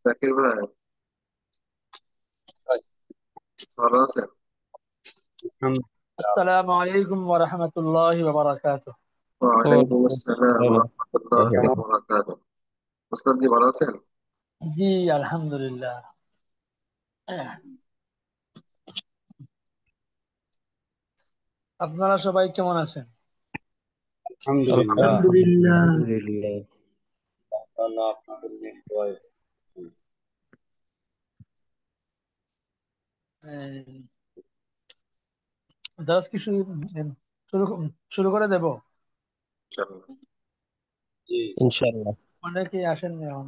জাকির ভাই, ভালো আছেন? السلام عليكم ورحمة الله وبركاته. ওয়ালাইকুম আসসালাম ওয়া রাহমাতুল্লাহি ওয়া কেমন বারাকাতুহু। মুস্তাদ জি, ভালো আছেন? জি আলহামদুলিল্লাহ। আপনারা সবাই কেমন আছেন? আলহামদুলিল্লাহ। আলহামদুলিল্লাহ। আলহামদুলিল্লাহ। আল্লাহ আপনাদের নিয়ে দোয়ায়। দরস কি শুরু শুরু করে দেব? ইনশাআল্লাহ। জি ইনশাআল্লাহ। অনেকেই আসেননি এখন।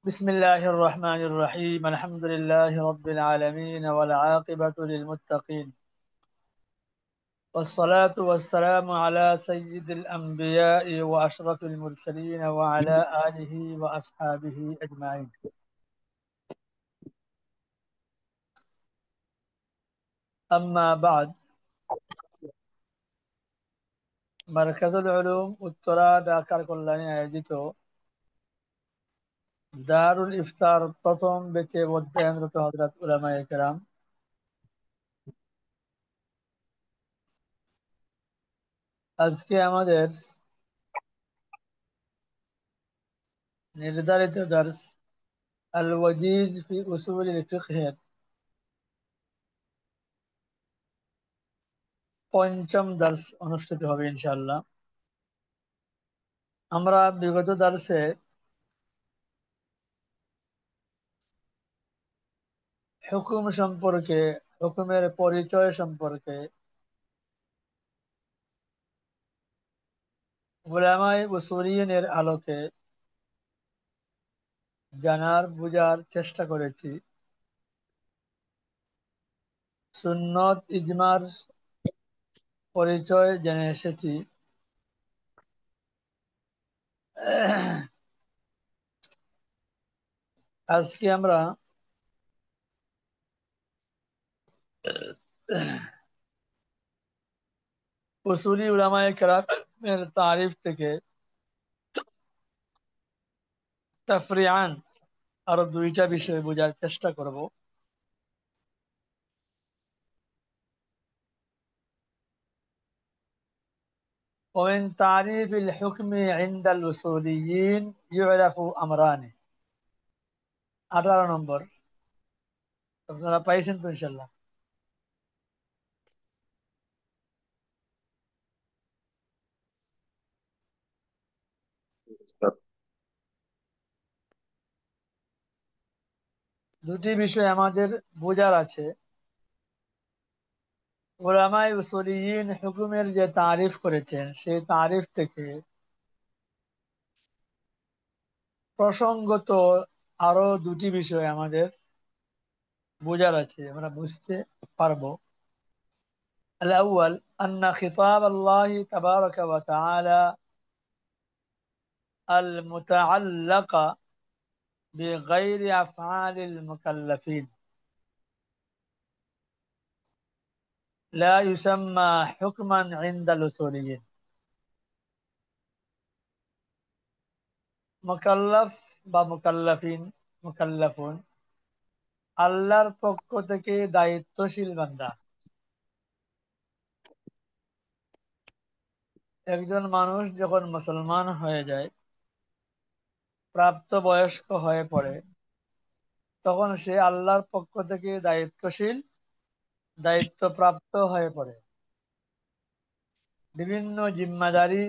بسم الله الرحمن الرحيم الحمد لله رب العالمين والعاقبة للمتقين والصلاة والسلام على سيد الأنبياء وأشرف المرسلين وعلى آله وأصحابه أجمعين. أما بعد، মার্কাজুল উলুম উত্তরা ঢাকার কল্যাণে আয়োজিত দারুল ইফতার প্রথম ব্যাচে অধ্যয়নরত হযরত উলামায়ে কেরাম, আজকে আমাদের নির্ধারিত দর্স আল ওয়াজিজ ফি উসুলিল ফিকহের পঞ্চম দর্স অনুষ্ঠিত হবে ইনশাআল্লাহ। আমরা বিগত দর্সে হুকুম সম্পর্কে, হুকুমের পরিচয় সম্পর্কে উলামায়ে উসুলিনের আলোকে জানার বুঝার চেষ্টা করেছি। সুন্নত ইজমার পরিচয় জেনে এসেছি। আজকে আমরা উসুলি উলামায়ে কেরামের তারিফ থেকে তাফরিআন আরো দুইটা বিষয় বোঝার চেষ্টা করব। ومن تعريف الحكم عند الأصوليين يعرف أمران. 18 নম্বর। আপনারা পাইছেন তো ইনশাল্লাহ? দুটি বিষয় আমাদের বোঝার আছে। উলামায়ে উসুলিয়িন হুকুমের যে তারিফ করেছেন, সেই তারিফ থেকে প্রসঙ্গত আরো দুটি বিষয় আমাদের বোঝার আছে, আমরা বুঝতে পারবো। الأول أن خطاب الله تبارك وتعالى المتعلق بغير أفعال المكلفين لا يسمى حكما عند الأصوليين. মুকাল্লাফ বা মুকাল্লাফিন, মুকাল্লাফুন আল্লাহর পক্ষ থেকে দায়িত্বশীল বান্দা। একজন মানুষ যখন মুসলমান হয়ে যায়, প্রাপ্ত বয়স্ক হয়ে পড়ে, তখন সে আল্লাহর পক্ষ থেকে দায়িত্বশীল, দায়িত্বপ্রাপ্ত হয়ে পড়ে। বিভিন্ন জিম্মাদারি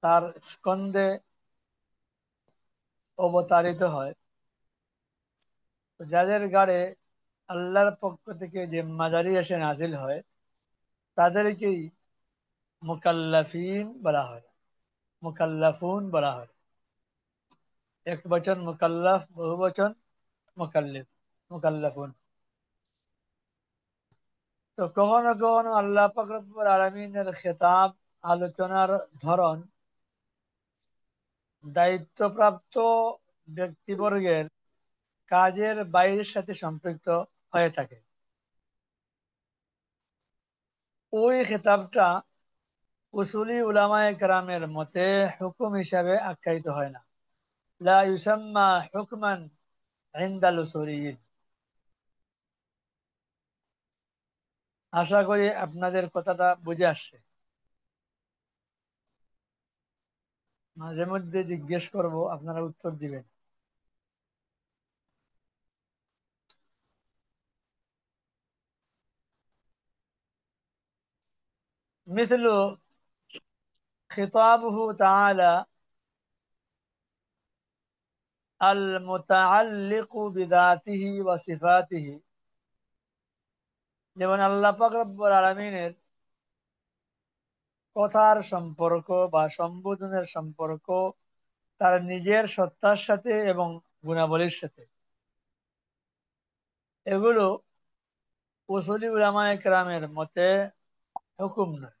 তার স্কন্ধে অবতারিত হয়। তো যাদের গাড়ে আল্লাহর পক্ষ থেকে জিম্মাদারি এসে নাজিল হয়, তাদেরকেই মুকাল্লাফিন বলা হয়, মুকাল্লাফুন বলা হয়। এক বচন মুকাল্লাফ, বহু বচন মুকাল্লিফ, মুকাল্লাফুন। তো কখনো কখনো আল্লাহ পাক রব্বুল আলামিনের খেতাব, আলোচনার ধরন দায়িত্বপ্রাপ্ত ব্যক্তিবর্গের কাজের বাইরের সাথে সম্পৃক্ত হয়ে থাকে। ওই খেতাবটা উসুলি উলামায়ে কেরামের মতে হুকুম হিসাবে আখ্যায়িত হয় না। লা ইউসাম্মা হুকমান ইনদাল উসুলিয়িন। আশা করি আপনাদের কথাটা বুঝে আসছে। মাঝে মধ্যে জিজ্ঞেস করব, আপনারা উত্তর দিবেন। মিথলু খিতাবুহু তাআলা আল মুতাআল্লিকু বিযাতিহি ওয়া সিফাতিহি। যেমন আল্লাহ পাক রব্বুল আলামিনের কথার সম্পর্ক বা সম্বোধনের সম্পর্ক তার নিজের সত্তার সাথে এবং গুণাবলীর সাথে, এগুলো উসুলি উলামায়ে কেরামের মতে হুকুম নয়।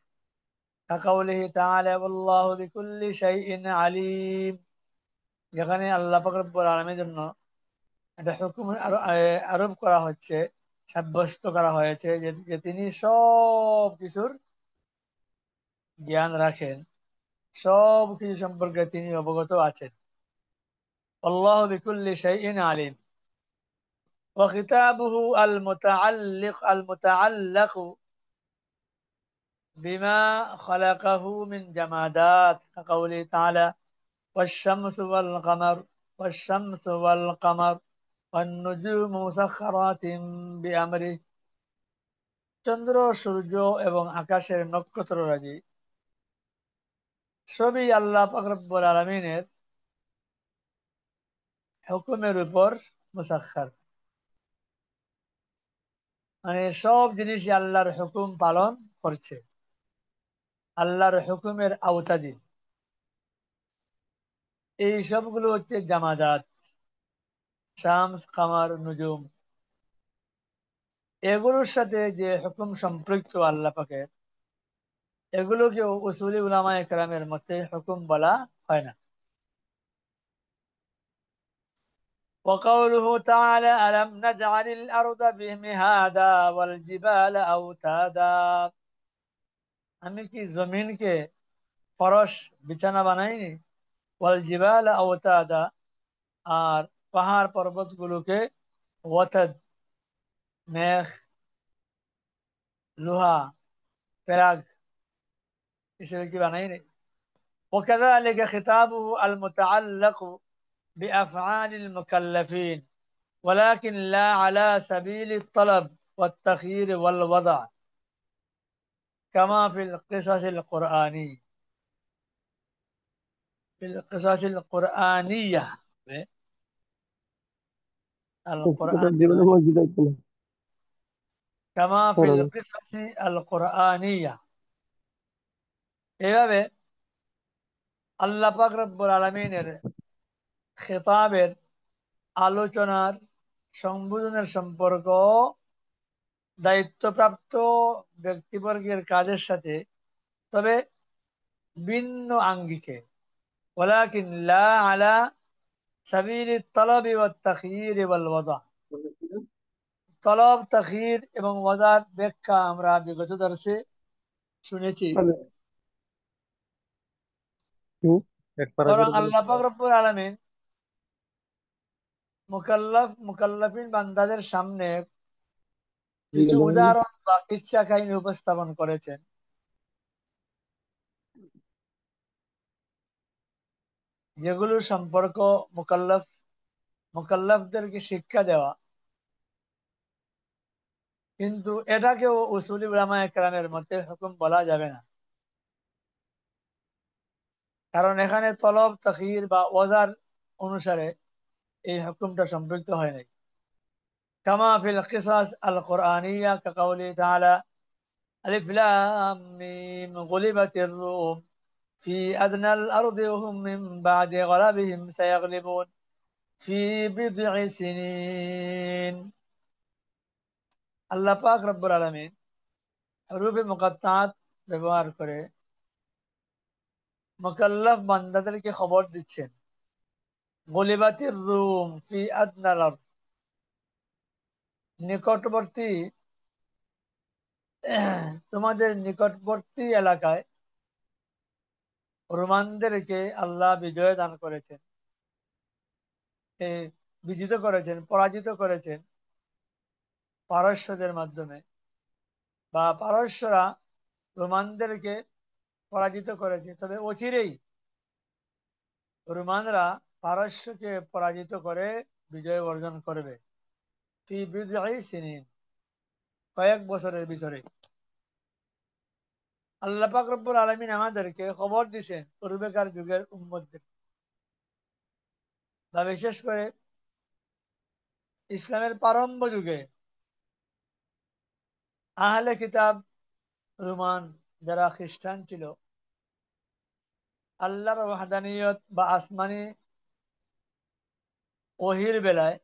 কাকাউলিহি তাআলা আল্লাহু বিকুল্লি শাইইন আলিম। যেখানে আল্লাহ পাক রব্বুল আলামিনের জন্য এটা হুকুম আরোপ করা হচ্ছে, সাব্যস্ত করা হয়েছে যে তিনি সব কিছুর জ্ঞান রাখেন, সব কিছু সম্পর্কে তিনি অবগত আছেন। আল্লাহু বিকুল্লি শাইইন আলিম। ওয়া খিতাবুহু আল মুতাআল্লাক বিমা খালাকাহু মিন জামাদাত কাকাউলি তাআলা ওয়াশ-শামসু ওয়াল কামার ওয়াশ-শামসু ওয়াল কামার ওয়ান-নুজুমু মুসাখখারাতিন বিআমরিহি। চন্দ্র, সূর্য এবং আকাশের নক্ষত্ররাজি সবই আল্লাহ পাক রব্বুল আলামিনের হুকুমের উপর মুসাখখার। মানে সব জিনিসই আল্লাহর হুকুম পালন করছে, আল্লাহর হুকুমের আওতাধীন। এই সবগুলো হচ্ছে জামাদাত, শামস, কামার, নুজুম। এগুলোর সাথে যে হুকুম সম্পৃক্ত আল্লাহ পাকের, এগুলোকে উসুলি উলামায়ে কেরামের মতে হুকুম বলা হয় না। وقوله تعالى ألم نجعل الأرض مهادا والجبال أوتادا। আমি কি জমিনকে ফরশ বিছানা বানাইনি? ওয়াল জিবাল আওতাদা, আর পাহাড় পর্বতগুলোকে ওয়াতাদ মেঘ, লোহা, পেরাগ হিসেবে কি বানাইনি? وكذلك خطابه المتعلق بأفعال المكلفين ولكن لا على سبيل الطلب والتخيير والوضع كما في القصص القرآني في القصص القرآنية জীবনে القرآنية মসজিদ আইতো না كما في করোনা القصص القرآنية। এভাবে আল্লাহ পাক রব্বুল আলামিনের খেতাবের, আলোচনার, সম্বোধনের সম্পর্ক দায়িত্বপ্রাপ্ত ব্যক্তিবর্গের কাজের সাথে, তবে ভিন্ন আঙ্গিকে। ওয়ালাকিন লা আলা সাবিলি তলবি ওয়াত তাখয়ির ওয়াল ওয়াদা। তলব, তাখয়ির এবং ওয়াদার ব্যাখ্যা আমরা বিগত দর্শে শুনেছি। এক পারা বরং করে দিলে আল্লাহ পাক রব্বুল আলামিন মুকাল্লাফিন বান্দাদের সামনে কিছু উদাহরণ বা কিচ্ছা কাহিনী উপস্থাপন করেছেন, যেগুলোর সম্পর্ক মুকাল্লাফদেরকে শিক্ষা দেওয়া। কিন্তু এটাকেও উসুলি উলামায়ে কেরামের মধ্যে হুকুম বলা যাবে না, কারণ এখানে তলব, তাখয়ির বা ওয়াজার অনুসারে এই হুকুমটা সম্পৃক্ত হয় নাই। কামা ফিল কিসাস আল কোরআনিয়া কাকাউলি তাআলা আলিফ লাম মিম গুলিবাতির রুম ফি আদনাল আরদি ওয়া হুম মিন বাদি গলাবিহিম সায়াগলিবুন ফি বিদ'i সিনিন। আল্লাহ পাক রব্বুল আলামিন হুরুফে মুকাত্তাত ব্যবহার করে মুকাল্লাফ বান্দাদেরকে খবর দিচ্ছেন, গলিবাতির রুম ফি আদনাল আরদ, নিকটবর্তী তোমাদের নিকটবর্তী এলাকায় রোমানদেরকে আল্লাহ বিজয় দান করেছেন, বিজিত করেছেন, পরাজিত করেছেন পারস্যদের মাধ্যমে, বা পারস্যরা রোমানদেরকে পরাজিত করেছে। তবে অচিরেই রোমানরা পারস্যকে পরাজিত করে বিজয় অর্জন করবে, ফি বিদঈ সিনিন, কয়েক বছরের ভিতরে। আল্লাহ পাক রব্বুল আলামিন আমাদেরকে খবর দিছেন পূর্বেকার যুগের উম্মতদের, বা বিশেষ করে ইসলামের প্রারম্ভ যুগে আহলে কিতাব রোমান, যারা খ্রিস্টান ছিল, আল্লাহর ওয়াহদানিয়ত বা আসমানি ওহির বেলায়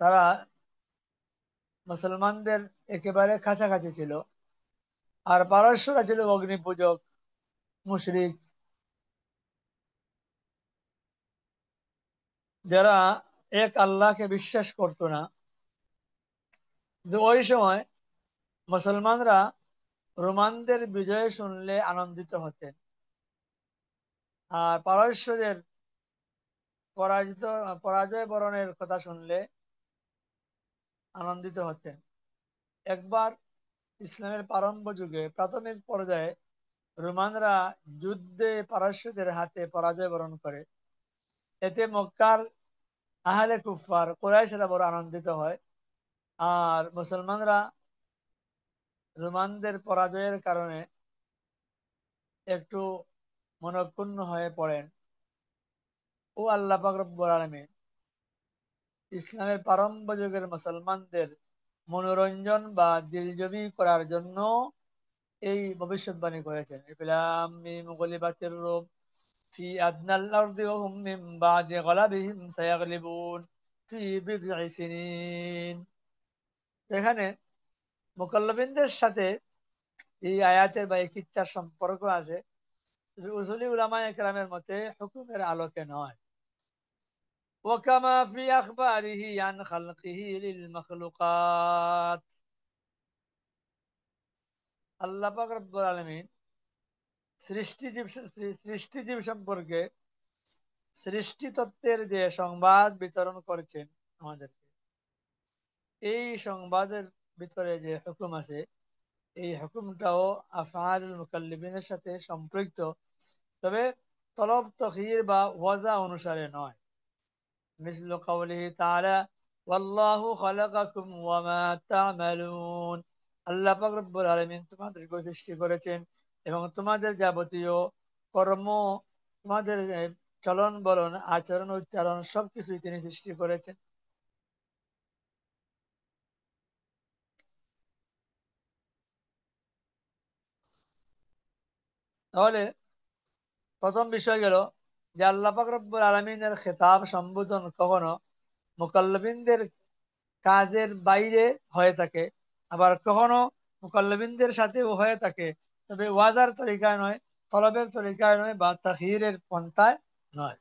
তারা মুসলমানদের একেবারে কাছাকাছি ছিল। আর পারস্যরা ছিল অগ্নি পূজক, মুশরিক, যারা এক আল্লাহকে বিশ্বাস করতো না। কিন্তু ওই সময় মুসলমানরা রোমানদের বিজয় শুনলে আনন্দিত হতেন, আর পারস্যদের পরাজিত পরাজয় বরণের কথা শুনলে আনন্দিত হতেন। একবার ইসলামের প্রারম্ভ যুগে প্রাথমিক পর্যায়ে রোমানরা যুদ্ধে পারস্যদের হাতে পরাজয় বরণ করে। এতে মক্কার আহলে কুফফার কুরাইশরা বড় আনন্দিত হয়, আর মুসলমানরা রোমানদের পরাজয়ের কারণে একটু মনক্ষুণ্ণ হয়ে পড়েন। ও আল্লাহ পাক রব্বুল আলামিন ইসলামের প্রারম্ভ যুগের মুসলমানদের মনোরঞ্জন বা দিলজবি করার জন্য এই ভবিষ্যৎবাণী করেছেন। ইফলাম মিম গুলিবাতির রূম ফি আদনাল আরদি ওয়া হুম মিন বাদি গলাবিহিম সায়াগলিবুন ফি বিদঈ সিনিন। এখানে মুকাল্লাবিনদের সাথে এই আয়াতের বা এই কিত্তার সম্পর্ক আছে, তবে উসুলি উলামায়ে কেরামের মতে হুকুমের আলোকে নয়। ওয়াকামা ফি আখবারিহি আন খালকিহি লিল মাখলুকাত, আল্লাহ পাক রব্বুল আলামিন সৃষ্টিজীব সম্পর্কে সৃষ্টি তত্ত্বের যে সংবাদ বিতরণ করেছেন আমাদেরকে, এই সংবাদের ভিতরে যে হুকুম আছে, এই হুকুমটাও আফআলুল মুকাল্লিবিনের সাথে সম্পৃক্ত, তবে তলব তখীর বা ওয়াজা অনুসারে নয়। মিসলু কাউলিহি তাআলা ওয়াল্লাহু খালাকাকুম ওয়া মা তা'মালুন, আল্লাহ পাক রব্বুল আলামিন তোমাদেরকে সৃষ্টি করেছেন এবং তোমাদের যাবতীয় কর্ম, তোমাদের চলন বলন, আচরণ, উচ্চারণ সবকিছুই তিনি সৃষ্টি করেছেন। তাহলে প্রথম বিষয় গেল যে আল্লাহ পাক রব্বুল আলামিনের খেতাব সম্বোধন কখনো মুকাল্লিবিনদের কাজের বাইরে হয়ে থাকে, আবার কখনো মুকাল্লিবিনদের সাথেও হয়ে থাকে, তবে ওয়াজার তরিকায় নয়, তলবের তরিকায় নয়, বা তাখীরের পন্থায় নয়।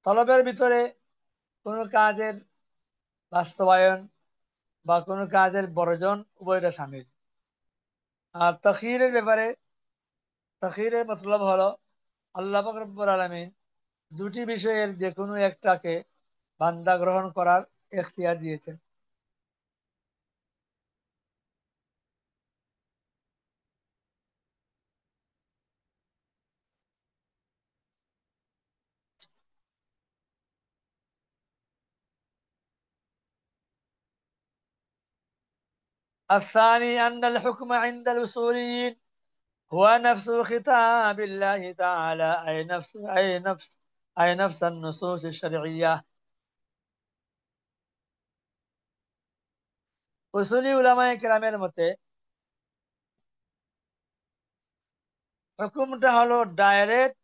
তলবের ভিতরে কোনো কাজের বাস্তবায়ন বা কোনো কাজের বর্জন উভয়টা শামিল। আর তাখীরের ব্যাপারে, তাখীরের মতলব হলো আল্লাহ পাক রব্বুল আলামিন দুটি বিষয়ের যে কোনো একটাকে বান্দা গ্রহণ করার এখতিয়ার দিয়েছেন। الثاني أن الحكم عند الأصوليين هو نفس خطاب الله تعالى، أي نفس النصوص الشرعية। উসুলি উলামায়ে কেরামের মতে হুকুমটা হলো ডাইরেক্ট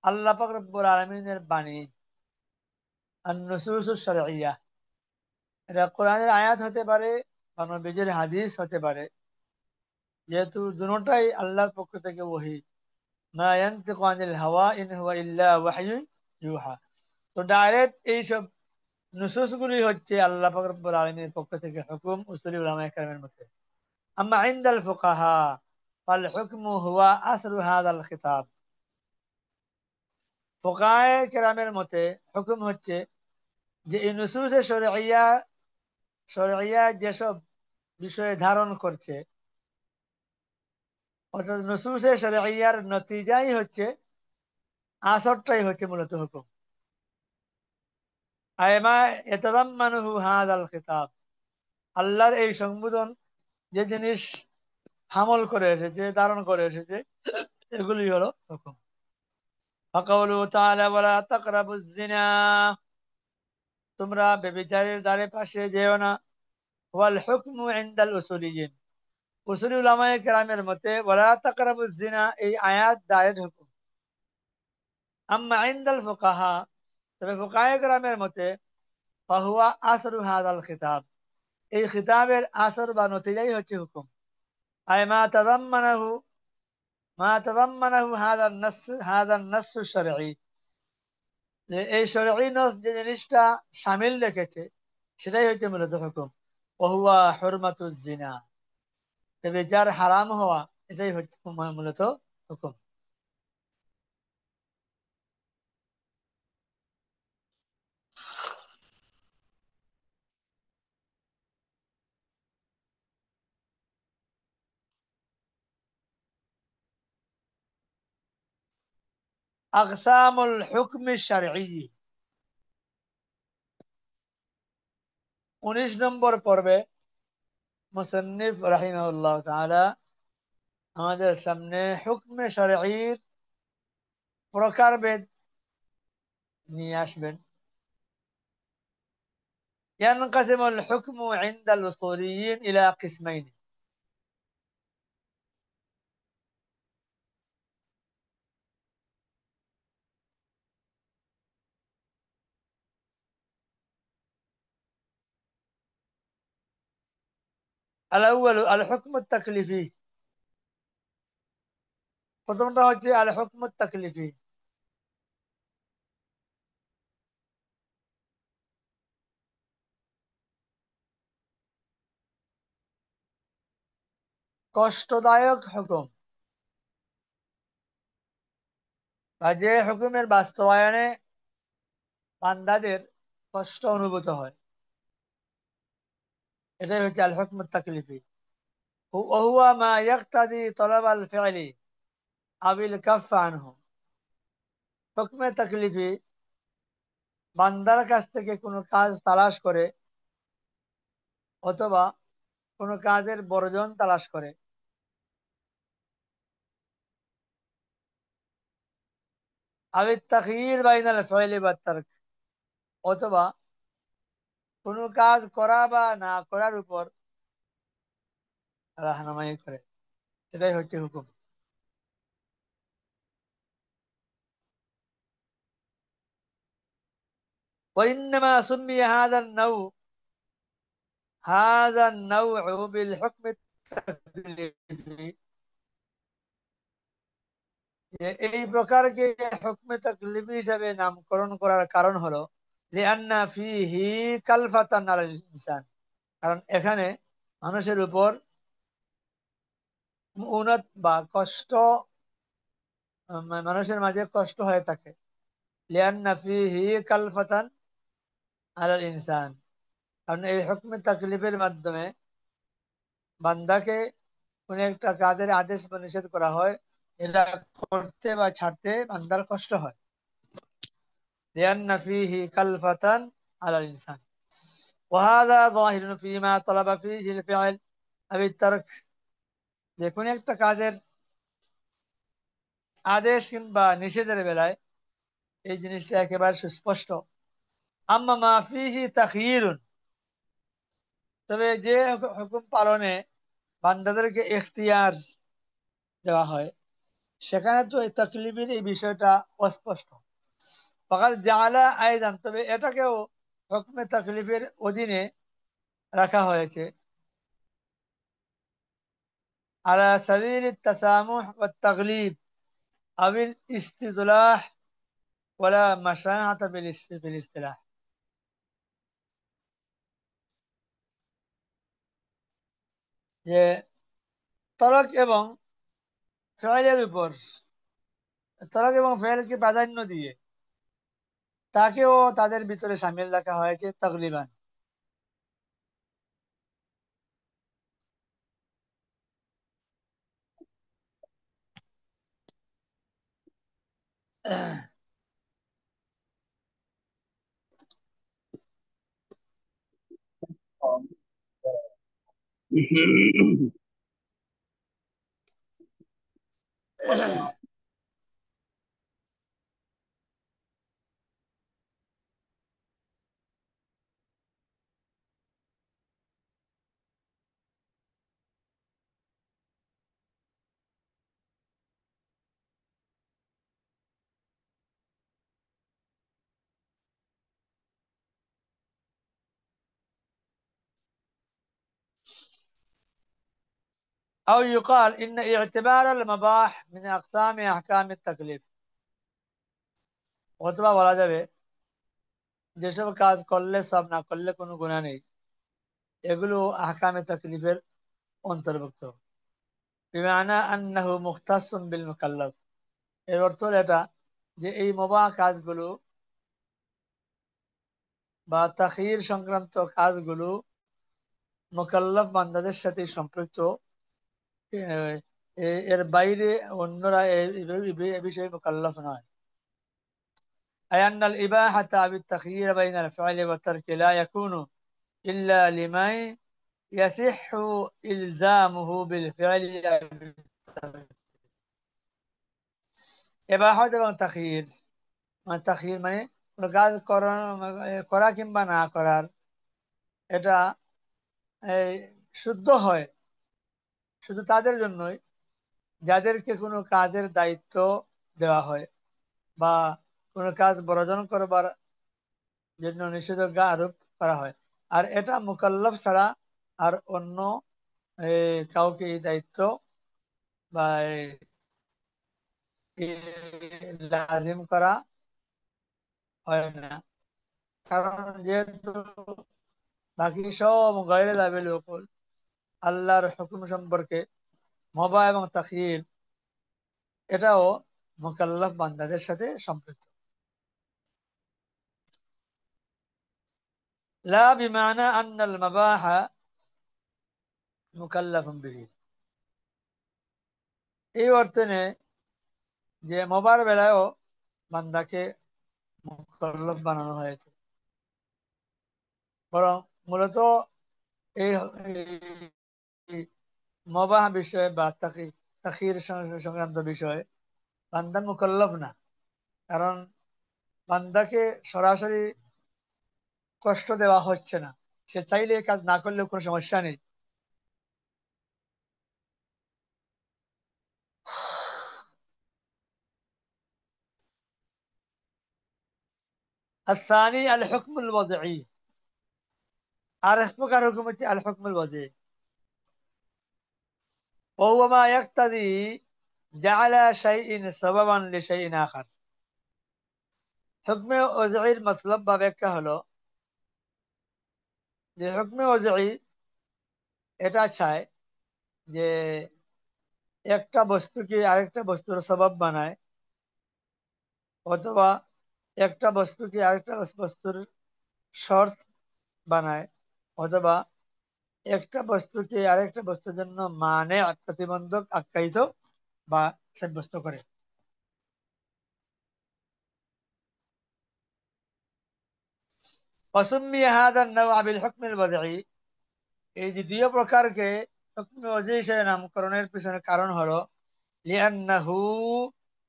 আল্লাহ পাক রব্বুল আলামিনের বাণী, আন-নুসুস আশ-শারঈয়্যা। এটা কোরআনের আয়াত হতে পারে বা নবীজির হাদিস হতে পারে, যেহেতু দুটোটাই আল্লাহর পক্ষ থেকে ওহী। মা ইয়ানতিকু আনিল হাওয়া ইন হুয়া ইল্লা ওয়াহয়ুন ইউহা। তো ডাইরেক্ট এইসব নুসুসগুলি হচ্ছে আল্লাহ পাক রব্বুল আলামিনের পক্ষ থেকে হুকুম উসুলি উলামায়ে কেরামের মতে। আম্মা ইনদাল ফুকাহা, ফাল হুকমু হুয়া আসলু হাযাল খিতাব। ফুকাহায়ে কেরামের মতে হুকুম হচ্ছে যে এই নুসুসে শরঈয়া যেসব বিষয়ে ধারণ করছে, অর্থাৎ নুসুসে শরঈয়ার নতিজাই হচ্ছে, আসরটাই হচ্ছে মূলত হুকুম। আয়মা ইয়াতাযাম্মানুহু হাযাল খিতাব, আল্লাহর এই সম্বোধন যে জিনিস হামল করে এসেছে, ধারণ করে এসেছে, এগুলি হলো হুকুম। ফাকাউলুহু তাআলা ওয়ালা তাকরাবুজ জিনা, তোমরা ব্যভিচারের ধারে পাশে যেও না। ওয়াল হুকমু ইনদাল উসুলিয়্যিন, উসুলি উলামায়ে কেরামের মতে ওয়ালা তাকরাবুজ জিনা এই আয়াত ডাইরেক্ট হুকুম। আম্মা ইনদাল ফুকাহা, তবে ফুকাহায়ে কেরামের মতে ফাহুয়া আসরু হাযাল খিতাব, এই খিতাবের আসর বা নতিজাই হচ্ছে হুকুম। আয় মা তাযাম্মানাহু হাযান নাসসু শারঈ, যে এই শরঈ নস যে জিনিসটা শামিল রেখেছে সেটাই হচ্ছে মূলত হুকুম। ওহুয়া হুরমাতুজ জিনা, ব্যভিচার হারাম হওয়া, এটাই হচ্ছে মূলত হুকুম। আকসামুল হুকমি শারঈ, 19 নম্বর পর্বে মুসান্নিফ রাহিমাহুল্লাহ তাআলা আমাদের সামনে হুকমে শারঈর প্রকারভেদ নিয়ে আসবেন। ইয়ানকাসিমুল হুকমু ইনদাল উসুলিয়্যিন ইলা কিসমাইন, আল আউয়ালু আল হুকমুত তাকলিফি, প্রথমটা হচ্ছে আল হুকমুত তাকলিফি, কষ্টদায়ক হুকুম, বা যে হুকুমের বাস্তবায়নে বান্দাদের কষ্ট অনুভূত হয়, এটাই হচ্ছে আল হুকমুত তাকলিফি। ওহুয়া মা ইয়াকতাদি তলাব আল ফি'লি আবিল কাফ আনহু, হুকমে তাকলিফি বান্দার কাছ থেকে কোনো কাজ তালাশ করে অথবা কোনো কাজের বর্জন তালাশ করে। আবিত তাখয়ির বাইনাল ফি'লি ওয়াত তারক, অথবা কোনো কাজ করা বা না করার উপর রাহনামাই করে, সেটাই হচ্ছে হুকুম। ওয়াইন্নামা সুম্মিয়া হাযা আন-নাও'উ বিল হুকম আত-তাকলিফি, এই প্রকারকে হুকমে তাকলিফি হিসাবে নামকরণ করার কারণ হলো লিআন্না ফীহি কালফাতান আলাল ইনসান, কারণ এখানে মানুষের উপর মুউনাত বা কষ্ট, মানুষের মাঝে কষ্ট হয়ে থাকে। লিআন্না ফীহি কালফাতান আলাল ইনসান, কারণ এই হুকমে তাকলিফের মাধ্যমে বান্দাকে কোন একটা কাজের আদেশ বা নিষেধ করা হয়, এটা করতে বা ছাড়তে বান্দার কষ্ট হয়। লিআন্না ফীহি কালফাতান আলাল ইনসান ওয়া হাযা যাহিরুন ফীমা তালাবা ফীহি আল-ফি'ল আও আত-তারক, যে কোন একটা কাজের আদেশ কিংবা নিষেধের বেলায় এই জিনিসটা একেবারে সুস্পষ্ট। আম্মা মা ফীহি তাখয়িরুন, তবে যে হুকুম পালনে বান্দাদেরকে ইখতিয়ার দেওয়া হয়, সেখানে তো এই তাকলিফের এই বিষয়টা অস্পষ্ট। ফাকাদ জাআলা আইদান, তবে এটাকেও হুকমে তাকলিফের অধীনে রাখা হয়েছে আলা সাবিল তাসামুহ ওয়াত তাগলিব আবিল ইস্তিদলাহ ওয়ালা মাশাআতা বিল ইস্তিলাহ, যে তরক এবং ফেলের উপর তরক এবং ফেলকে প্রাধান্য দিয়ে তাকেও তাদের ভিতরে সামিল রাখা হয়েছে তাকরিবান। أو يقال إن اعتبار المباح من أقسام أحكام التكليف। অথবা বলা যাবে যেসব কাজ করলে সব, না করলে কোনো গুনাহ নেই, এগুলো আহকামে তাকলিফের অন্তর্ভুক্ত। বিমানা আন্নাহু মুখতাসুম বিল মুকাল্লাফ, এর অর্থ হলো এটা যে এই মুবাহ কাজগুলো বা তাখয়ির সংক্রান্ত কাজগুলো মুকাল্লাফ বান্দাদের সাথে সম্পৃক্ত, এর বাইরে অন্যরা এ বিষয়ে মুকাল্লাফ নয়। أي أن الإباحة بالتخيير بين الفعل والترك لا يكون إلا لمن يصح إلزامه بالفعل أو بالترك। ইবাহাত এবং তাখয়ির, মানে তাখয়ির মানে কোনো কাজ করা কিংবা না করার, এটা এই শুদ্ধ হয় শুধু তাদের জন্যই যাদেরকে কোনো কাজের দায়িত্ব দেওয়া হয় বা কোনো কাজ বর্জন করবার জন্য নিষেধাজ্ঞা আরোপ করা হয়। আর এটা মুকাল্লাফ ছাড়া আর অন্য কাউকে এই দায়িত্ব বা লাজিম করা হয় না। কারণ যেহেতু বাকি সব গায়রে লাবিল উকুল আল্লাহর হুকুম সম্পর্কে মুবাহ এবং তাখয়ির এটাও মুকাল্লাফ বান্দাদের সাথে সম্পৃক্ত। লা বিমানা আন্নাল মুবাহা মুকাল্লাফুন বিহি, এই অর্থে নেই যে মুবাহর বেলায়ও বান্দাকে মুকাল্লাফ বানানো হয়েছে, বরং মূলত এই মুবাহ বিষয়ে বা তাখয়ির সংক্রান্ত বিষয়ে বান্দা মুকাল্লাফ না। কারণ বান্দাকে সরাসরি কষ্ট দেওয়া হচ্ছে না, সে চাইলে এই কাজ না করলেও কোনো সমস্যা নেই। الثاني الحكم الوضعي، আর এক প্রকার হুকুম হচ্ছে আল হুকমুল ওয়াজি', وهو ما يقتضي جعل شيء سببا لشيء آخر। হুকমে ওয়াজি'র মতলব বা ব্যাখ্যা হলো যে হুকমে ওয়াজি'i এটা চায় যে একটা বস্তুকে আরেকটা বস্তুর সবব বানায়, অথবা একটা বস্তুকে আরেকটা বস্তুর শর্ত বানায়, অথবা একটা বস্তুকে আরেকটা বস্তুর জন্য মানে প্রতিবন্ধক আখ্যায়িত বা সাব্যস্ত করে। وسمي هذا النوع بالحكم الوضعي، এই দ্বিতীয় প্রকারকে হুকমে ওয়াজি হিসেবে নামকরণের পিছনে কারণ হলো লিআন্নাহু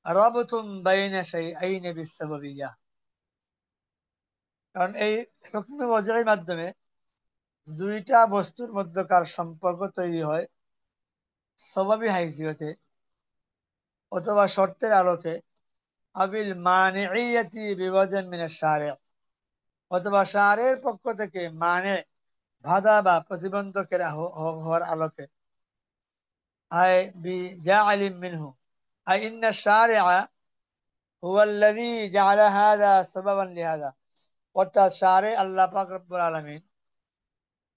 রাবতুন বাইনা শাইআইন বিসসাবাবিয়্যাহ, কারণ এই হুকমে ওয়াজি'র মাধ্যমে দুইটা বস্তুর মধ্যকার সম্পর্ক তৈরি হয় সবাবি হাইসিয়তে অথবা শর্তের আলোকে, আবিল মানিইয়াতি বিওয়াজিন মিনাশ শারি', অথবা শারের পক্ষ থেকে মানে বাধা বা প্রতিবন্ধকের হওয়ার আলোকে। আই বিজা'লিম মিনহু, আই ইন্না শারি'a হুয়া আল্লাযী জা'আলা হাযা সাবাবান লিহাযা, অর্থাৎ শারে আল্লাহ পাক রব্বুল আলামিন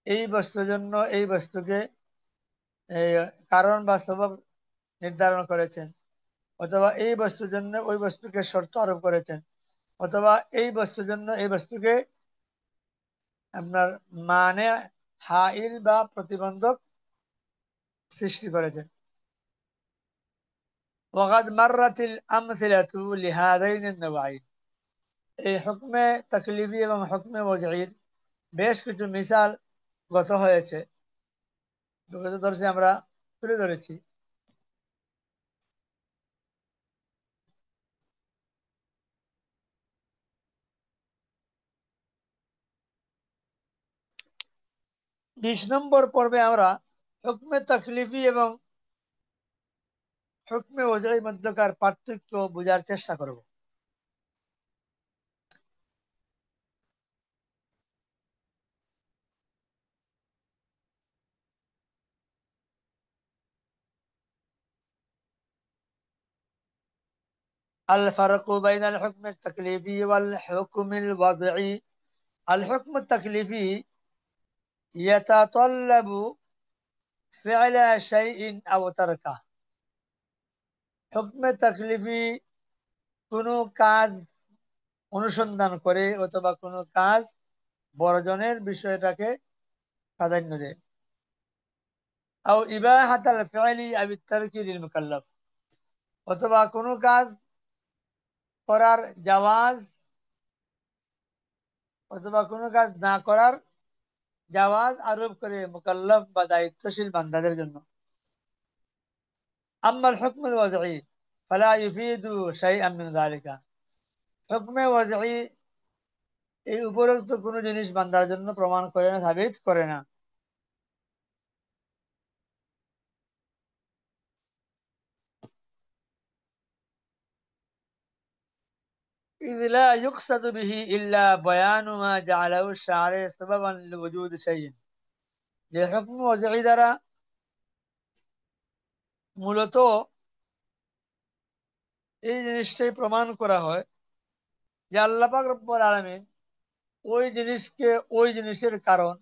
এই বস্তুর জন্য এই বস্তুকে এই কারণ বা সবব নির্ধারণ করেছেন, অথবা এই বস্তুর জন্য ওই বস্তুকে শর্ত আরোপ করেছেন, অথবা এই বস্তুর জন্য এই বস্তুকে আপনার মানে হাইল বা প্রতিবন্ধক সৃষ্টি করেছেন। ওয়াকাদ মাররাতিল আমসিলাতু লিহাদাইন আন-নাওয়াইন, এই হুকমে তাকলিফি এবং হুকমে ওয়াজঈর বেশ কিছু মিসাল গত হয়েছে, গত দর্শে আমরা তুলে ধরেছি। 20 নম্বর পর্বে আমরা হুকমে তাকলিফি এবং হুকমে ওয়াজঈর মধ্যকার পার্থক্য বোঝার চেষ্টা করব। الفرق بين الحكم التكليفي والحكم الوضعي: الحكم التكليفي يتطلب فعل شيء أو تركه। হুকমে তাকলিফি কোনো কাজ অনুসন্ধান করে অথবা কোনো কাজ বর্জনের বিষয়টাকে প্রাধান্য দেয়। আও ইবাহাতাল ফি'লি আও তারকি লিল মুকাল্লাফ, অথবা কোনো কাজ করার জাওয়াজ অথবা কোনো কাজ না করার জাওয়াজ আরোপ করে মুকাল্লাফ বা দায়িত্বশীল বান্দাদের জন্য। আম্মাল হুকমুল ওয়াজঈ ফালা ইউফিদু শাইআন মিন যালিকা, হুকমে ওয়াজঈ এই উপরোক্ত কোনো জিনিস বান্দার জন্য প্রমাণ করে না, সাবিত করে না। إذ لا يقصد به إلا بيان ما جعله الشارع سببا لوجود شيء, যে হুকম ওয়াজঈ দ্বারা মূলত এই জিনিসটাই প্রমাণ করা হয় যে আল্লাহ পাক রব্বুল আলামিন ওই জিনিসকে ওই জিনিসের কারণ,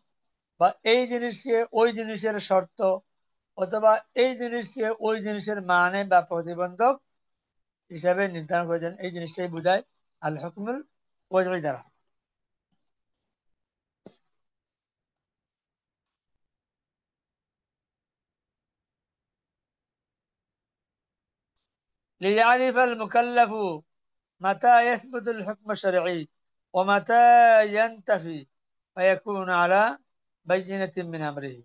বা এই জিনিসকে ওই জিনিসের শর্ত, অথবা এই জিনিসকে ওই জিনিসের মানে বা প্রতিবন্ধক হিসাবে নির্ধারণ করেছেন। এই জিনিসটাই বোঝায় আল হুকমুল ওয়াজঈ দ্বারা। ليعرف المكلف متى يثبت الحكم الشرعي ومتى ينتفي فيكون على بينة من أمره।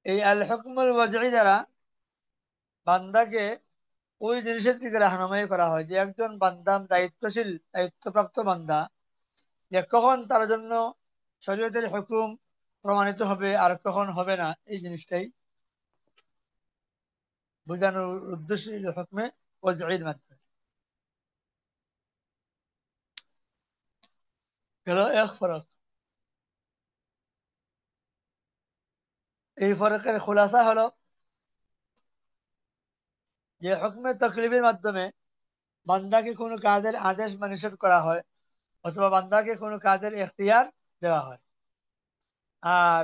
এই আল হুকমুল ওয়াজঈ দ্বারা বান্দাকে ওই জিনিসের দিকে রাহনুমাই করা হয় যে একজন বান্দা দায়িত্বশীল দায়িত্বপ্রাপ্ত বান্দা, যে কখন তার জন্য শরীয়তের হুকুম প্রমাণিত হবে আর কখন হবে না, এই জিনিসটাই বোঝানোর উদ্দেশ্য হুকমে ওয়াজঈর মাধ্যমে। গেল এক ফরক। এই ফরকের খুলাসা হলো যে হুকমে তাকলিফের মাধ্যমে বান্দাকে কোনো কাজের আদেশ বা নিষেধ করা হয়, অথবা বান্দাকে কোনো কাজের এখতিয়ার দেওয়া হয়। আর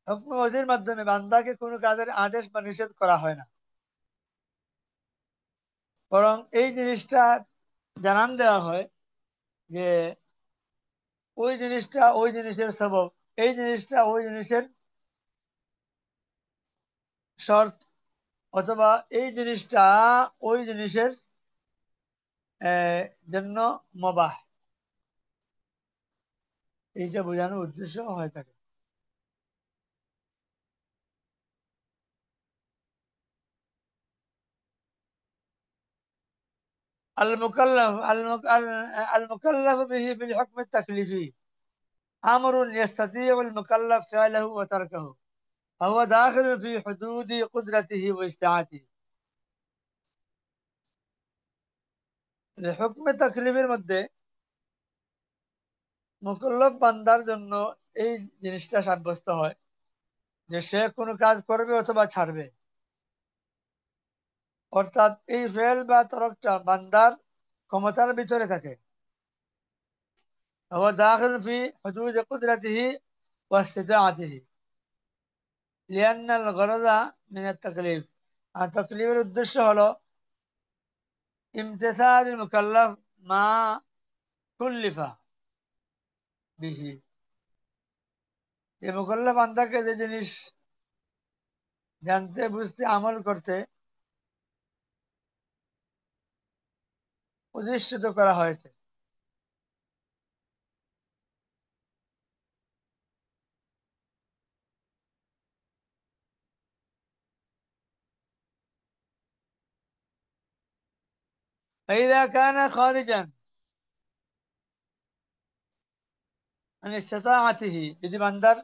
হুকমে ওয়াজঈর মাধ্যমে বান্দাকে কোনো কাজের আদেশ বা নিষেধ করা হয় না, বরং এই জিনিসটা জানান দেওয়া হয় যে ওই জিনিসটা ওই জিনিসের সবব, এই জিনিসটা ওই জিনিসের শর্ত, অথবা এই জিনিসটা ওই জিনিসের জন্য মুবাহ, এইটা বোঝানোর উদ্দেশ্য হয়ে থাকে। المكلف به في الحكم التكليفي أمر يستطيع المكلف فعله وتركه فهو داخل في حدود قدرته واستطاعته। হুকমে তাকলিফের মধ্যে মুকাল্লাফ বান্দার জন্য এই জিনিসটা সাব্যস্ত হয় যে সে কোনো কাজ করবে অথবা ছাড়বে, অর্থাৎ এই ফেল বা তরকটা বান্দার ক্ষমতার ভিতরে থাকে। هو داخل في حدود قدرته واستطاعته لأن الغرض من التكليف আর তাকলিফের উদ্দেশ্য হলো ইমতিসাল মুকাল্লাফ মা কুল্লিফা বিহি, যে মুকাল্লাফ বান্দাকে যে জিনিস জানতে বুঝতে আমল করতে প্রতিষ্ঠিত করা হয়েছে। فإذا كان خارجا عن استطاعته, যদি বান্দার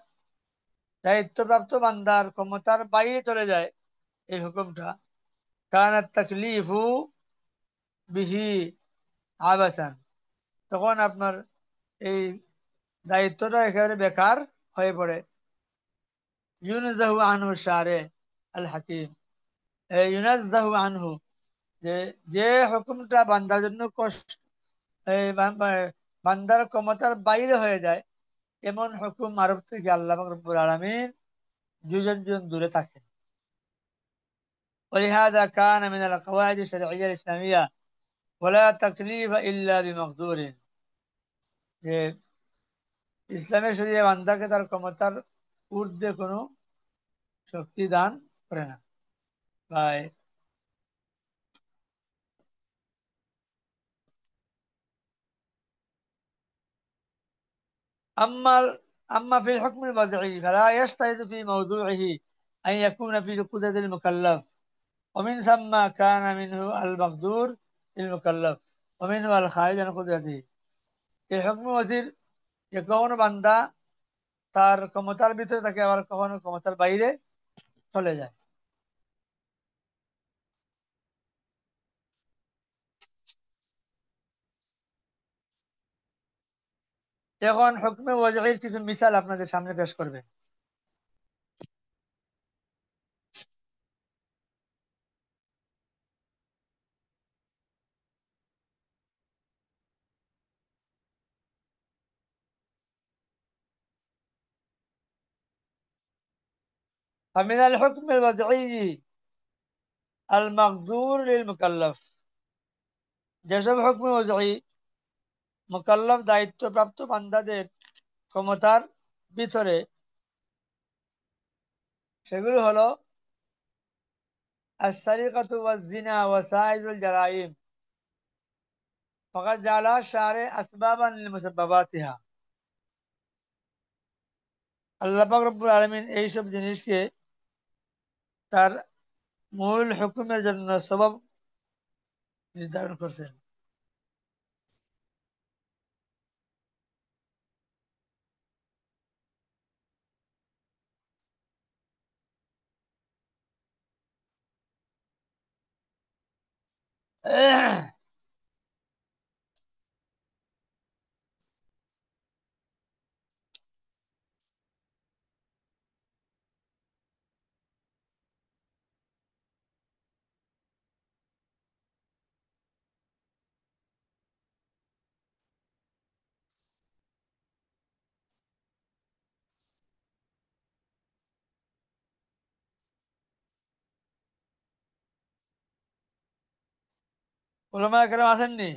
দায়িত্বপ্রাপ্ত বান্দার ক্ষমতার বাইরে চলে যায় এই হুকুমটা, কানাত তাকলিফু বিহি আবাসান, তখন আপনার এই দায়িত্বটা একেবারে বেকার হয়ে পড়ে। ইউনজাহু আনহু শারে আল হাকিম, ইউনাজ্জাহু আনহু, যে যে হুকুমটা বান্দার জন্য কষ্ট, বান্দার ক্ষমতার বাইরে হয়ে যায়, এমন হুকুম আরব থেকে আল্লাহ পাক রব্বুল আলামিন দুজন জন দূরে থাকেন। ولهذا كان من القواعد الشرعية الإسلامية ولا تكليف إلا بمقدور, যে ইসলামের শরীরে বান্দাকে তার ক্ষমতার ঊর্ধ্বে কোনো শক্তি দান করে না। বাই أما في الحكم الوضعي فلا يشترط في موضوعه أن يكون في قدرة المكلف, ومن ثم كان منه المقدور للمكلف ومنه الخارج عن قدرته. এই হুকম ওয়াজির যে কখনো বান্দা তার ক্ষমতার ভিতরে থাকে, আবার কখনো ক্ষমতার বাইরে চলে যায়। এখন হুকমে ওয়াজির কিছু মিসাল আপনাদের সামনে পেশ করবে। فمن الحكم الوضعي المقدور للمكلف, যেসব হুকমে ওয়াজির মুকাল্লাফ দায়িত্বপ্রাপ্ত বান্দাদের ক্ষমতার ভিতরে, সেগুলো হলো السرقة والزنا وسائر الجرائم فقد جعل الشارع أسبابا لمسبباتها. আল্লাহ পাক রব্বুল আলামিন এইসব জিনিসকে তার মূল হুকুমের জন্য সবব নির্ধারণ করছেন। উলামায়ে কেরাম আসেননি,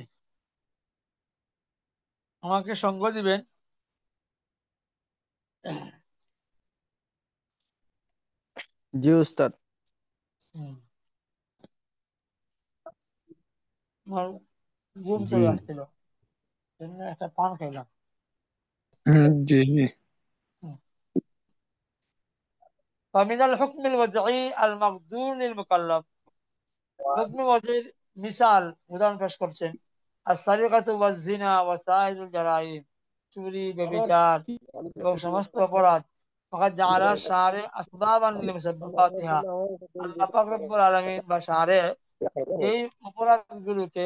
আমাকে সঙ্গ দিবেন। জি উস্তাদ। হুম, আমার ঘুম জি চলে আসছিল, জন্য একটা পান খাইলাম। জি জি হুম। فمن الحكم الوضعي المقدور للمكلف, হুকম ওয়াজির মিসাল উদাহরণ পেশ করছেন السرقة والزنا وسائر الجرائم, চুরি, ব্যভিচার এবং সমস্ত অপরাধ, ফাকাদ জাআলা শারে আসবাবান লিমুসাব্বাবাতিহা, আল্লাহ পাক রব্বুল আলামিন বা শারে এই অপরাধগুলোকে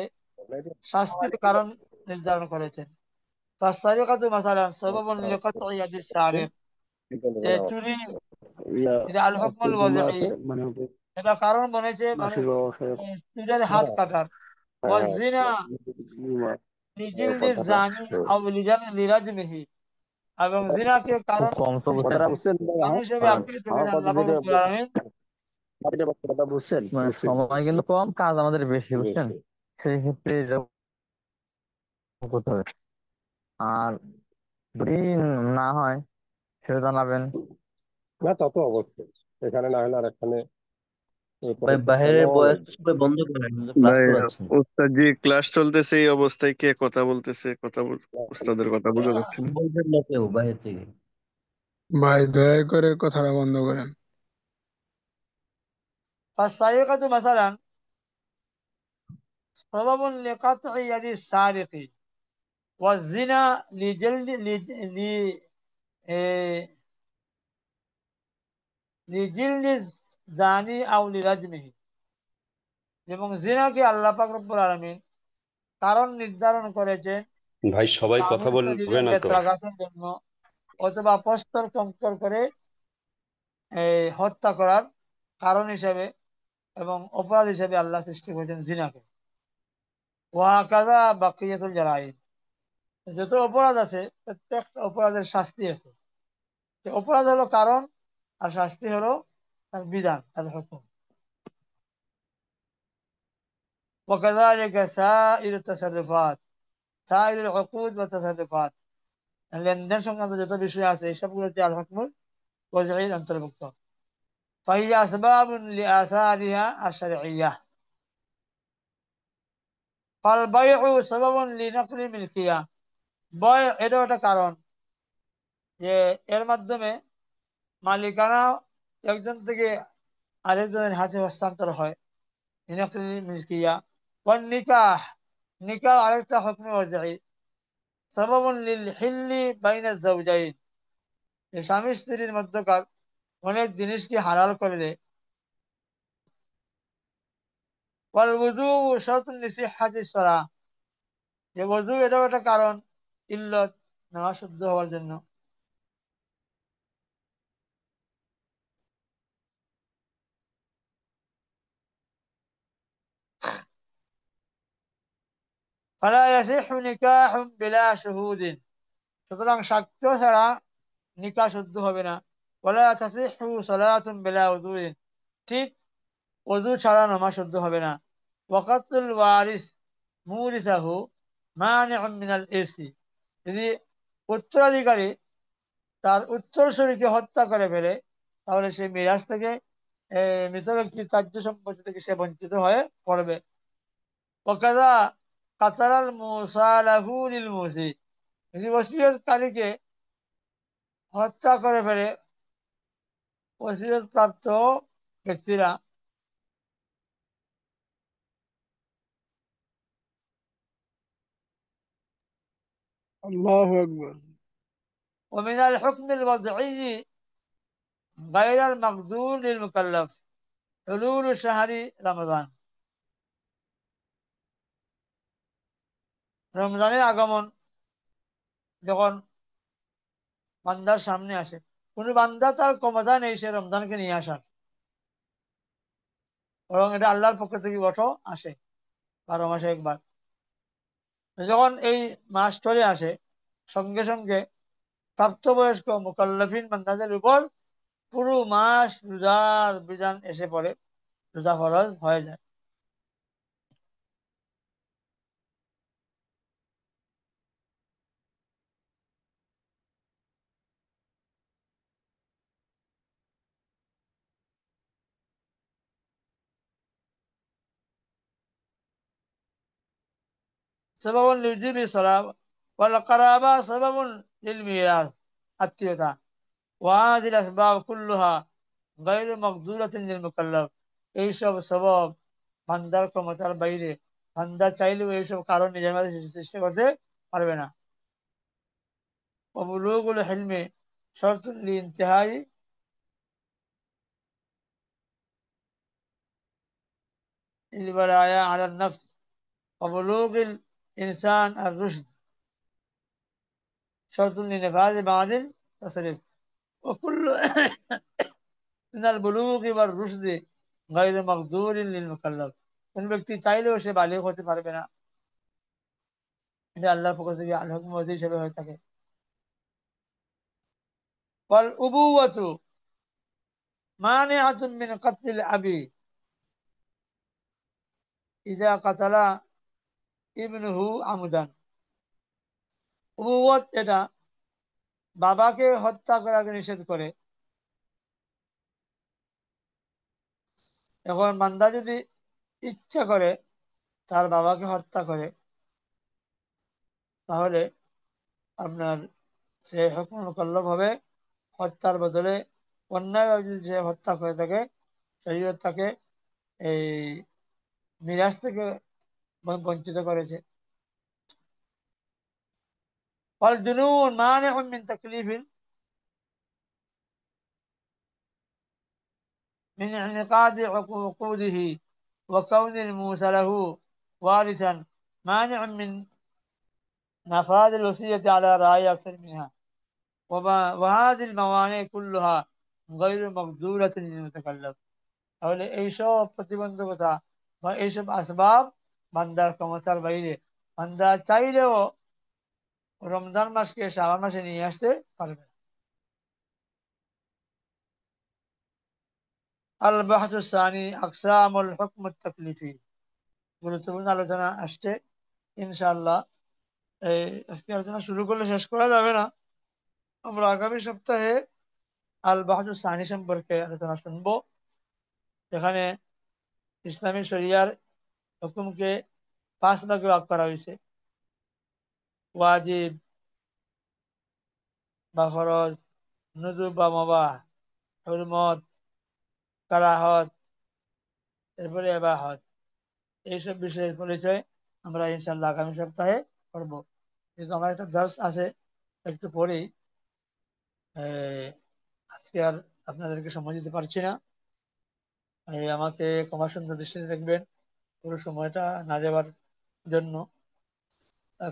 শাস্তির কারণ নির্ধারণ করেছেন। ফাসসারিকাতু মাসালান সাবাবুন লিকাতই ইয়াদিস সারিক, যে চুরি, এটা আল হুকমুল ওয়াজিই, এটা কারণ বনেছে মানুষ চুরের হাত কাটার। ওয়াজিনা লিজিলদি জানি আও লিরাজমিহি, এবং জিনাকে কারণ খুব কম তো বুঝতে মানুষ হিসেবে আখ্যায়িত করেছেন আল্লাহ পাক রব্বুল আলামিন বাড়িতে কথা বুঝছেন? মানে সময় কিন্তু কম, কাজ আমাদের বেশি, বুঝছেন? সেই ক্ষেত্রে এটা করতে হবে। আর যদি না হয় সেটা জানাবেন। না, তা তো অবশ্যই। এখানে না হলে আর এখানে এই ভাই পরীক্ষা বাইরের চালানো বয়স লাগবে। সবাই বন্ধ করেন, ক্লাস ভাই করাচ্ছেন। ওস্তাদ জি ক্লাস চলতেছে, এই অবস্থায় কে কথা বলতেছে? ওস্তাদের কথা বোঝা যাচ্ছে না। বলবেন না কেউ বাইরে থেকে। ভাই দয়া করে কথাটা বন্ধ করেন। فالسرقة مثلا سبب لقطع يد السارق، والزنا إيه، لجلد الزاني أو لرجمه। এবং জিনাকে আল্লাহ পাক রব্বুল আলামিন কারণ নির্ধারণ করেছেন ভাই সবাই স্বামী কথা বলবে স্ত্রীর না তো। বেত্রাঘাতের জন্য অথবা প্রস্তর কঙ্কর করে হত্যা করার কারণ হিসেবে এবং অপরাধ হিসেবে আল্লাহ সৃষ্টি করেছেন জিনাকে। ওয়াকাযা বাকিয়াতুল জারাইম, যত অপরাধ আছে প্রত্যেকটা অপরাধের শাস্তি আছে। যে অপরাধ হলো কারণ, আর শাস্তি হলো তার বিধান, তার হুকুম। وكذلك سائر التصرفات سائر العقود والتصرفات, লেনদেন সংক্রান্ত যত বিষয় আছে সবগুলোতে আল হুকমুল ওয়াজঈর অন্তর্ভুক্ত। فهي أسباب لآثارها الشرعية. فالبيع سبب لنقل ملكية, বয় এটাও একটা কারণ যে এর মাধ্যমে মালিকানা একজন থেকে আরেকজনের হাতে হস্তান্তর হয়। লিনাকলি মিলকিয়া। ওয়ান নিকাহ, নিকাহ আরেকটা হুকমে ওয়াজঈ। সাবাবুন লিল হিল্লি বাইনা যাওজাইন, স্বামী স্ত্রীর মধ্যকার অনেক জিনিসকে হালাল করে দেয়। ওয়াল ওযু শারতুন লিসিহহাতিস সালাহ, যে ওযু এটাও একটা কারণ ইল্লত, নামাজ শুদ্ধ হওয়ার জন্য। ফালা ইয়াসিহু নিকাহুন বিলা শুহুদিন, সুতরাং সাক্ষ্য ছাড়া নিকাহ শুদ্ধ হবে না। ওয়ালা তাসিহু সালাতুন বিলা উযুইন, ঠিক ওযু ছাড়া নামাজ শুদ্ধ হবে না। ওয়াকাতুল ওয়ারিস মুরিসাহু মানিউম মিনাল ইরসি, যদি উত্তরাধিকারী তার উত্তরসূরিকে হত্যা করে ফেলে তাহলে সে মিরাজ থেকে মৃত ব্যক্তির কার্য সম্পত্তি থেকে সে বঞ্চিত হয়ে পড়বে। ওকাজা কাতারাল মুসালাহু লিল মুসি, যদি ওসিয়তকারীকে হত্যা করে ফেলে ওসিয়ত প্রাপ্ত ব্যক্তিরা, আল্লাহু আকবার। ومن الحكم الوضعي غير المقدور للمكلف حلول شهر رمضان, রমজানের আগমন যখন বান্দার সামনে আসে, কোন বান্দা তার ক্ষমতা নেই সে রমজানকে নিয়ে আসার, বরং এটা আল্লাহর পক্ষ থেকে আসে 12 মাসে একবার। তো যখন এই মাস চলে আসে সঙ্গে সঙ্গে প্রাপ্তবয়স্ক মুকাল্লাফিন বান্দাদের উপর পুরো মাস রোজার বিধান এসে পড়ে, রোজা ফরজ হয়ে যায়। سبب لوجوب الصلاة, والقرابة سبب للميراث, আত্মীয়তা। وهذه الأسباب كلها غير مقدورة للمكلف, এইসব সবব বান্দার ক্ষমতার বাইরে, বান্দা চাইলেও এইসব কারণ নিজের মাঝে সৃষ্টি করতে পারবে না। وبلوغ الحلم شرط لانتهاء الولاية على النفس, وبلوغ الإنسان الرشد شرط لنفاذ بعض التصرف, وكل من البلوغ والرشد غير مقدور للمكلف, কোন ব্যক্তি চাইলেও সে বালিগ হতে পারবে না, এটা আল্লাহর পক্ষ থেকে আল হুকম হিসেবে হয়ে থাকে। ওয়াল উবুওয়াতু মানিআতুম মিন কাতলিল আবি ইযা কাতালা ইবনুহু আমদান। উবুওয়াত এটা বাবাকে হত্যা করাকে নিষেধ করে। এখন বান্দা যদি ইচ্ছা করে তার বাবাকে হত্যা করে, তাহলে আপনার সে হুকম মুকাল্লাফ হবে। হত্যার বদলে অন্যায়ভাবে যদি সে হত্যা করে থাকে, শরীয়ত তাকে এই মিরাজ থেকে বঞ্চিত করেছে। ফল জুনুন মানিউম মিন তাকলিফিন من انعقاد عقوده وكون الموسى له وارثا مانع من نفاذ الوصية على رأي أكثر منها وهذه الموانع كلها غير مقدورة للمتكلف। তাহলে এইসব প্রতিবন্ধকতা বা এইসব আসবাব বান্দার ক্ষমতার বাইরে। বান্দা চাইলেও রমজান মাসকে শাবান মাসে নিয়ে আসতে পারবে না। আল বাহসুস সানি আকসামুল হুকম তাকলিফি, গুরুত্বপূর্ণ আলোচনা আসছে ইনশাআল্লাহ। এই আজকে আলোচনা শুরু করলে শেষ করা যাবে না। আমরা আগামী সপ্তাহে আল বাহসুস সানি সম্পর্কে আলোচনা শুনবো, যেখানে ইসলামী শরিয়ার হুকুমকে 5 ভাগে ভাগ করা হয়েছে। ওয়াজিব বা ফরজ, নুজুব বা মুবাহ, হুরমত, কারাহত, এরপরে ইবাহত। এইসব বিষয়ের পরিচয় আমরা ইনশাআল্লাহ আগামী সপ্তাহে করব। কিন্তু আমার একটা দর্স আছে, একটু পরেই। আজকে আর আপনাদেরকে সময় দিতে পারছি না। আমাকে ক্ষমা সুন্দর দৃষ্টিতে দেখবেন পুরো সময়টা না দেওয়ার জন্য।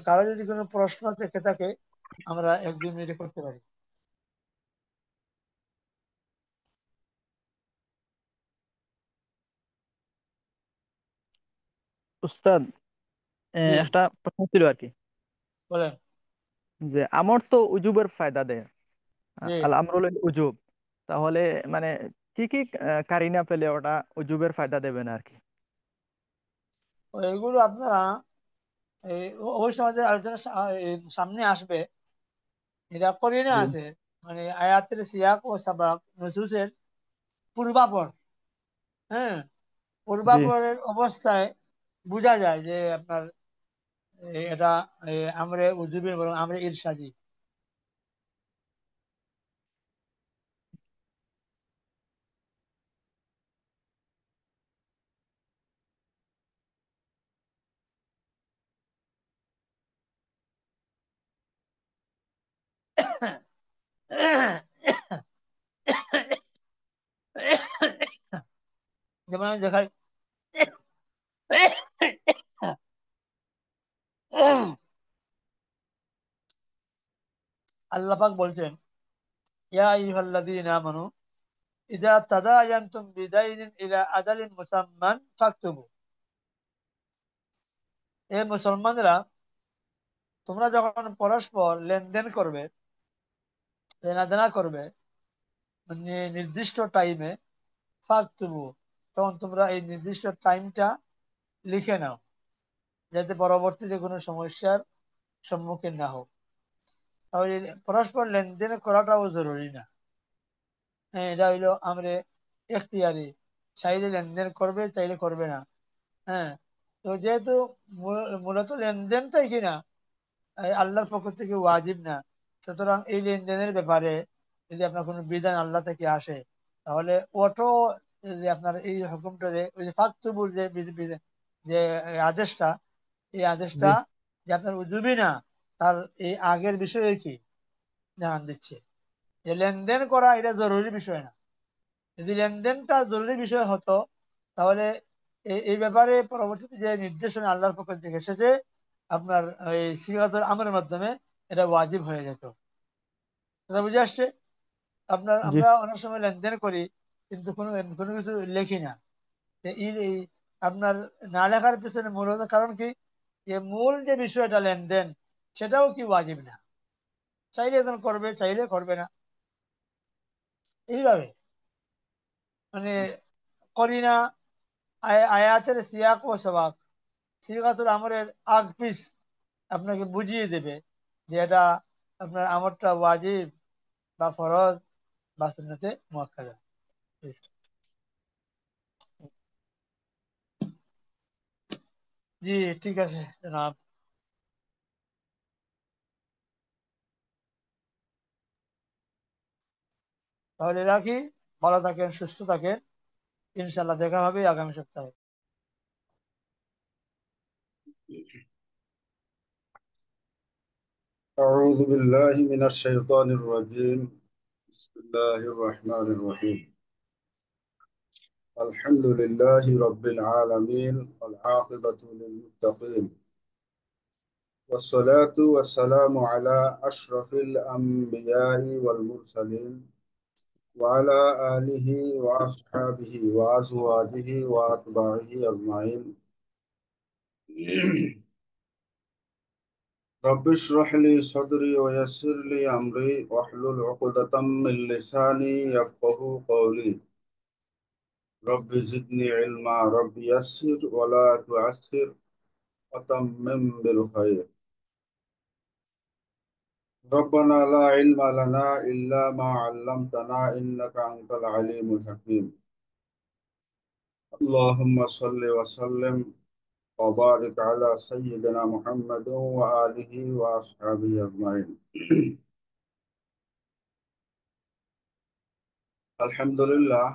কারো যদি কোনো প্রশ্ন থেকে থাকে আমরা 1-2 মিনিটে করতে পারি। উস্তাদ, জি, একটা প্রশ্ন ছিল আর কি, বলেন। যে আমর তো উজুবের ফায়দা দেয়, জি, আল আমরুল উজুব, তাহলে মানে কি কি কারিনা পেলে ওটা উজুবের ফায়দা দেবে না আর কি? এগুলো আপনারা অবশ্যই আমাদের আলোচনার সামনে আসবে। এটা করিনা জি আছে, মানে আয়াতের সিয়াক ও সাবাক নসুসের পূর্বাপর। হ্যাঁ, জি পূর্বাপরের অবস্থায় বোঝা যায় যে আপনার এটা আমরে উজুবি বরং আমরে ইরশাদি। যেমন আমি দেখাই, আল্লাহ পাক বলছেন, ইয়া আইয়ুহাল্লাযীনা আমানু ইযা তাদায়ানতুম বিদাইনিন ইলা আজালিন মুসাম্মান ফাকতুবু। এ মুসলমানরা, তোমরা যখন পরস্পর লেনদেন করবে, লেনাদেনা করবে, মানে নির্দিষ্ট টাইমে, ফাকতুবু, তখন তোমরা এই নির্দিষ্ট টাইমটা লিখে নাও, যাতে পরবর্তীতে কোনো সমস্যার সম্মুখীন না হোক। তাহলে পরস্পর লেনদেন করাটাও জরুরি না। হ্যাঁ, এটা হইলো আমরা এখতিয়ারি, চাইলে লেনদেন করবে, চাইলে করবে না। হ্যাঁ, তো যেহেতু মূলত লেনদেনটাই কিনা আল্লাহর পক্ষ থেকে ওয়াজিব না, সুতরাং এই লেনদেনের ব্যাপারে যদি আপনার কোনো বিধান আল্লাহ থেকে আসে, তাহলে অটো যে আপনার এই হুকুমটা, যে ওই যে ফাকতুবুর যে যে আদেশটা, এই আদেশটা জি যে আপনার উজুবি না, তার এই আগের বিষয়ে কি জানান দিচ্ছে যে লেনদেন করা এটা জরুরি বিষয় না। যদি লেনদেনটা জরুরি বিষয় হতো, তাহলে এই ব্যাপারে পরবর্তীতে যে নির্দেশনা আল্লাহর পক্ষ থেকে এসেছে, আপনার এই সিগাতুল আমরের মাধ্যমে এটা ওয়াজিব হয়ে যেত। কথা বুঝে আসছে? জি আমরা অনেক সময় লেনদেন করি, কিন্তু কোনো কোনো কিছু লেখি না। তো এই আপনার না লেখার পিছনে মূলত কারণ কি, যে মূল যে বিষয়টা লেনদেন, সেটাও কি ওয়াজিব না। চাইলে এখন করবে, চাইলে করবে না, এইভাবে। মানে করিনা আয়াতের সিয়াক ও সবাক, সিগাতুল আমরের আগ পিছ আপনাকে বুঝিয়ে দেবে যে এটা আপনার আমরটা ওয়াজিব বা ফরজ বা সুন্নতে মুআক্কাদা। জি ঠিক আছে জনাব। তাহলে রাখি, ভালো থাকেন, সুস্থ থাকেন, ইনশাল্লাহ দেখা হবে আগামী সপ্তাহে। أعوذ بالله من الشيطان الرجيم. بسم الله الرحمن الرحيم. الحمد لله رب العالمين والعاقبة للمتقين والصلاة والسلام على أشرف الأنبياء والمرسلين وعلى آله وأصحابه وأزواجه وأتباعه أجمعين. رب اشرح لي صدري ويسر لي أمري واحلل عقدة من لساني يفقه قولي. رب زدني علما رب يسر ولا تعسر وتمم بالخير. ربنا لا علم لنا إلا ما علمتنا إنك أنت العليم الحكيم. اللهم صل وسلم وبارك على سيدنا محمد وآله وأصحابه أجمعين. الحمد لله.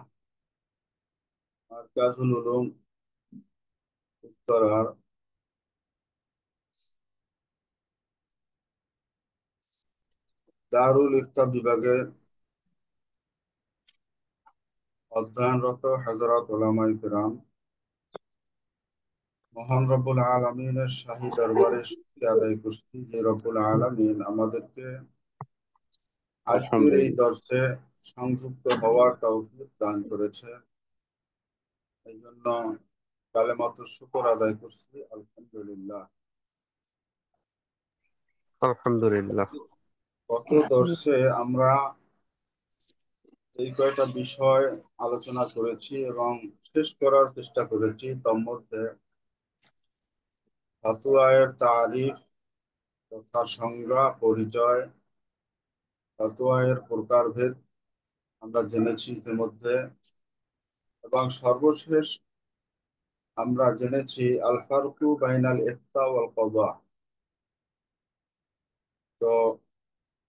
মারকাজুল উলুম উত্তরার দারুল ইফতা বিভাগের অধ্যয়নরত হযরত উলামায়ে কিরাম, মহান রব্বুল আলামিনের শাহী দরবারে শুকরিয়া আদায় করছি যে রব্বুল আলামিন আমাদেরকে আজকের এই দর্শে সংযুক্ত হওয়ার তৌফিক দান করেছে। এই জন্য কালেমাতুর শুকর আদায় করছি, আলহামদুলিল্লাহ। আলহামদুলিল্লাহ। গত দর্শে আমরা এই কয়টা বিষয় আলোচনা করেছি এবং শেষ করার চেষ্টা করেছি। তন্মধ্যে ফতোয়ায়ের তারিফ তথা সংজ্ঞা পরিচয়, ফতোয়ায়ের প্রকারভেদ আমরা জেনেছি ইতিমধ্যে, এবং সর্বশেষ আমরা জেনেছি আল ফারকু বাইনাল ইফতা ওয়াল কদা। তো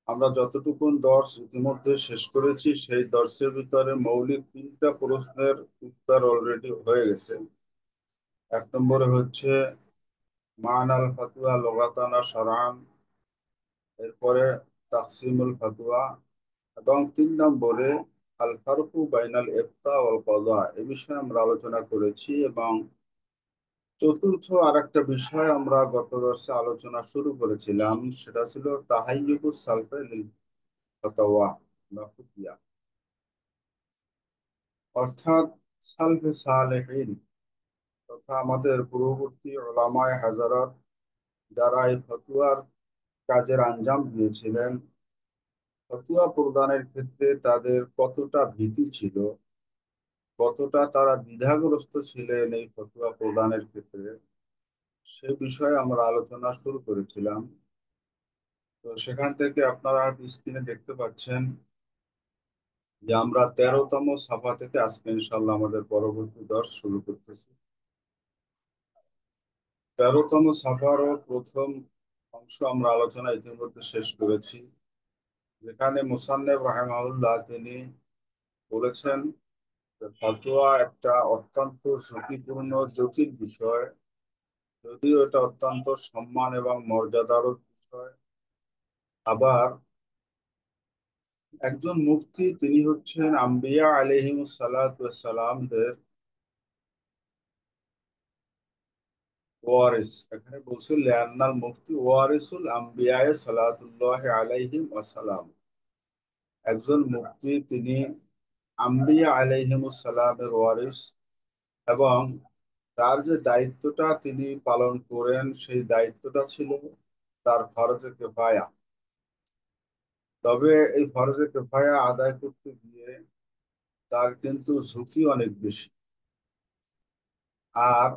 আমরা যতটুকুন দর্শ ইতিমধ্যে শেষ করেছি সেই দর্শের ভিতরে মৌলিক তিনটা প্রশ্নের উত্তর অলরেডি হয়ে গেছে। এক নম্বরে হচ্ছে মান আল ফাতুয়া লুগাতান ওয়া শারআন, এরপরে তাকসিমুল ফাতুয়া, এবং 3 নম্বরে আল ফারকু বাইনাল ইফতা ওয়াল কদা। এই বিষয়ে আমরা আলোচনা করেছি এবং চতুর্থ আরেকটা বিষয় আমরা গত দর্শে আলোচনা শুরু করেছিলাম, সেটা ছিল তাহাইয়ুবুস সালফে লিল ফাতাওয়া বা ফুতিয়া, অর্থাৎ সালফে সালেহিন তথা আমাদের পূর্ববর্তী উলামায়ে হাজারাত যারা এই ফতোয়ার কাজের আঞ্জাম দিয়েছিলেন, ফতোয়া প্রদানের ক্ষেত্রে তাদের কতটা ভীতি ছিল, কতটা তারা দ্বিধাগ্রস্ত ছিলেন এই ফতোয়া প্রদানের ক্ষেত্রে, সে বিষয়ে আমরা আলোচনা শুরু করেছিলাম। তো সেখান থেকে আপনারা স্ক্রিনে দেখতে পাচ্ছেন যে আমরা 13তম সাফা থেকে আজকে ইনশাআল্লাহ আমাদের পরবর্তী দর্শ শুরু করতেছি। 13তম সাফারও প্রথম অংশ আমরা আলোচনা ইতিমধ্যে শেষ করেছি, যেখানে মুসান্নেফ রাহিমাহুল্লাহ তিনি বলেছেন যে ফতোয়া একটা অত্যন্ত ঝুঁকিপূর্ণ জটিল বিষয়, যদিও এটা অত্যন্ত সম্মান এবং মর্যাদার বিষয়। আবার একজন মুফতি তিনি হচ্ছেন আম্বিয়া আলাইহিমুস সালাতু ওয়াস সালামদের ওয়ারিস। এখানে বলছে লিআন্নাল মুফতি ওয়ারিসুল আম্বিয়া সালাতুল্লাহি আলাইহিম ওয়াস সালাম। একজন মুফতি তিনি আম্বিয়া আলাইহিমুস সালামের ওয়ারিস, এবং তার যে দায়িত্বটা তিনি পালন করেন সেই দায়িত্বটা ছিল তার ফরজে কিফায়া। তবে এই ফরজে কিফায়া আদায় করতে গিয়ে তার কিন্তু ঝুঁকি অনেক বেশি। আর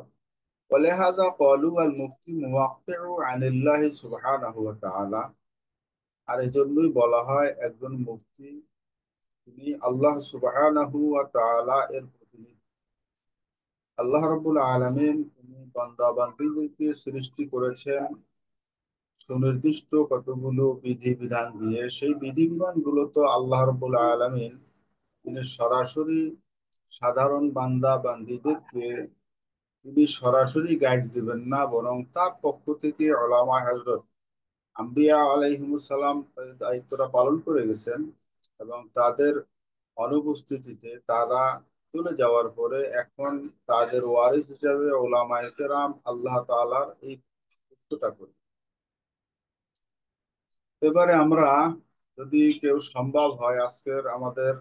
ولهذا قالوا المفتي موقع عن الله سبحانه وتعالى। আর এই জন্যই বলা হয় একজন মুফতি তিনি আল্লাহ সুবহানাহু ওয়া তাআলা এর প্রতিনিধি। আল্লাহ রাব্বুল আলামিন তিনি বান্দা বান্দীদেরকে সৃষ্টি করেছেন সুনির্দিষ্ট কতগুলো বিধিবিধান দিয়ে। সেই বিধিবিধানগুলো তো আল্লাহ রাব্বুল আলামিন তিনি সরাসরি সাধারণ বান্দা বান্দীদেরকে তিনি সরাসরি গাইড দিবেন না, বরং তার পক্ষ থেকে উলামা হযরত আম্বিয়া আলাইহিমুস সালাম তাদের দায়িত্বটা পালন করে গেছেন এবং তাদের অনুপস্থিতিতে তারা চলে যাওয়ার পরে এখন তাদের ওয়ারিস হিসাবে উলামায়ে কেরাম আল্লাহ তাআলার এই দায়িত্বটা করে। এবারে আমরা যদি কেউ সম্ভব হয় আজকের আমাদের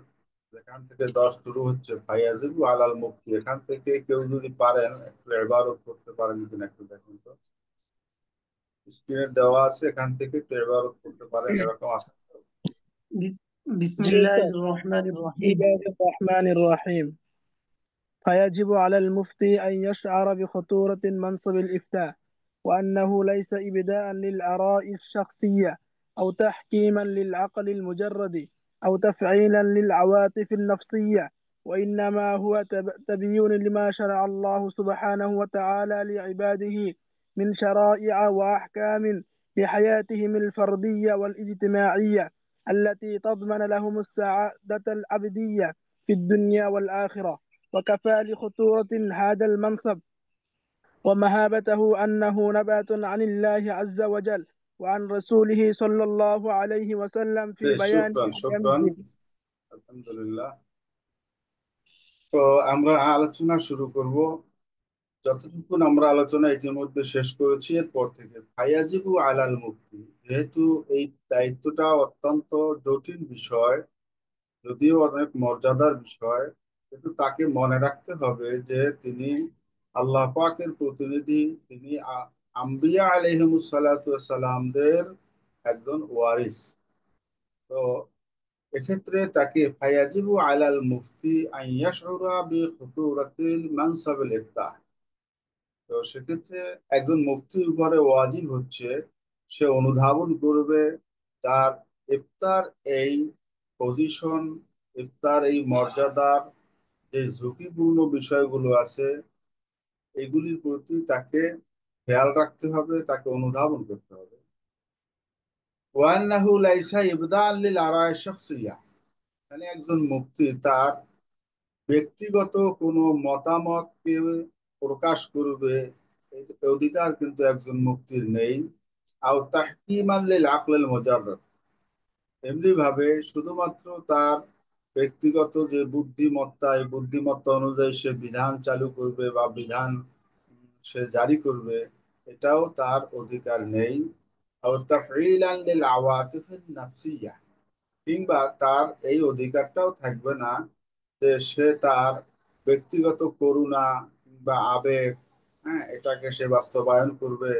যেখান থেকে দর্শ শুরু হচ্ছে ফায়াজিবু আলাল মুফতি, এখান থেকে কেউ যদি পারেন একটু ইবারত করতে পারেন কিনা একটু দেখুন তো। স্ক্রিনে দেওয়া আছে, এখান থেকে একটু ইবারত করতে পারেন, এরকম আছে। بسم جی الله سر الرحمن بسم الرحيم. الله الرحمن الرحيم. فيجب على المفتي أن يشعر بخطورة منصب الإفتاء، وأنه ليس إبداء للآراء الشخصية أو تحكيما للعقل المجرد أو تفعيلا للعواطف النفسية، وإنما هو تبيين لما شرع الله سبحانه وتعالى لعباده من شرائع وأحكام لحياتهم الفردية والاجتماعية التي تضمن لهم السعادة الأبدية في الدنيا والآخرة. وكفى لخطورة هذا المنصب ومهابته أنه نبات عن الله عز وجل وعن رسوله صلى الله عليه وسلم في بيان শুকরান أحكام শুকরান, الدين. আলহামদুলিল্লাহ। তো আমরা আলোচনা শুরু করব। যতটুকুন আমরা আলোচনা ইতিমধ্যে শেষ করেছি এরপর থেকে ফায়াজিবু আলাল মুফতি, যেহেতু এই দায়িত্বটা অত্যন্ত জটিল বিষয়, যদিও অনেক মর্যাদার বিষয়, কিন্তু তাকে মনে রাখতে হবে যে তিনি আল্লাহ পাকের প্রতিনিধি, তিনি আম্বিয়া আলাইহিমুস সালাতু ওয়াস সালামদের একজন ওয়ারিস। তো এক্ষেত্রে তাকে ফায়াজিবু আলাল মুফতি আন ইয়াশউরা বিখুতুরাতিল মানসাবিল ইফতাহ। তো সেক্ষেত্রে একজন মুফতির উপরে ওয়াজিব হচ্ছে সে অনুধাবন করবে তার ইফতার এই পজিশন, ইফতার এই মর্যাদার যে ঝুঁকিপূর্ণ বিষয়গুলো আছে এগুলির প্রতি তাকে খেয়াল রাখতে হবে, তাকে অনুধাবন করতে হবে। ওয়ান্নাহু লাইসা ইবদাআন লিল আরা'i শাখসিয়্যা, মানে একজন মুফতি তার ব্যক্তিগত কোনো মতামতকে প্রকাশ করবে এই অধিকার কিন্তু একজন মুফতির নেই। আও তাহকিমান লিল আকলিল মুজাররাদ, এমনি ভাবে শুধুমাত্র তার ব্যক্তিগত যে বুদ্ধিমত্তা, এই বুদ্ধিমত্তা অনুযায়ী সে বিধান চালু করবে বা বিধান সে জারি করবে, এটাও তার অধিকার নেই। আও তাফঈলান লিল আওয়াতিফিন নাফসিয়্যা, কিংবা তার এই অধিকারটাও থাকবে না যে সে তার ব্যক্তিগত করুণা বা আবেগ, হ্যাঁ, এটাকে সে বাস্তবায়ন করবে।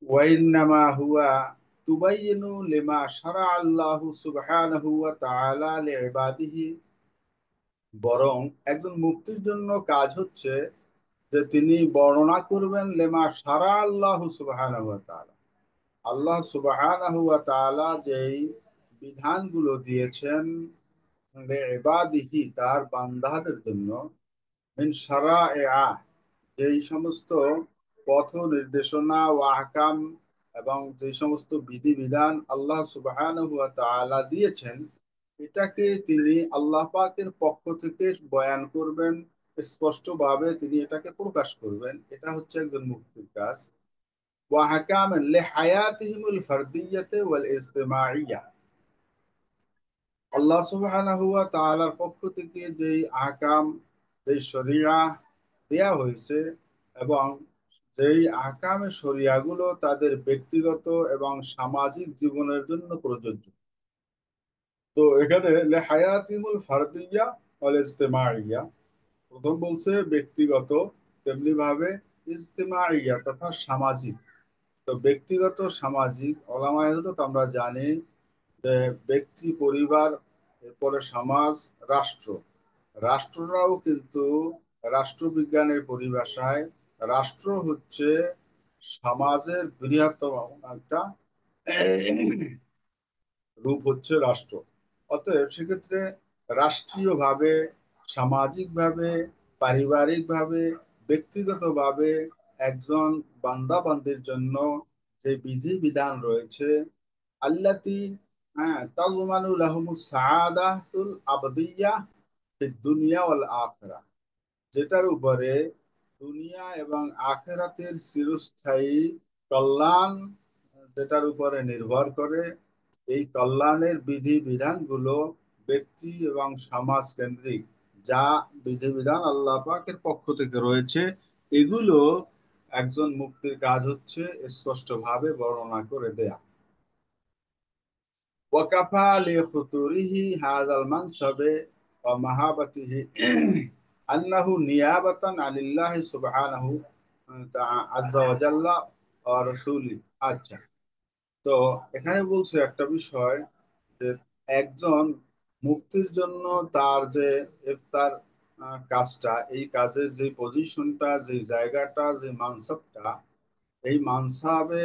ওয়াইন্নামা হুয়া তুবাইয়িনু লিমা শারা আল্লাহু সুবহানাহু ওয়া তাআলা লিইবাদিহি, বরং একজন মুফতির জন্য কাজ হচ্ছে যে তিনি বর্ণনা করবেন লিমা শারা আল্লাহু সুবহানাহু ওয়া তাআলা, আল্লাহ সুবহানাহু ওয়া তাআলা যেই বিধানগুলো দিয়েছেন লিইবাদিহি তার বান্দাদের জন্য, মিন শারাইআ যেই সমস্ত পথ নির্দেশনা ও আহকাম এবং যে সমস্ত বিধিবিধান আল্লাহ সুবহানাহু ওয়া তাআলা দিয়েছেন, এটাকে তিনি আল্লাহ পাকের পক্ষ থেকে বয়ান করবেন, স্পষ্টভাবে তিনি এটাকে প্রকাশ করবেন। এটা হচ্ছে একজন মুফতির কাজ। ওয়া আহকাম লিহায়াতিহিমুল ফারদিয়্যাতি ওয়াল ইজতিমাইয়্যা, আল্লাহ সুবহানাহু ওয়া তাআলার পক্ষ থেকে যেই আহকাম, যেই শরিয়া দেয়া হয়েছে এবং যেই আহকামে শরিয়াগুলো তাদের ব্যক্তিগত এবং সামাজিক জীবনের জন্য প্রযোজ্য। তো এখানে লিহায়াতিহিমুল ফারদিয়্যা ওয়াল ইজতিমাইয়্যা, প্রথম বলছে ব্যক্তিগত, তেমনি ভাবে ইজতিমাইয়্যা তথা সামাজিক। তো ব্যক্তিগত সামাজিক ওলামায়ে হযরত আমরা জানি যে ব্যক্তি পরিবার এরপরে সমাজ, রাষ্ট্র। রাষ্ট্ররাও কিন্তু রাষ্ট্রবিজ্ঞানের পরিভাষায় রাষ্ট্র হচ্ছে সমাজের বৃহত্তম একটা রূপ হচ্ছে রাষ্ট্র। অতএব সেক্ষেত্রে রাষ্ট্রীয়ভাবে, সামাজিকভাবে, পারিবারিকভাবে, ব্যক্তিগতভাবে একজন বান্দাবান্দির জন্য যে বিধি বিধান রয়েছে, আল্লাতি তাজমানু লাহুমুস সাআদাতুল আবদিয়্যাহ ফিদ দুনিয়া ওয়াল আখিরাহ, যেটার উপরে দুনিয়া এবং আখিরাতের চিরস্থায়ী কল্যাণ যেটার উপরে নির্ভর করে, এই কল্যাণের বিধি বিধানগুলো ব্যক্তি এবং সমাজ কেন্দ্রিক যা বিধিবিধান আল্লাহ পাকের পক্ষ থেকে রয়েছে, এগুলো একজন মুক্তির কাজ হচ্ছে স্পষ্টভাবে বর্ণনা করে দেয়া। ওয়াকাফা লিখুতুরিহি হাযাল মানসাবে ওয়া মাহাবাতিহি আন্নাহু নিয়াবাতান আনিল্লাহি সুবহানাহু আযজা ওয়া জাল্লা ওয়া রাসূলি। আচ্ছা, তো এখানে বলছে একটা বিষয় যে একজন মুক্তির জন্য তার যে ইফতার কাজটা, এই কাজের যে পজিশনটা, যে জায়গাটা, যে মানসাবটা, এই মানসাবে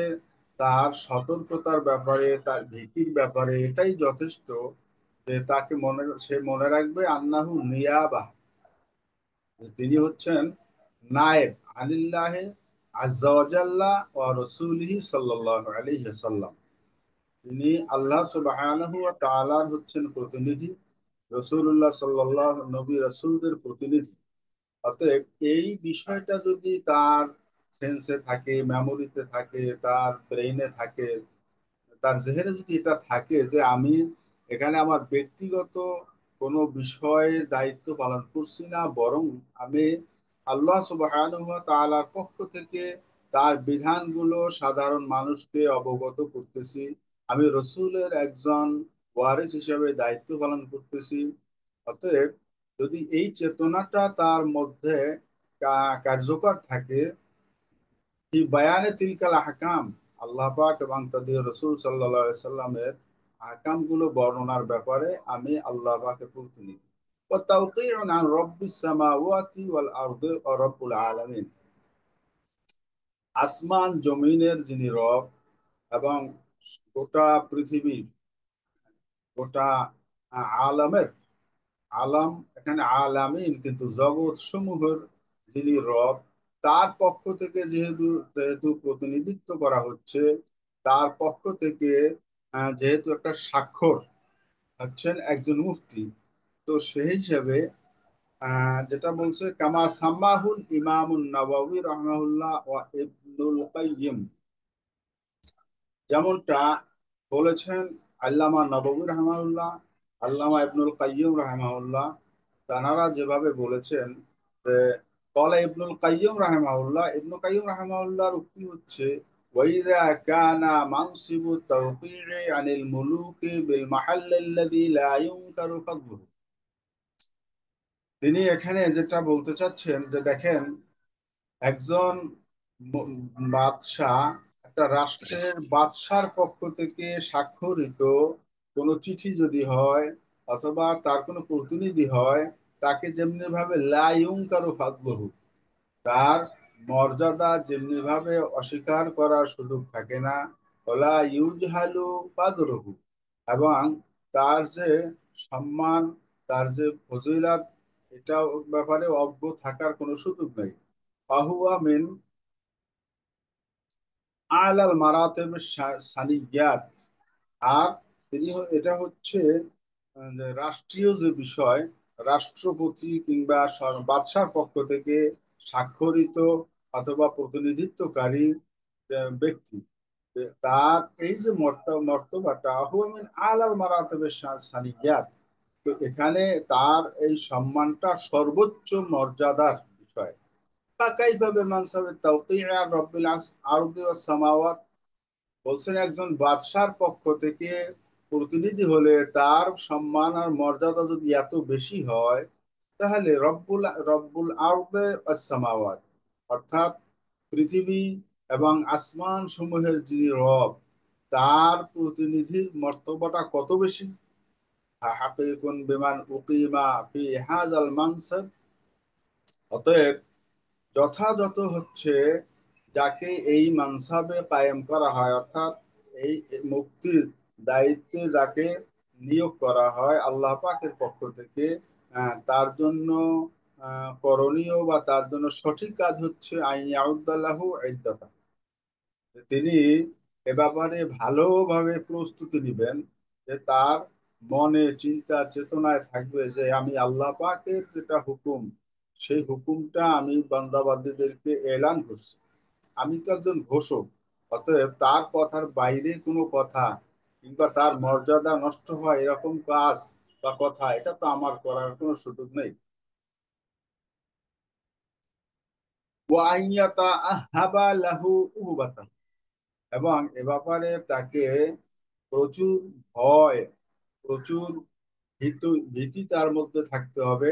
তার সতর্কতার ব্যাপারে, তার ভীতির ব্যাপারে এটাই যথেষ্ট যে তাকে সে মনে রাখবে আন্নাহু নিয়াবা, তিনি হচ্ছেন নায়েব আনিল্লাহে আযজা ওয়া জাল্লা ওয়া রাসূলিহি সাল্লাল্লাহু আলাইহি ওয়াসাল্লাম। তিনি আল্লাহ সুবহানাহু ওয়া তাআলার হচ্ছেন প্রতিনিধি, রাসূলুল্লাহ সাল্লাল্লাহু নবী রাসূলদের প্রতিনিধি। অতএব এই বিষয়টা যদি তার সেন্সে থাকে, মেমোরিতে থাকে, তার ব্রেইনে থাকে, তার জেহেনে যদি এটা থাকে যে আমি এখানে আমার ব্যক্তিগত কোনো বিষয়ের দায়িত্ব পালন করছি না, বরং আমি আল্লাহ সুবহানাহু ওয়া তাআলার পক্ষ থেকে তার বিধানগুলো সাধারণ মানুষকে অবগত করতেছি, আমি রসুলের একজন ওয়ারিস হিসেবে দায়িত্ব পালন করতেছি। অতএব যদি এই চেতনাটা তার মধ্যে কার্যকর থাকে, এই বায়ানে তিলকাল আহকাম, আল্লাহ পাক এবং তাদের রসুল সাল্লাল্লাহু আলাইহি সাল্লামের আহকামগুলো বর্ণনার ব্যাপারে আমি আল্লাহ পাকের প্রতিনিধি। ওয়া তাওকীউন আন রাব্বিস সামাওয়াতি ওয়াল আরদি ওয়া রাব্বুল আলামিন, আসমান জমিনের যিনি রব এবং গোটা পৃথিবীর, গোটা আলামের, আলাম এখানে আলামিন কিন্তু জগৎ সমূহের যিনি রব, তার পক্ষ থেকে যেহেতু যেহেতু প্রতিনিধিত্ব করা হচ্ছে, তার পক্ষ থেকে যেহেতু একটা স্বাক্ষর হচ্ছেন একজন মুফতি, তো সেই হিসেবে যেটা বলছে কামা সাম্মাহুল ইমামুন নাওয়াবী রাহিমাহুল্লাহ ওয়া ইবনুল কাইয়্যিম, যেমনটা বলেছেন আল্লামা নববী রাহিমাহুল্লাহ, আল্লামা ইবনুল কাইয়্যিম রাহিমাহুল্লাহ, তানারা যেভাবে বলেছেন যে ক্বালা ইবনুল কাইয়্যিম রাহিমাহুল্লাহ, ইবনুল কাইয়্যিম রাহিমাহুল্লাহর উক্তি হচ্ছে ওয়াইযা কানা মানসিবু তাওকী'i আনিল মুলুকি বিল মাহাল্লিল্লাযী লা ইউনকারু ফাদলুহু। তিনি এখানে যেটা বলতে চাচ্ছেন যে দেখেন, একজন বাদশাহ, একটা রাষ্ট্রের বাদশার পক্ষ থেকে স্বাক্ষরিত কোনো চিঠি যদি হয় অথবা তার কোনো প্রতিনিধি হয়, তাকে যেমনি ভাবে লা ইউনকারু ফাদলুহু, তার মর্যাদা যেমনি ভাবে অস্বীকার করার সুযোগ থাকে না, ওলা ইউজহালু কাদরুহু, এবং তার যে সম্মান, তার যে ফজিলত, এটা ব্যাপারে অজ্ঞ থাকার কোনো সুযোগ নেই। ফাহুয়া মিন আলাল মারাতিব সানিয়াত, আর তিনি এটা হচ্ছে যে রাষ্ট্রীয় যে বিষয়, রাষ্ট্রপতি কিংবা বাদশার পক্ষ থেকে স্বাক্ষরিত অথবা প্রতিনিধিত্বকারী ব্যক্তি, তার এই যে মর্তবাটা হুয়া মিন আলাল মারাতিব সানিয়াত, তো এখানে তার এই সম্মানটা সর্বোচ্চ মর্যাদার বিষয়। কাইফাবে মানসাবে তাওকী'i আর রব্বিল আরদি ওয়াস সামাওয়াত, বলছেন একজন বাদশার পক্ষ থেকে প্রতিনিধি হলে তার সম্মান আর মর্যাদা যদি এত বেশি হয়, তাহলে রব্বুল রব্বুল আরদি ওয়াস সামাওয়াত, অর্থাৎ পৃথিবী এবং আসমান সমূহের যিনি রব, তার প্রতিনিধির মর্তবাটা কত বেশি। হাকিকুন বিমান উকিমা ফি হাযাল মানসাব। অতএব যথাযথ হচ্ছে যাকে এই মানসাবে কায়েম করা হয়, অর্থাৎ এই মুক্তির দায়িত্বে যাকে নিয়োগ করা হয় আল্লাহ পাকের পক্ষ থেকে, তার জন্য করণীয় বা তার জন্য সঠিক কাজ হচ্ছে আইয়াউদ্দাল্লাহু ইদ্দাতা, তিনি এ ব্যাপারে ভালোভাবে প্রস্তুতি নেবেন, যে তার মনে চিন্তা চেতনায় থাকবে যে আমি আল্লাহ পাকের যেটা হুকুম, সেই হুকুমটা আমি বান্দাবান্দীদেরকে এলান করছি। আমি তো একজন ঘোষক, অতএব তার কথার বাইরে কোনো কথা কিংবা তার মর্যাদা নষ্ট হয় এরকম কাজ বা কথা, এটা তো আমার করার কোনো সুযোগ নেই। ওয়াইয়াতা আহাবা লাহু উহুবাতান, এবং এ ব্যাপারে তাকে প্রচুর ভয়, প্রচুর ভীতি তার মধ্যে থাকতে হবে।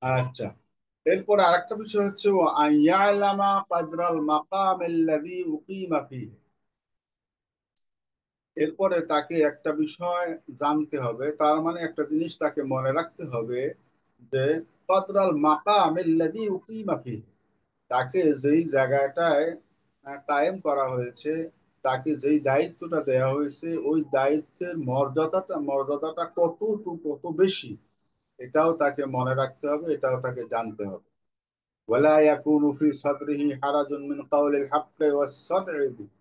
আচ্ছা, এরপর আরেকটা বিষয় হচ্ছে আইয়ালামা কাদরাল মাকাম আল্লাযী উকিমা ফীহি। এরপরে তাকে একটা বিষয় জানতে হবে, তার মানে একটা জিনিস তাকে মনে রাখতে হবে যে কদরাল মাকাম আল্লাযী উকিমা ফীহি, তাকে যেই জায়গাটায় কায়েম করা হয়েছে, তাকে যেই দায়িত্বটা দেওয়া হয়েছে, ওই দায়িত্বের মর্যাদাটা কত বেশি, এটাও তাকে মনে রাখতে হবে, এটাও তাকে জানতে হবে। ওয়ালা ইয়াকুনু ফি সাদরিহি হারাজুন মিন কাওলিল হাক্কি ওয়াস সাদঈ বিহি।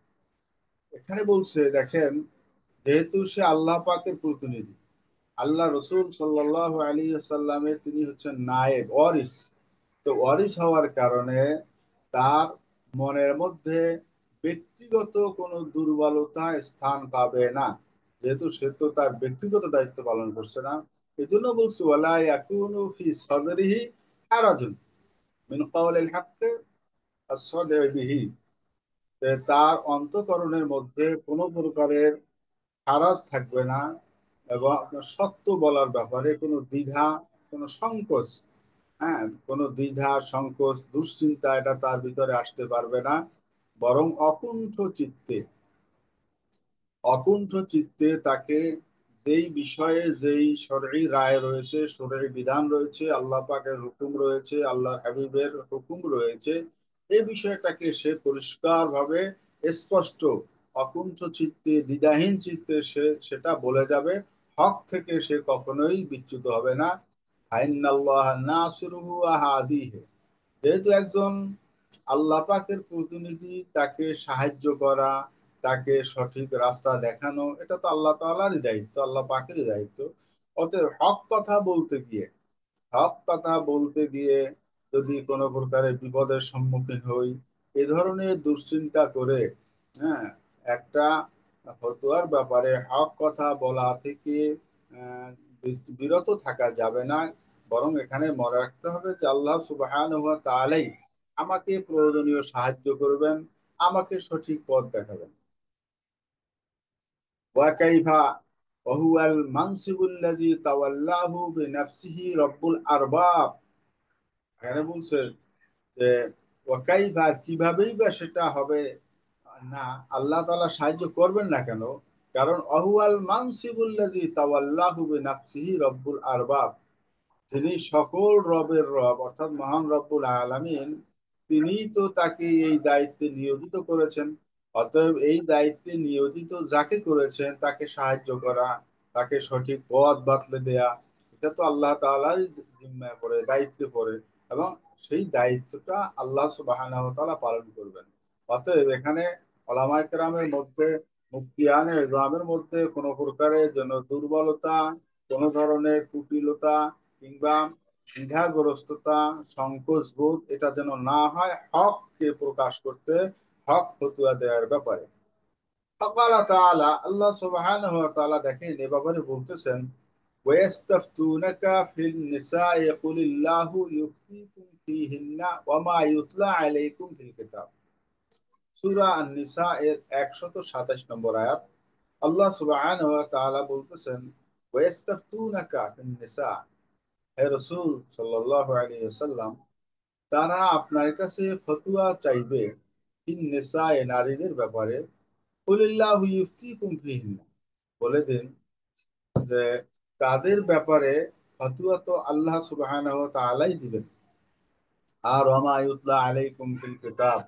এখানে বলছে দেখেন, যেহেতু সে আল্লাহ পাকের প্রতিনিধি, আল্লাহ রসুল সাল্লাল্লাহু আলাইহি ওয়াসাল্লামের তিনি হচ্ছেন নায়েব, ওয়ারিস। তো ওয়ারিস হওয়ার কারণে তার মনের মধ্যে ব্যক্তিগত কোনো দুর্বলতা স্থান পাবে না, যেহেতু সে তো তার ব্যক্তিগত দায়িত্ব পালন করছে না। এই জন্য বলছি ওয়ালা ইয়াকুনু ফি সাদরিহি হারাজুন মিন কাওলিল হাক্কি ওয়াস সাদঈ বিহি, যে তার অন্তঃকরণের মধ্যে কোনো প্রকারের হারাজ থাকবে না, এবং আপনার সত্য বলার ব্যাপারে কোনো দ্বিধা, কোনো সংকোচ, কোনো দ্বিধা সংকোচ দুশ্চিন্তা এটা তার ভিতরে আসতে পারবে না, বরং অকুণ্ঠ চিত্তে তাকে যেই বিষয়ে যেই শরঈ রায় রয়েছে, শরঈ বিধান রয়েছে, আল্লাহ পাকের হুকুম রয়েছে, আল্লাহর হাবিবের হুকুম রয়েছে, এই বিষয়টাকে সে পরিষ্কারভাবে স্পষ্ট অকুণ্ঠ চিত্তে দ্বিধাহীন চিত্তে সে সেটা বলে যাবে, হক থেকে সে কখনোই বিচ্যুত হবে না। আইনাল্লাহ নাসিরুহু ওয়া হাদিহি, যেহেতু একজন আল্লাহ পাকের প্রতিনিধি, তাকে সাহায্য করা, তাকে সঠিক রাস্তা দেখানো, এটা তো আল্লাহ তাআলারই দায়িত্ব, আল্লাহ পাকেরই দায়িত্ব। অতএব হক কথা বলতে গিয়ে যদি কোনো প্রকারের বিপদের সম্মুখীন হই, এ ধরনের দুশ্চিন্তা করে, হ্যাঁ, একটা ফতোয়ার ব্যাপারে হক কথা বলা থেকে আহ, বিরত থাকা যাবে না, বরং এখানে মনে রাখতে হবে যে আল্লাহ সুবহানাহু ওয়া তাআলাই আমাকে প্রয়োজনীয় সাহায্য করবেন, আমাকে সঠিক পথ দেখাবেন। ওয়া কাইফা ওয়া হুয়াল মানসিবুল্লাযী তাওয়াল্লাহু বিনাফসিহি রব্বুল আরবাব। এখানে বলছে যে ওয়াকাইফা, কিভাবেই বা সেটা হবে না, আল্লাহ তাআলা সাহায্য করবেন না কেন? কারণ অহুয়াল মানসিবুল্লাযী তাওয়াল্লাহু বিনাফসিহি রব্বুল আরবাব, যিনি সকল রবের রব অর্থাৎ মহান রব্বুল আলামিন, তিনিই তো তাকে এই দায়িত্বে নিয়োজিত করেছেন। অতএব এই দায়িত্বে নিয়োজিত যাকে করেছেন তাকে সাহায্য করা, তাকে সঠিক পথ বাতলে দেয়া, এটা তো আল্লাহ তাআলারই জিম্মায় পড়ে, দায়িত্বে পড়ে, এবং সেই দায়িত্বটা আল্লাহ সুবহানাহু ওয়া তাআলা পালন করবেন। অতএব এখানে উলামায়ে কেরামের মধ্যে, মুফতিয়ানে ইজমের মধ্যে কোনো প্রকারের জন্য দুর্বলতা, কোন ধরনের কুটিলতা কিংবা দ্বিধাগ্রস্ততা, সংকোচ বোধ এটা যেন না হয় হককে প্রকাশ করতে, হক ফতুয়া দেওয়ার ব্যাপারে। ফাকালা তাআলা, আল্লাহ সুবহানাহু ওয়া তাআলা দেখেন এ ব্যাপারে বলতেছেন, ওয়াস্তাফতুনাকা ফিন নিসাই কুলিল্লাহু ইউফতিকুম ফিহিন্না ওয়া মা ইউতলা আলাইকুম ফিল কিতাব। সূরা আন-নিসা এর 127 নম্বর আয়াত। আল্লাহ সুবহানাহু ওয়া তাআলা বলতেছেন, ওয়াস্তাফতুনাকা ফিন নিসা, হে রাসূল সাল্লাল্লাহু আলাইহি ওয়াসাল্লাম, তারা আপনার কাছে ফতোয়া চাইবে ফিন নিসা, নারীদের ব্যাপারে। কুলিল্লাহু ইফতিকুম ফিহিন্না, বলে দিন যে তাদের ব্যাপারে ফতোয়া তো আল্লাহ সুবহানাহু ওয়া তাআলাই দিবেন। আর ওমা ইউতলা আলাইকুম ফিল কিতাব,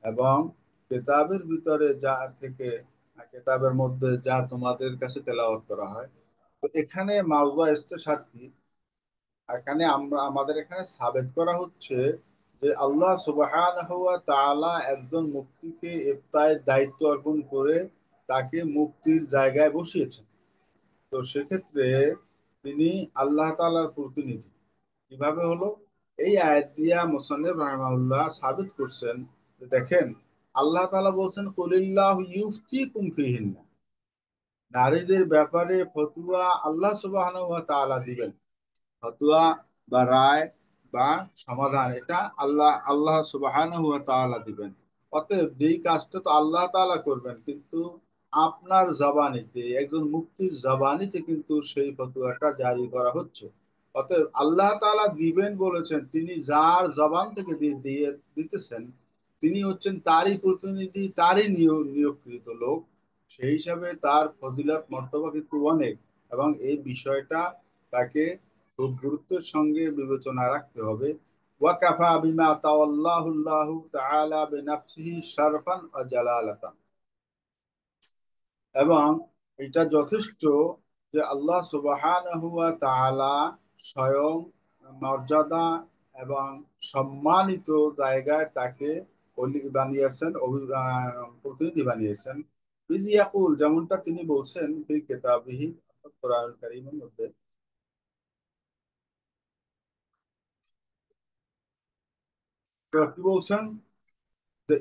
এবং কিতাবের ভিতরে যা থেকে, কিতাবের মধ্যে যা তোমাদের কাছে তেলাওয়াত করা হয়। তো এখানে মাওজুয়া ইস্তেশাদ কি? এখানে আমাদের এখানে সাবেত করা হচ্ছে যে আল্লাহ সুবহানাহু ওয়া তাআলা একজন মুফতিকে ইফতায়ের দায়িত্ব অর্পণ করে তাকে মুফতির জায়গায় বসিয়েছেন। তো সেক্ষেত্রে তিনি আল্লাহ তাআলার প্রতিনিধি। কিভাবে হলো? এই আয়াত দিয়া মুসান্নিফ রাহিমাহুল্লাহ সাবিত করছেন যে দেখেন, আল্লাহ তাআলা বলছেন কুলিল্লাহু ইউফতিকুম ফিহিন্না, নারীদের ব্যাপারে ফতোয়া আল্লাহ সুবহানাহু ওয়া তাআলা দিবেন। ফতোয়া বা রায় বা সমাধান এটা আল্লাহ আল্লাহ সুবহানাহু ওয়া তাআলা দিবেন। অতএব যেই কাজটা তো আল্লাহ তাআলা করবেন, কিন্তু আপনার জবানিতে, একজন মুফতির জবানিতে কিন্তু সেই ফতোয়াটা জারি করা হচ্ছে। অতএব আল্লাহ তাআলা দিবেন বলেছেন, তিনি যার জবান থেকে দিয়ে দিতেছেন তিনি হচ্ছেন তারই প্রতিনিধি, তারই নিয়োগকৃত লোক। সেই হিসাবে তার ফজিলত মর্তবা কিন্তু অনেক, এবং এই বিষয়টা তাকে খুব গুরুত্বের সঙ্গে বিবেচনা রাখতে হবে। ওয়াকাফা বিমা তাওয়াল্লাহুল্লাহু তাআলা বিনাফসিহি শারফান ওয়া জালালাতান, এবং এটা যথেষ্ট যে আল্লাহ সুবহানাহু ওয়া তাআলা স্বয়ং মর্যাদা এবং সম্মানিত জায়গায় তাকে অলি বানিয়েছেন, প্রতিনিধি বানিয়েছেন। ইয়াকুল, যেমনটা তিনি বলছেন ফি কিতাবিহি, কোরআনুল কারীমের মধ্যে, তো কি বলছেন যে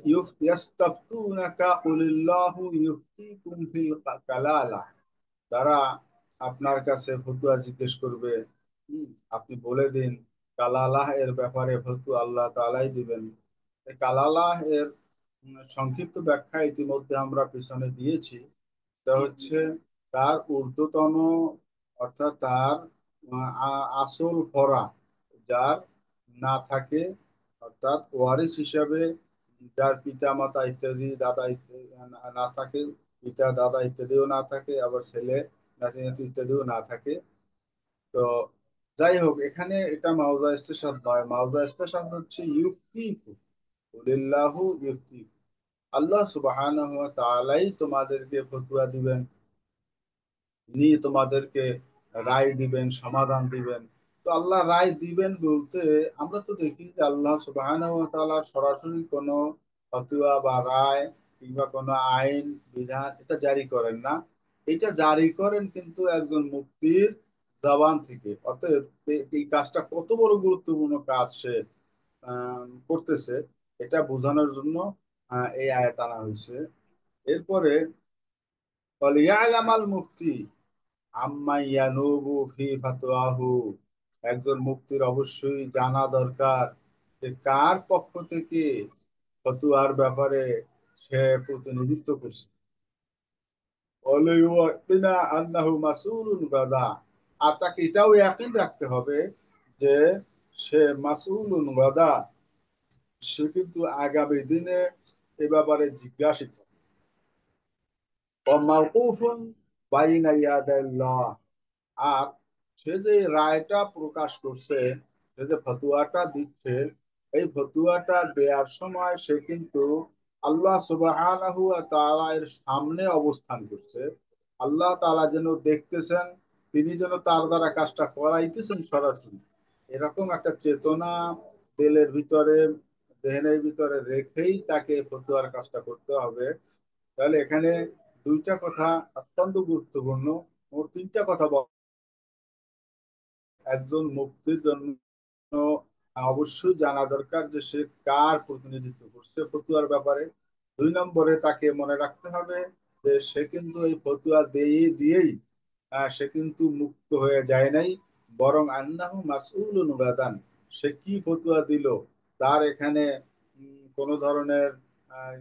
ইয়াস্তাফতুনাকা কুলিল্লাহু ইফতিকুম ফিল কালালা, তারা আপনার কাছে ফতোয়া জিজ্ঞেস করবে। আপনি বলে দিন কালালাহ এর ব্যাপারে ফতোয়া আল্লাহ তাআলাই দিবেন। এই কালালাহ এর সংক্ষিপ্ত ব্যাখ্যা ইতিমধ্যে আমরা পিছনে দিয়েছি। এটা হচ্ছে তার ঊর্ধ্বতন, অর্থাৎ তার আসল ফরা যার না থাকে, অর্থাৎ ওয়ারিস হিসাবে যার পিতা মাতা ইত্যাদি দাদা ইত্যাদি না থাকে, পিতা দাদা ইত্যাদিও না থাকে, আবার ছেলে নাতি নাতি ইত্যাদিও না থাকে। তো যাই হোক, এখানে এটা মাওজা ইস্তেশাদ নয়, মাওজা ইস্তেশাদ হচ্ছে ইউফতিকু, কুলিল্লাহু ইউফতিকু, আল্লাহ সুবহানাহু ওয়া তাআলাই তোমাদেরকে ফতোয়া দিবেন, তিনি তোমাদেরকে রায় দিবেন, সমাধান দিবেন। তো আল্লাহ রায় দিবেন বলতে আমরা তো দেখি যে আল্লাহ সুবহানাহু ওয়া তাআলা সরাসরি কোনো ফতোয়া বা রায় কিংবা কোনো আইন বিধান এটা জারি করেন না। এটা জারি করেন কিন্তু একজন মুফতির জবান থেকে। অতএব এই কাজটা কত বড় গুরুত্বপূর্ণ কাজ সে করতেছে, এটা বোঝানোর জন্য এই আয়াত আনা হয়েছে। এরপরে ওয়ালিয়ালামাল মুফতি আম্মা ইয়ানুবু ফি ফাতওয়াহু, একজন মুফতির অবশ্যই জানা দরকার যে কার পক্ষ থেকে ফতোয়ার ব্যাপারে সে প্রতিনিধিত্ব করছে। ওয়ালিউয়াকিনা আন্নাহু মাসউলুন গাদা, আর তাকে এটাও ইয়াকিন রাখতে হবে যে সে মাসউলুন গাদা, সে কিন্তু আগামী দিনে এ ব্যাপারে জিজ্ঞাসিত। ওয়া মাওকুফুন বাইনা ইয়াদাইল্লাহ, আর সে যে রায়টা প্রকাশ করছে, সে যে ফতোয়াটা দিচ্ছে, এই ফতোয়াটা দেওয়ার সময় সে কিন্তু আল্লাহ সুবহানাহু ওয়া তাআলা এর সামনে অবস্থান করছে। আল্লাহ তাআলা যেন দেখতেছেন, তিনি যেন তার দ্বারা কাজটা করাইতেছেন সরাসরি, এরকম একটা চেতনা দিলের ভিতরে, দেহের ভিতরে রেখেই তাকে ফতোয়ার কাজটা করতে হবে। তাহলে এখানে দুইটা কথা অত্যন্ত গুরুত্বপূর্ণ, ও তিনটা কথা। একজন মুক্তির জন্য অবশ্যই জানা দরকার যে সে কার প্রতিনিধিত্ব করছে ফতুয়ার ব্যাপারে। দুই নম্বরে তাকে মনে রাখতে হবে যে সে কিন্তু এই ফতুয়া দিয়েই সে কিন্তু মুক্ত হয়ে যায় নাই, বরং আন্নাহু মাসউলুন গাদান, সে কি ফতুয়া দিল তার এখানে কোনো ধরনের আহ,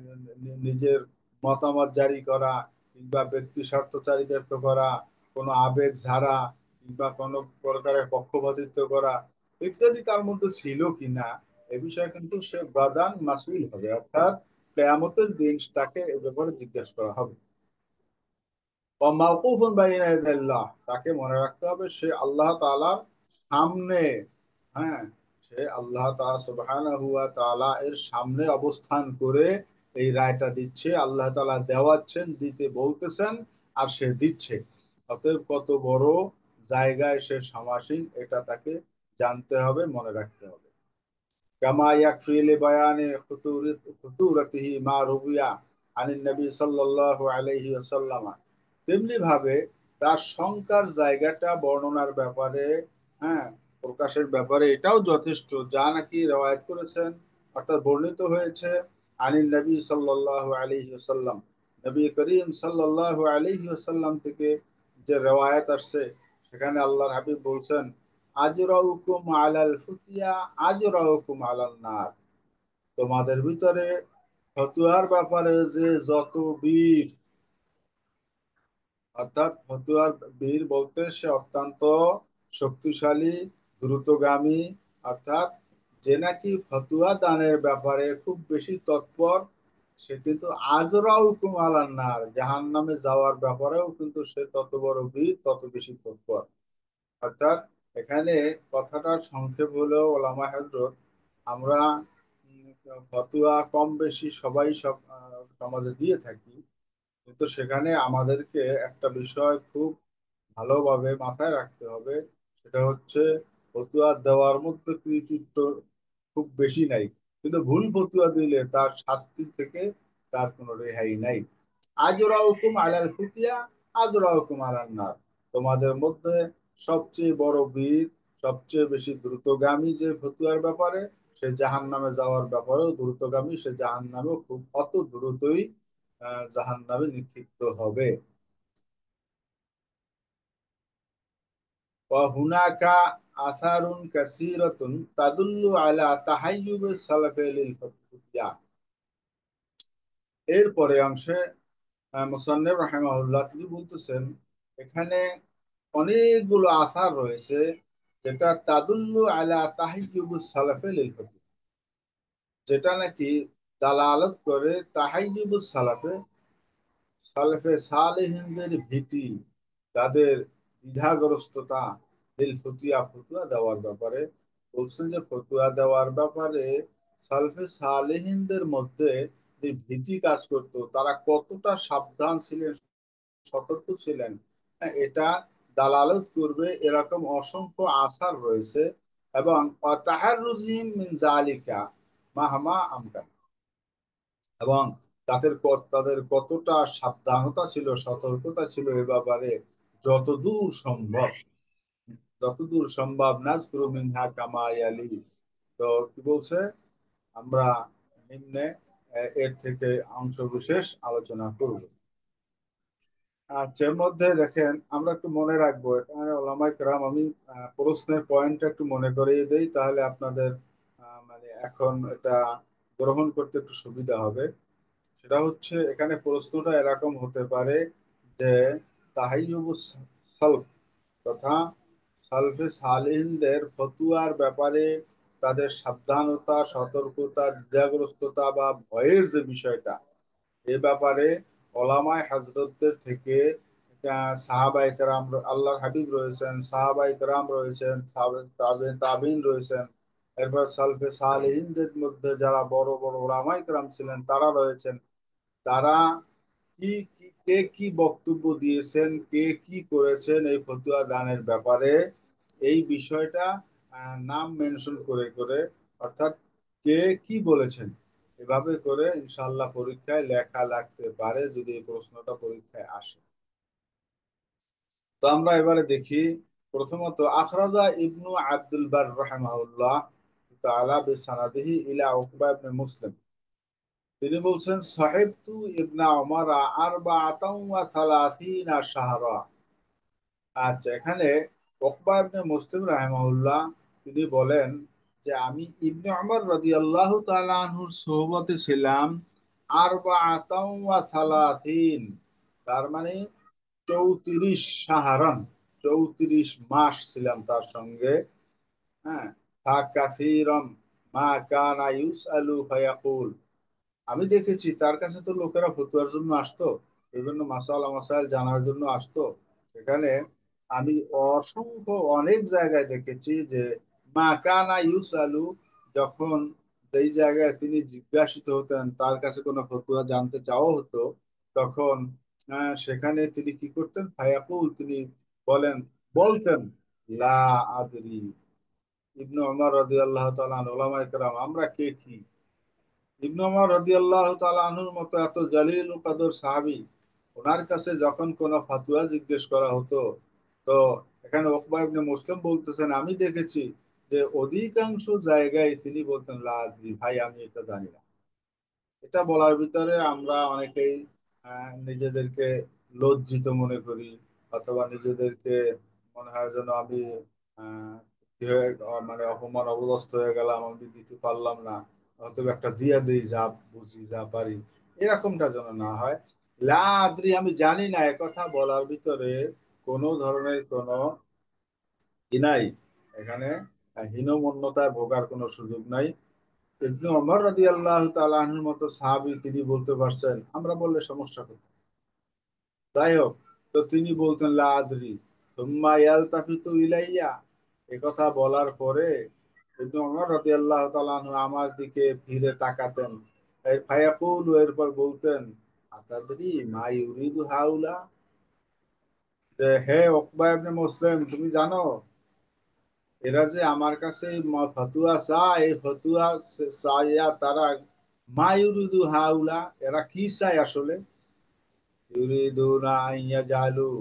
নিজের মতামত জারি করা কিংবা ব্যক্তি স্বার্থচারিতার্থ করা, কোনো আবেগ ঝাড়া কিংবা কোনো প্রকারের পক্ষপাতিত্ব করা ইত্যাদি তার মধ্যে ছিল কিনা এ বিষয়ে কিন্তু সে গাদান মাসউল হবে, অর্থাৎ কিয়ামতের দিন তাকে এ ব্যাপারে জিজ্ঞেস করা হবে। মাওকুফুন বাইনা ইয়াদাইল্লাহ, তাকে মনে রাখতে হবে সে আল্লাহ তাআলার সামনে, হ্যাঁ, সে আল্লাহ তাআলা সুবহানাহু ওয়া তাআলা এর সামনে অবস্থান করে এই রায়টা দিচ্ছে। আল্লাহ তাআলা দেওয়াচ্ছেন, দিতে বলতেছেন, আর সে দিচ্ছে। অতএব কত বড় জায়গায় সে সমাসীন এটা তাকে জানতে হবে, মনে রাখতে হবে। কামা ইয়াকফি লিবায়ানি খুতুরাতিহি মা রুবিয়া আনিন নবী সাল্লাল্লাহু আলাইহি ওয়াসাল্লাম, তেমনি ভাবে তার শঙ্কার জায়গাটা বর্ণনার ব্যাপারে, হ্যাঁ, প্রকাশের ব্যাপারে এটাও যথেষ্ট, যা নাকি রওয়ায়াত করেছেন অর্থাৎ বর্ণিত হয়েছে আনিন নবী সাল্লাল্লাহু আলাইহি ওয়াসাল্লাম, নবী করিম সাল্লাল্লাহু আলাইহি ওয়াসাল্লাম থেকে যে রওয়ায়াত আসছে সেখানে আল্লাহর হাবিব বলছেন, আজরাউকুম আলাল ফুতিয়া আজরাউকুম আলান নার, তোমাদের ভিতরে ফতুয়ার ব্যাপারে যে যত বীর, অর্থাৎ ফতুয়ার বীর বলতে সে অত্যন্ত শক্তিশালী, দ্রুতগামী, অর্থাৎ যে নাকি ফতুয়া দানের ব্যাপারে খুব বেশি তৎপর, সে কিন্তু আজরাউকুম আলান নার, জাহান্নামে যাওয়ার ব্যাপারেও কিন্তু সে তত বড় বীর, তত বেশি তৎপর। অর্থাৎ এখানে কথাটার সংক্ষেপ হলো ওলামা হযরত, আমরা ফতুয়া কম বেশি সবাই সব সমাজে দিয়ে থাকি, কিন্তু সেখানে আমাদেরকে একটা বিষয় খুব ভালোভাবে মাথায় রাখতে হবে, সেটা হচ্ছে ফতুয়া দেওয়ার মধ্যে কৃতিত্ব খুব বেশি নাই, কিন্তু ভুল ফতুয়া দিলে তার শাস্তি থেকে তার কোনো রেহাই নাই। আজরাউকুম আলাল ফুতিয়া আজরাউকুম আলান নার, তোমাদের মধ্যে সবচেয়ে বড় বীর, সবচেয়ে বেশি দ্রুতগামী যে ফতুয়ার ব্যাপারে, সে জাহান্নামে যাওয়ার ব্যাপারেও দ্রুতগামী, সে জাহান্নামেও খুব অত দ্রুতই জাহান্নামে নিক্ষিপ্ত হবে। ওয়াহুনাকা আসারুন কাসীরাতুন তাদুল্লু আলা তাহাইয়ুবি সালাফি লিল ফুতিয়া, এর পরে অংশে মুসান্নিফ রাহিমাহুল্লাহ তিনি বলতেছেন এখানে অনেকগুলো আসার রয়েছে যেটা তাদুল্লু আলা তাহাইয়ুবি সালাফি লিল ফুতিয়া, যেটা নাকি দালালত করে তাহাইয়ুবুস সালাফে, সালেফে সালেহিনদের ভীতি, তাদের দ্বিধাগ্রস্ততা, দিল ফতুয়া, ফতুয়া দেওয়ার ব্যাপারে বলছেন যে ফতুয়া দেওয়ার ব্যাপারে সালেফে সালেহিনদের মধ্যে যে ভীতি কাজ করতো, তারা কতটা সাবধান ছিলেন, সতর্ক ছিলেন, এটা দালালত করবে এরকম অসংখ্য আসার রয়েছে। এবং তাহাররুজিহিম মিন জালিকা মাহমা আমকান, এবং তাদের কতটা সাবধানতা ছিল, সতর্কতা ছিল এ ব্যাপারে, যতদূর সম্ভব, যতদূর সম্ভব নাজকুরু মিনহা কামা ইয়ালি। তো কি বলছে, আমরা নিম্নে এর থেকে অংশ বিশেষ আলোচনা করব। আচ্ছা, এর মধ্যে দেখেন আমরা একটু মনে রাখবো এখানে ওলামায়ে কেরাম, আমি প্রশ্নের পয়েন্টটা একটু মনে করিয়ে দেই, তাহলে আপনাদের মানে এখন এটা গ্রহণ করতে একটু সুবিধা হবে। সেটা হচ্ছে এখানে প্রশ্নটা এরকম হতে পারে যে তাহাইয়ুবুস সালফ তথা সালফে সালিহিনদের ফতুয়ার ব্যাপারে তাদের সাবধানতা, সতর্কতা, দ্বিধাগ্রস্ততা বা ভয়ের যে বিষয়টা, এ ব্যাপারে ওলামায়ে হযরতদের থেকে সাহাবায়ে কেরাম, আল্লাহর হাবিব রয়েছেন, সাহাবায়ে কেরাম রয়েছেন, তাবিঈন রয়েছেন, এরপর সালফে সালিহিনদের মধ্যে যারা বড় বড় ওলামায়ে কেরাম ছিলেন তারা রয়েছেন, তারা কে কি বক্তব্য দিয়েছেন, কে কি করেছেন এই ফতুয়া দানের ব্যাপারে, এই বিষয়টা নাম মেনশন করে করে, অর্থাৎ কে কি বলেছেন, এভাবে করে ইনশাআল্লাহ পরীক্ষায় লেখা লাগতে পারে যদি এই প্রশ্নটা পরীক্ষায় আসে। তো আমরা এবারে দেখি, প্রথমত আখরাজা ইবনু আব্দুল বার রাহিমাহুল্লাহ তাআলা বিসানাদিহি ইলা উকবা ইবনে মুসলিম, তিনি বলছেন সাহিবতু ইবনা উমার আরবাআতাও ওয়া সালাসিনা শাহরা। আচ্ছা, এখানে উকবা ইবনে মুসলিম রাহিমাহুল্লাহ তিনি বলেন যে আমি ইবনে উমর রাদিয়াল্লাহু তাআলা আনহুর সোহবতে ছিলাম আরবাআতাও ওয়া সালাসিন, তার মানে 34 শাহরান, 34 মাস ছিলাম তার সঙ্গে। হ্যাঁ, ফাকাসীরাম মা কানা ইউসআলু ফায়াকুল, আমি দেখেছি তার কাছে তো লোকেরা ফতুয়ার জন্য আসতো, বিভিন্ন মাসালা মাসাইল জানার জন্য আসতো। সেখানে আমি অসংখ্য অনেক জায়গায় দেখেছি যে মা কানা ইউসআলু, যখন যেই জায়গায় তিনি জিজ্ঞাসিত হতেন, তার কাছে কোনো ফতুয়া জানতে চাওয়া হতো, তখন সেখানে তিনি কি করতেন, ফায়াকুল, তিনি বলেন বলতেন লা আদরি। ইবনে ওমর রাদিয়াল্লাহু তাআলা আনহু, উলামায়ে কেরাম, আমরা কে কি, ইবনে ওমর রাদিয়াল্লাহু তাআলা আনহুর মতো এত জালিল কদর সাহাবী, ওনার কাছে যখন কোনো ফাতুয়া জিজ্ঞেস করা হতো, তো এখানে উকবা ইবনে মুসলিম বলতেছেন, আমি দেখেছি যে অধিকাংশ জায়গায় তিনি বলতেন লা আদরি, ভাই আমি এটা জানি না। এটা বলার ভিতরে আমরা অনেকেই নিজেদেরকে লজ্জিত মনে করি, অথবা নিজেদেরকে মনে হয় যেন আমি আহ, কি হয়ে মানে অপমান অবদস্থ হয়ে গেলাম, আমি দিতে পারলাম না, অথবা একটা দিয়া দিই যা বুঝি যা পারি, এরকমটা যেন না হয়। লা আদ্রি, আমি জানি না, একথা বলার ভিতরে কোনো ধরনের কোনো কি নাই, এখানে হীনমন্যতায় ভোগার কোনো সুযোগ নাই। ইবনে ওমর রাদিয়াল্লাহু তাআলা আনহুর মতো সাহাবী, তিনি বলতে পারছেন, আমরা বললে সমস্যা কোথায়? যাই হোক, তো তিনি বলতেন লা আদরি সুম্মা ইয়ালতাফিতু ইলাইয়া, এ কথা বলার পরে ইবনে ওমর রাদিয়াল্লাহু তাআলা আনহু আমার দিকে ফিরে তাকাতেন, এর ফায়াকুল, এরপর বলতেন আতাদরি মা ইউরিদু হাউলা, যে হে উকবা ইবনে মুসলিম, তুমি জানো এরা যে আমার কাছে ফতুয়া চায়, এই ফতুয়া চাইয়া তারা মা ইউরিদু হাউলা, এরা কি চায় আসলে? ইউরিদুনা আন ইয়াজালু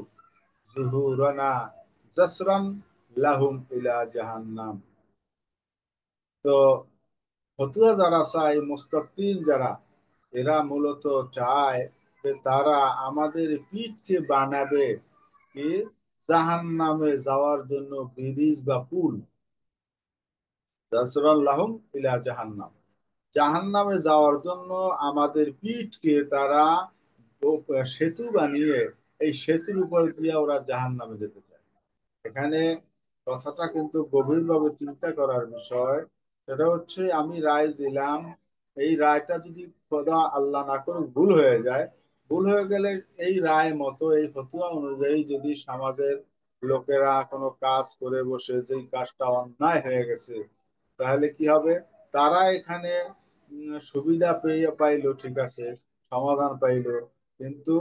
যুহুরানা জাসরান লাহুম ইলা জাহান্নাম। তো ফতুয়া যারা চায়, মুস্তাফিন যারা, এরা মূলত চায় যে তারা আমাদের পিঠকে বানাবে কি, জাহান্নামে যাওয়ার জন্য ব্রিজ বা পুল, জাসরান লাহুম ইলা জাহান্নাম, জাহান্নামে যাওয়ার জন্য আমাদের পিঠকে তারা সেতু বানিয়ে এই সেতুর উপর দিয়ে ওরা জাহান্নামে যেতে চায়। এখানে কথাটা কিন্তু গভীরভাবে চিন্তা করার বিষয়। সেটা হচ্ছে, আমি রায় দিলাম, এই রায়টা যদি খোদা আল্লাহ না করুক ভুল হয়ে যায়, ভুল হয়ে গেলে এই রায় মতো, এই ফতুয়া অনুযায়ী যদি সমাজের লোকেরা কোনো কাজ করে বসে, যেই কাজটা অন্যায় হয়ে গেছে, তাহলে কি হবে? তারা এখানে সুবিধা পেয়ে পাইলো, ঠিক আছে, সমাধান পাইলো, কিন্তু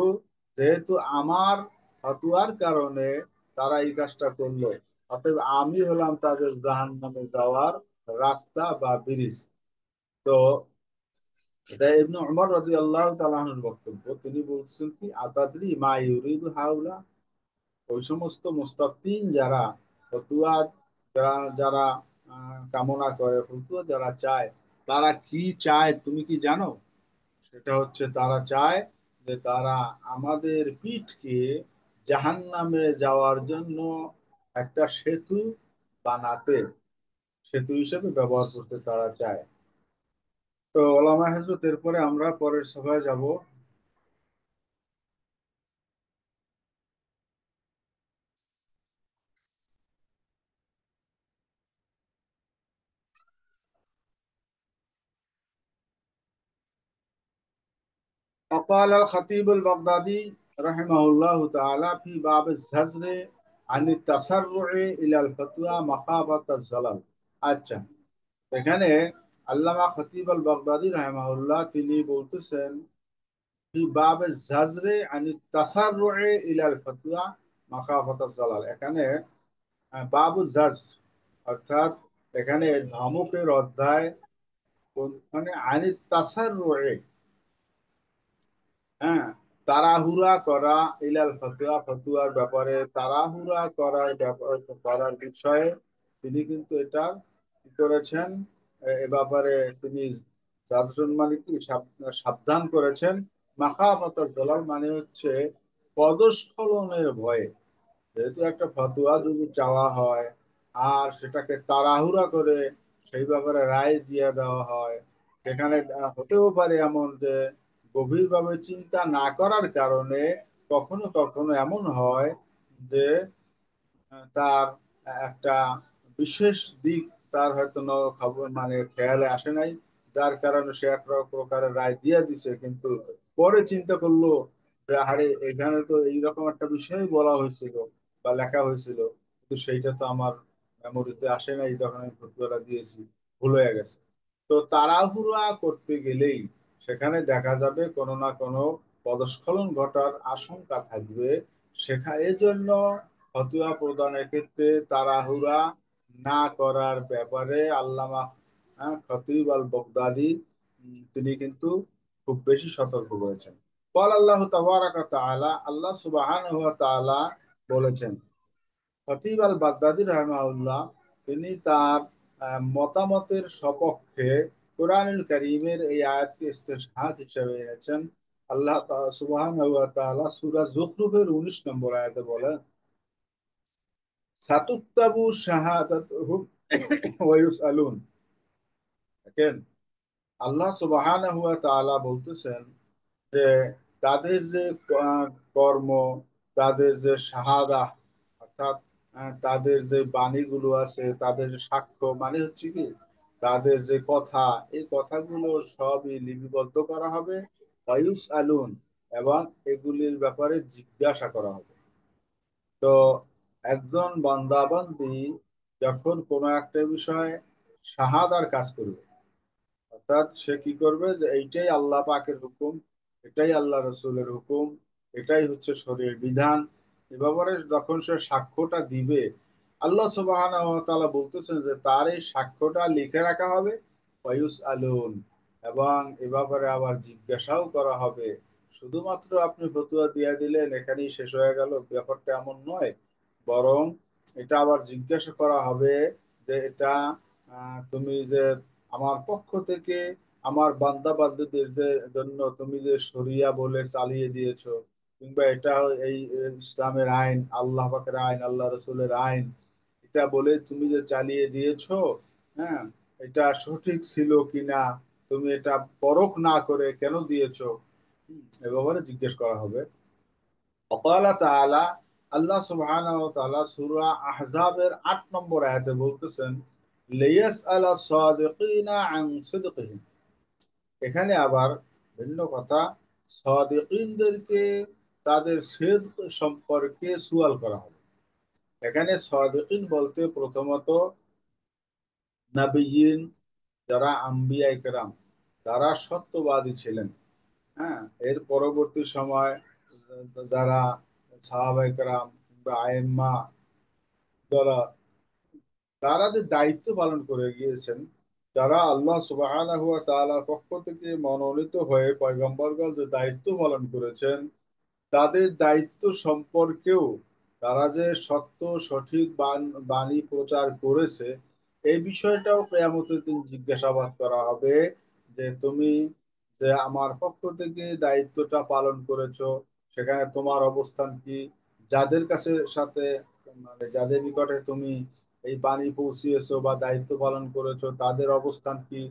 যেহেতু আমার ফতুয়ার কারণে তারা এই কাজটা করলো, অতএব আমি হলাম তাদের জাহান্নামে যাওয়ার রাস্তা বা ব্রিজ। তো এটা ইবনে উমর রাদিয়াল্লাহু তাআলা আনহুর বক্তব্য। তিনি বলছেন কি, আতাদরি মা ইউরিদু হাউলা, ওই সমস্ত মুস্তাফতিন যারা ফতুয়া, যারা যারা কামনা করে, ফতুয়া যারা চায়, তারা কি চায় তুমি কি জানো? সেটা হচ্ছে, তারা চায় যে তারা আমাদের পিঠকে জাহান্নামে যাওয়ার জন্য একটা সেতু বানাতে, সেতু হিসেবে ব্যবহার করতে তারা চায়। তো ওলামা হযরত, এরপরে আমরা পরের সভায় যাব। وقال الخطيب البغدادي رحمه الله تعالى في باب الزجر عن التسرع إلى الفتوى مخافة الزلل। আচ্ছা, এখানে আল্লামা খতিব আল বাগদাদি রাহিমাহুল্লাহ তিনি বলতেছেন, ফি বাবে জাজরে আনি তাসাররুয়ে ইলাল ফাতওয়া মাখাফাতাজ জালাল। এখানে বাবু জাজ, অর্থাৎ এখানে ধমকের অধ্যায়, মানে আনি তাসাররুয়ে, হ্যাঁ, তাড়াহুড়া করা, ইলাল ফতুয়া, ফতুয়ার ব্যাপারে তাড়াহুড়া করার বিষয়ে তিনি কিন্তু এটা কি করেছেন, এ ব্যাপারে তিনি জাজরুল, মানে কি সাবধান করেছেন। মাখাফাতাল জালাল মানে হচ্ছে পদস্খলনের ভয়ে, যেহেতু একটা ফতোয়া যদি চাওয়া হয় আর সেটাকে তাড়াহুড়া করে সেই ব্যাপারে রায় দিয়ে দেওয়া হয়, সেখানে হতেও পারে এমন যে গভীরভাবে চিন্তা না করার কারণে কখনো কখনো এমন হয় যে তার একটা বিশেষ দিক তার হয়তো খবর মানে খেয়ালে আসে নাই, যার কারণে সে এক প্রকারের রায় দিয়ে দিছে, কিন্তু পরে চিন্তা করলো যে আরে এখানে তো এইরকম একটা বিষয় বলা হয়েছিল বা লেখা হয়েছিল, কিন্তু সেইটা তো আমার মেমোরিতে আসে নাই যখন আমি ফতুয়াটা দিয়েছি, ভুল হয়ে গেছে। তো তাড়াহুড়া করতে গেলেই সেখানে দেখা যাবে কোনো না কোনো পদস্খলন ঘটার আশঙ্কা থাকবে। এর জন্য ফতোয়া প্রদানের ক্ষেত্রে তাড়াহুড়া না করার ব্যাপারে আল্লামা খতিব আল বগদাদি তিনি কিন্তু খুব বেশি সতর্ক করেছেন। বল আল্লাহ তাবারাক ওয়া তাআলা, আল্লাহ সুবহানাহু ওয়া তাআলা বলেছেন, খতিব আল বাগদাদি রাহিমাহুল্লাহ তিনি তার মতামতের সপক্ষে কোরআনুল কারীমের এই আয়াতকে ইস্তেশহাদ হিসেবে এনেছেন। আল্লাহ সুবহানাহু ওয়া তাআলা সূরা যুখরুফের 19 নম্বর আয়াতে বলেন, সাতুক্তাবু শাহাদাতুহুম ওয়া ইউসআলুন। দেখেন, আল্লাহ সুবহানাহু ওয়া তাআলা বলতেছেন যে তাদের যে কর্ম, তাদের যে শাহাদা, অর্থাৎ তাদের যে বাণীগুলো আছে, তাদের যে সাক্ষ্য মানে হচ্ছে কি তাদের যে কথা, এই কথাগুলো সবই লিপিবদ্ধ করা হবে, ওয়ায়ুস আলুন, এবং এগুলির ব্যাপারে জিজ্ঞাসা করা হবে। তো একজন বান্দাবান্দি যখন কোনো একটা বিষয়ে শাহাদার কাজ করবে, অর্থাৎ সে কি করবে যে এইটাই আল্লাহ পাকের হুকুম, এটাই আল্লাহ রসুলের হুকুম, এটাই হচ্ছে শরীয়র বিধান, এ ব্যাপারে যখন সে সাক্ষ্যটা দিবে, আল্লাহ সুবহানাহু ওয়া তাআলা বলতেছেন যে তার এই সাক্ষ্যটা লিখে রাখা হবে, ওয়ায়ুস আলুন, এবং এ ব্যাপারে আবার জিজ্ঞাসাও করা হবে। শুধুমাত্র আপনি ফতুয়া দিয়ে দিলেন এখানেই শেষ হয়ে গেল, ব্যাপারটা এমন নয়, বরং এটা আবার জিজ্ঞাসা করা হবে যে এটা তুমি যে আমার পক্ষ থেকে আমার বান্দা বান্দীদের জন্য তুমি যে শরিয়া বলে চালিয়ে দিয়েছো, কিংবা এটা এই ইসলামের আইন, আল্লাহ পাকের আইন, আল্লাহ রসুলের আইন, এটা বলে তুমি যে চালিয়ে দিয়েছো, হ্যাঁ, এটা সঠিক ছিল কিনা, তুমি এটা পরখ না করে কেন দিয়েছো, এ ব্যাপারে জিজ্ঞেস করা হবে। وقال تعالى, আল্লাহ সুবহানাহু ওয়া তাআলা সূরা আহজাবের ৮ নম্বর আয়াতে বলতেছেন, লিয়াসআলা সাদিকিনা আন সিদকিহিম। এখানে আবার ভিন্ন কথা, সাদিকিনদেরকে তাদের সিদক সম্পর্কে সুয়াল করা হবে। এখানে সাদিকিন বলতে প্রথমত নবিয়িন, যারা আম্বিয়ায়ে কেরাম, তারা সত্যবাদী ছিলেন। হ্যাঁ, এর পরবর্তী সময় যারা সাহাবায়ে কেরাম বা আইম্মা, যারা তারা যে দায়িত্ব পালন করে গিয়েছেন, যারা আল্লাহ সুবহানাহু ওয়া তাআলার পক্ষ থেকে মনোনীত হয়ে পয়গম্বরগণ যে দায়িত্ব পালন করেছেন, তাদের দায়িত্ব সম্পর্কেও তারা যে সত্য সঠিক বাণী প্রচার করেছে, এই বিষয়টাও কিয়ামতের দিন জিজ্ঞাসাবাদ করা হবে যে তুমি যে আমার পক্ষ থেকে দায়িত্বটা পালন করেছো, সেখানে তোমার অবস্থান কি, যাদের কাছে সাথে মানে যাদের নিকটে তুমি এই বাণী পৌঁছিয়েছো বা দায়িত্ব পালন করেছো, তাদের অবস্থান কি,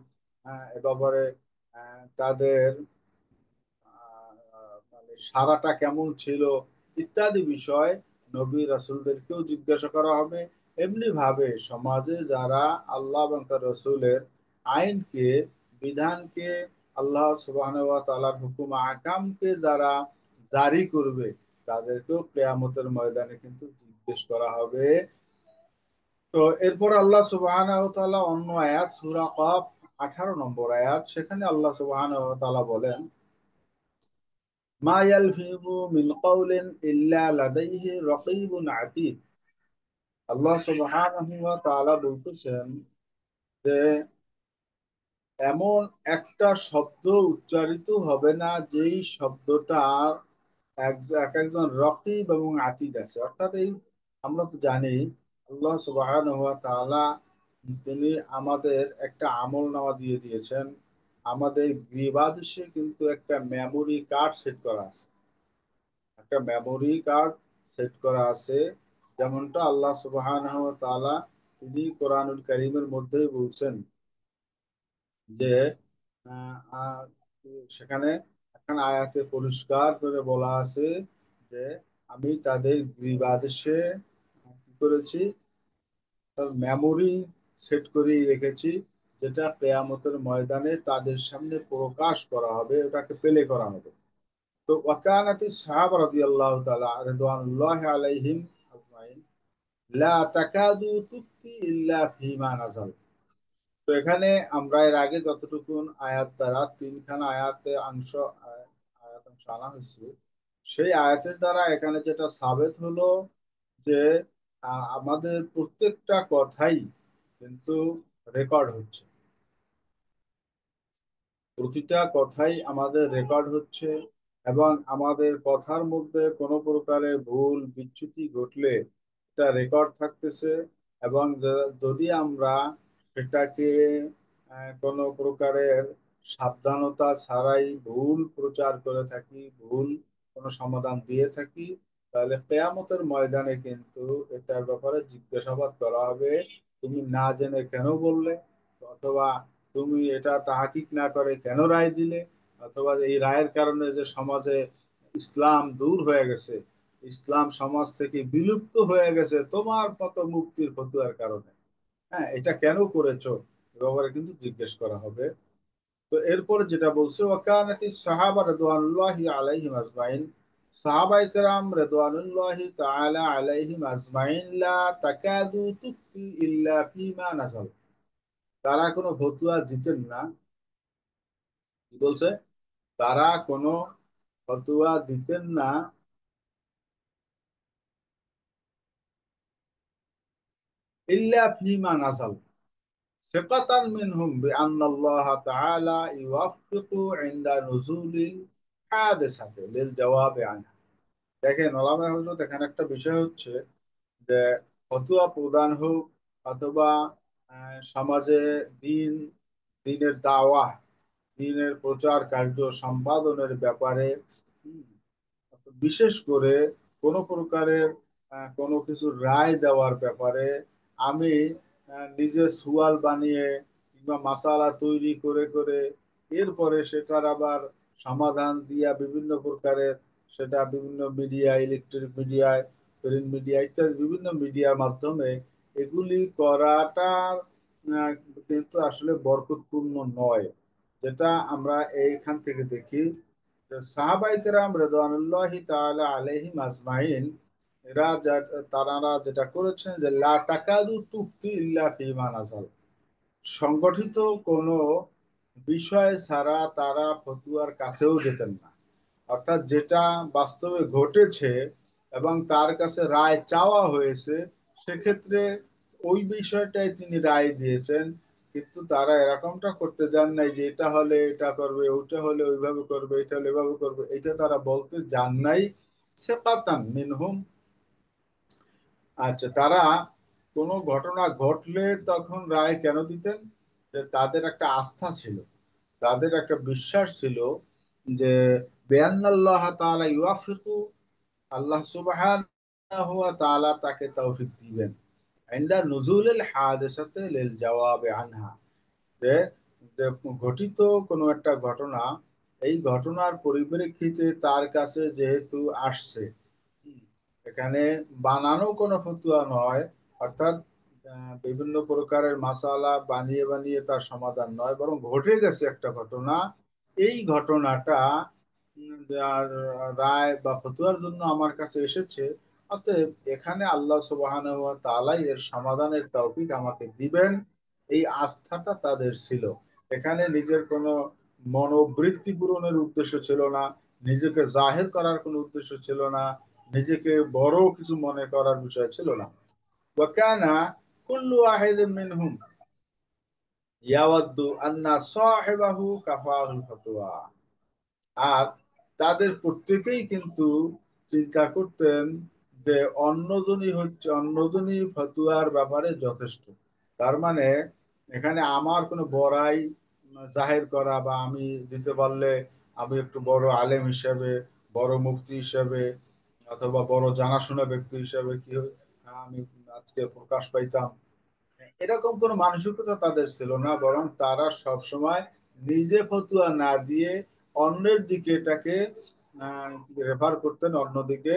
এ ব্যাপারে তাদের মানে সারাটা কেমন ছিল, ইত্যাদি বিষয় নবী রাসূলদেরকেও জিজ্ঞাসা করা হবে। এমনি ভাবে সমাজে যারা আল্লাহ এবং তার রসুলের আইনকে, বিধানকে, আল্লাহ সুবহানাহু ওয়া তাআলার হুকুম আহকামকে যারা জারি করবে, তাদেরকেও কিয়ামতের ময়দানে কিন্তু জিজ্ঞেস করা হবে। তো এরপর আল্লাহ সুবহানাহু ওয়া তাআলা অন্য আয়াত সূরা কফ 18 নম্বর আয়াত, সেখানে আল্লাহ সুবহানাহু ওয়া তাআলা বলেন, মা ইয়ালফিযু মিন কাওলিন ইল্লা লাদাইহি রাকীবুন আতীদ। আল্লাহ সুবহানাহু ওয়া তাআলা বলতেছেন যে এমন একটা শব্দ উচ্চারিত হবে না যেই শব্দটা এক একজন রকিব এবং আতীদ আছে। অর্থাৎ এই আমরা তো জানি আল্লাহ সুবহানাহু ওয়া তাআলা তিনি আমাদের একটা আমলনামা দিয়ে দিয়েছেন, আমাদের গ্রীবাদেশে কিন্তু একটা মেমোরি কার্ড সেট করা আছে, একটা মেমোরি কার্ড সেট করা আছে। যেমনটা আল্লাহ সুবহানাহু ওয়া তাআলা তিনি কোরআনুল কারীমের মধ্যেই বলছেন যে আহ, আহ, সেখানে এখানে আয়াতে পরিষ্কার করে বলা আছে যে আমি তাদের গ্রীবাদেশে কি করেছি, তার মেমোরি সেট করে রেখেছি, যেটা কিয়ামতের ময়দানে তাদের সামনে প্রকাশ করা হবে, ওটাকে প্লে করা হবে। তো ওয়াকানাতি সাহাবা রাদিয়াল্লাহু তাআলা রিদওয়ানুল্লাহি আলাইহিম আজমাইন লা তাকাদু তুফতি ইল্লা ফিমা নাযাল। তো এখানে আমরা এর আগে যতটুকু আয়াত দ্বারা তিনখানা আয়াতে আয়াতাংশ আনা হয়েছে, সেই আয়াতের দ্বারা এখানে যেটা সাবেত হলো যে আমাদের প্রত্যেকটা কথাই কিন্তু রেকর্ড হচ্ছে, প্রতিটা কথাই আমাদের রেকর্ড হচ্ছে, এবং আমাদের কথার মধ্যে কোনো প্রকারের ভুল বিচ্যুতি ঘটলে এটা রেকর্ড থাকতেছে। এবং যদি আমরা সেটাকে কোনো প্রকারের সাবধানতা ছাড়াই ভুল প্রচার করে থাকি, ভুল কোনো সমাধান দিয়ে থাকি, তাহলে কিয়ামতের ময়দানে কিন্তু এটার ব্যাপারে জিজ্ঞাসাবাদ করা হবে, তুমি না জেনে কেন বললে, অথবা তুমি এটা তাহাকিক না করে কেন রায় দিলে, অথবা এই রায়ের কারণে যে সমাজে ইসলাম দূর হয়ে গেছে, ইসলাম সমাজ থেকে বিলুপ্ত হয়ে গেছে তোমার মতো মুক্তির ফতুয়ার কারণে, হ্যাঁ এটা কেন করেছো, এ ব্যাপারে কিন্তু জিজ্ঞেস করা হবে। তো এরপরে যেটা বলছে ওয়াকানাতি সাহাবা রাদিয়াল্লাহু আলাইহিম আজমাইন, সাহাবায়ে কেরাম রাদিয়াল্লাহু তাআলা আলাইহিম আজমাইন লা তাকাদু তুফতি ইল্লা ফিমা নাযাল, তারা কোনো ফতুয়া দিতেন না, কি বলছে, তারা কোনো ফতুয়া দিতেন না ইল্লা ফিমা নাযাল সিকাতান মিনহুম বিআন্নাল্লাহ তাআলা ইউওয়াফিকু ইনদা নুজুলিল হাদিসাতি লিল জাওয়াবি আনহা। দেখেন ওলামা হযরত, এখানে একটা বিষয় হচ্ছে যে ফতুয়া প্রদান হোক অথবা সমাজে দিন দিনের দাওয়া, দিনের প্রচার কার্য সম্পাদনের ব্যাপারে বিশেষ করে কোনো প্রকারের কোনো কিছু রায় দেওয়ার ব্যাপারে আমি নিজে সুয়াল বানিয়ে কিংবা মাসালা তৈরি করে করে এরপরে সেটার আবার সমাধান দিয়া বিভিন্ন প্রকারের, সেটা বিভিন্ন মিডিয়া, ইলেকট্রিক মিডিয়ায়, প্রিন্ট মিডিয়া ইত্যাদি বিভিন্ন মিডিয়ার মাধ্যমে এগুলি করাটার আহ, কিন্তু আসলে বরকতপূর্ণ নয়। যেটা আমরা এইখান থেকে দেখি, সাহাবায়ে কেরাম রিদওয়ানুল্লাহি তাআলা আলাইহিম আজমাইন তারা যেটা করেছেন যে লা তাকাদু তুফতি ইল্লা ফিমা নাযাল, সংগঠিত কোনো বিষয় ছাড়া তারা ফতুয়ার কাছেও যেতেন না। অর্থাৎ যেটা বাস্তবে ঘটেছে এবং তার কাছে রায় চাওয়া হয়েছে, সেক্ষেত্রে ওই বিষয়টাই তিনি রায় দিয়েছেন, কিন্তু তারা এরকমটা করতে যান নাই যে এটা হলে এটা করবে, ওইটা হলে ওইভাবে করবে, এটা হলে এভাবে করবে, এটা তারা বলতে যান নাই। সেকাতান মিনহুম, আচ্ছা তারা কোনো ঘটনা ঘটলে তখন রায় কেন দিতেন, যে তাদের একটা আস্থা ছিল, তাদের একটা বিশ্বাস ছিল যে বিআন্নাল্লাহ তাআলা ইউওয়াফিকু, আল্লাহ সুবহানাহু ওয়া তাআলা তাকে তৌফিক দিবেন ইনদা নুজুলিল হাদিসাতি লিল জাওয়াবি আনহা, যে যে ঘটিত কোনো একটা ঘটনা, এই ঘটনার পরিপ্রেক্ষিতে তার কাছে যেহেতু আসছে, হুম, এখানে বানানো কোনো ফতুয়া নয়, অর্থাৎ বিভিন্ন প্রকারের মাসালা বানিয়ে বানিয়ে তার সমাধান নয়, বরং ঘটে গেছে একটা ঘটনা, এই ঘটনাটা যার রায় বা ফতুয়ার জন্য আমার কাছে এসেছে, অতএব এখানে আল্লাহ সুবহানাহু ওয়া তাআলা এর সমাধানের তৌফিক আমাকে দিবেন, এই আস্থাটা তাদের ছিল। এখানে নিজের কোনো মনোবৃত্তি পূরণের উদ্দেশ্য ছিল না, নিজেকে জাহের করার কোনো উদ্দেশ্য ছিল না, নিজেকে বড় কিছু মনে করার বিষয় ছিল না। ওয়াকানা কুল্লু ওয়াহিদিন মিনহুম ইয়াওয়াদ্দু আন্না সাহিবাহু কাফাহুল ফতোয়া, আর তাদের প্রত্যেকেই কিন্তু চিন্তা করতেন যে অন্যজনই ফতুয়ার ব্যাপারে যথেষ্ট। তার মানে এখানে আমার কোনো বড়াই জাহের করা বা আমি দিতে পারলে আমি একটু বড় আলেম হিসেবে, বড় মুফতি হিসেবে, অথবা বড় জানাশোনা ব্যক্তি হিসেবে কি আমি আজকে প্রকাশ পাইতাম, এরকম কোনো মানসিকতা তাদের ছিল না, বরং তারা সব সময় নিজে ফতুয়া না দিয়ে অন্যের দিকে এটাকে রেফার করতেন, অন্যদিকে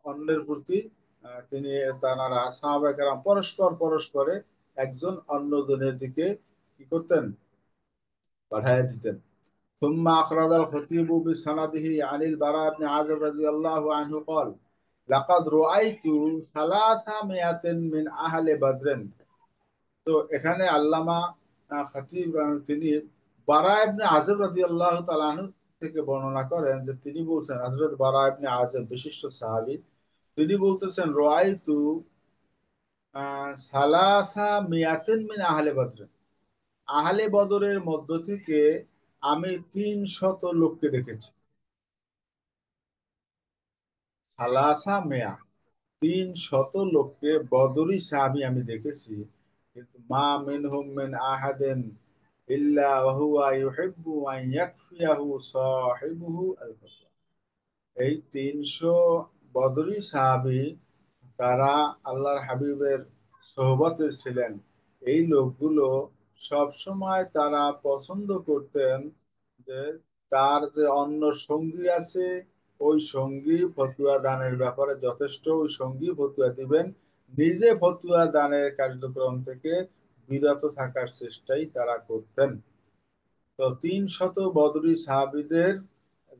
অন্যের প্রতি তিনি তারা সাহাবায়ে কেরাম পরস্পরে একজন অন্যজনের দিকে কি করতেন, পাঠায় দিতেন। ثم أخرج الخطيب بسنده عن البراء بن عازب رضي الله عنه قال لقد رأيت 300 من أهل بدر। তো এখানে আল্লামা খতিব তিনি বারা ইবনে আযিব রাদিয়াল্লাহু তাআলা আনহু থেকে বর্ণনা করেন যে তিনি বলছেন, হযরত বারা ইবনে আযিব বিশিষ্ট সাহাবী, তিনি বলতেছেন রাআইতু সালাসা মিয়াতিন মিন আহলে বদর, আহলে বদরের মধ্য থেকে আমি 300 লোককে দেখেছি। সালাসা মিয়া, 300 লোককে বদরি সাহাবী আমি দেখেছি। কিন্তু মা মিনহুম মিন আহাদিন ইল্লা ওয়া হুয়া ইউহিব্বু আন ইয়াকফিয়াহু সাহিবুহু আল-ফাসা। এই 300 বদরি সাহাবী তারা আল্লাহর হাবিবের সোহবতে ছিলেন। এই লোকগুলো সব সময় তারা পছন্দ করতেন যে তার যে অন্য সঙ্গী আছে ওই সঙ্গী ফতুয়া দানের ব্যাপারে যথেষ্ট, ওই সঙ্গী ফতুয়া দিবেন, নিজে ফতুয়া দানের কার্যক্রম থেকে বিরত থাকার চেষ্টাই তারা করতেন। তো 300 বদরি সাহাবীদের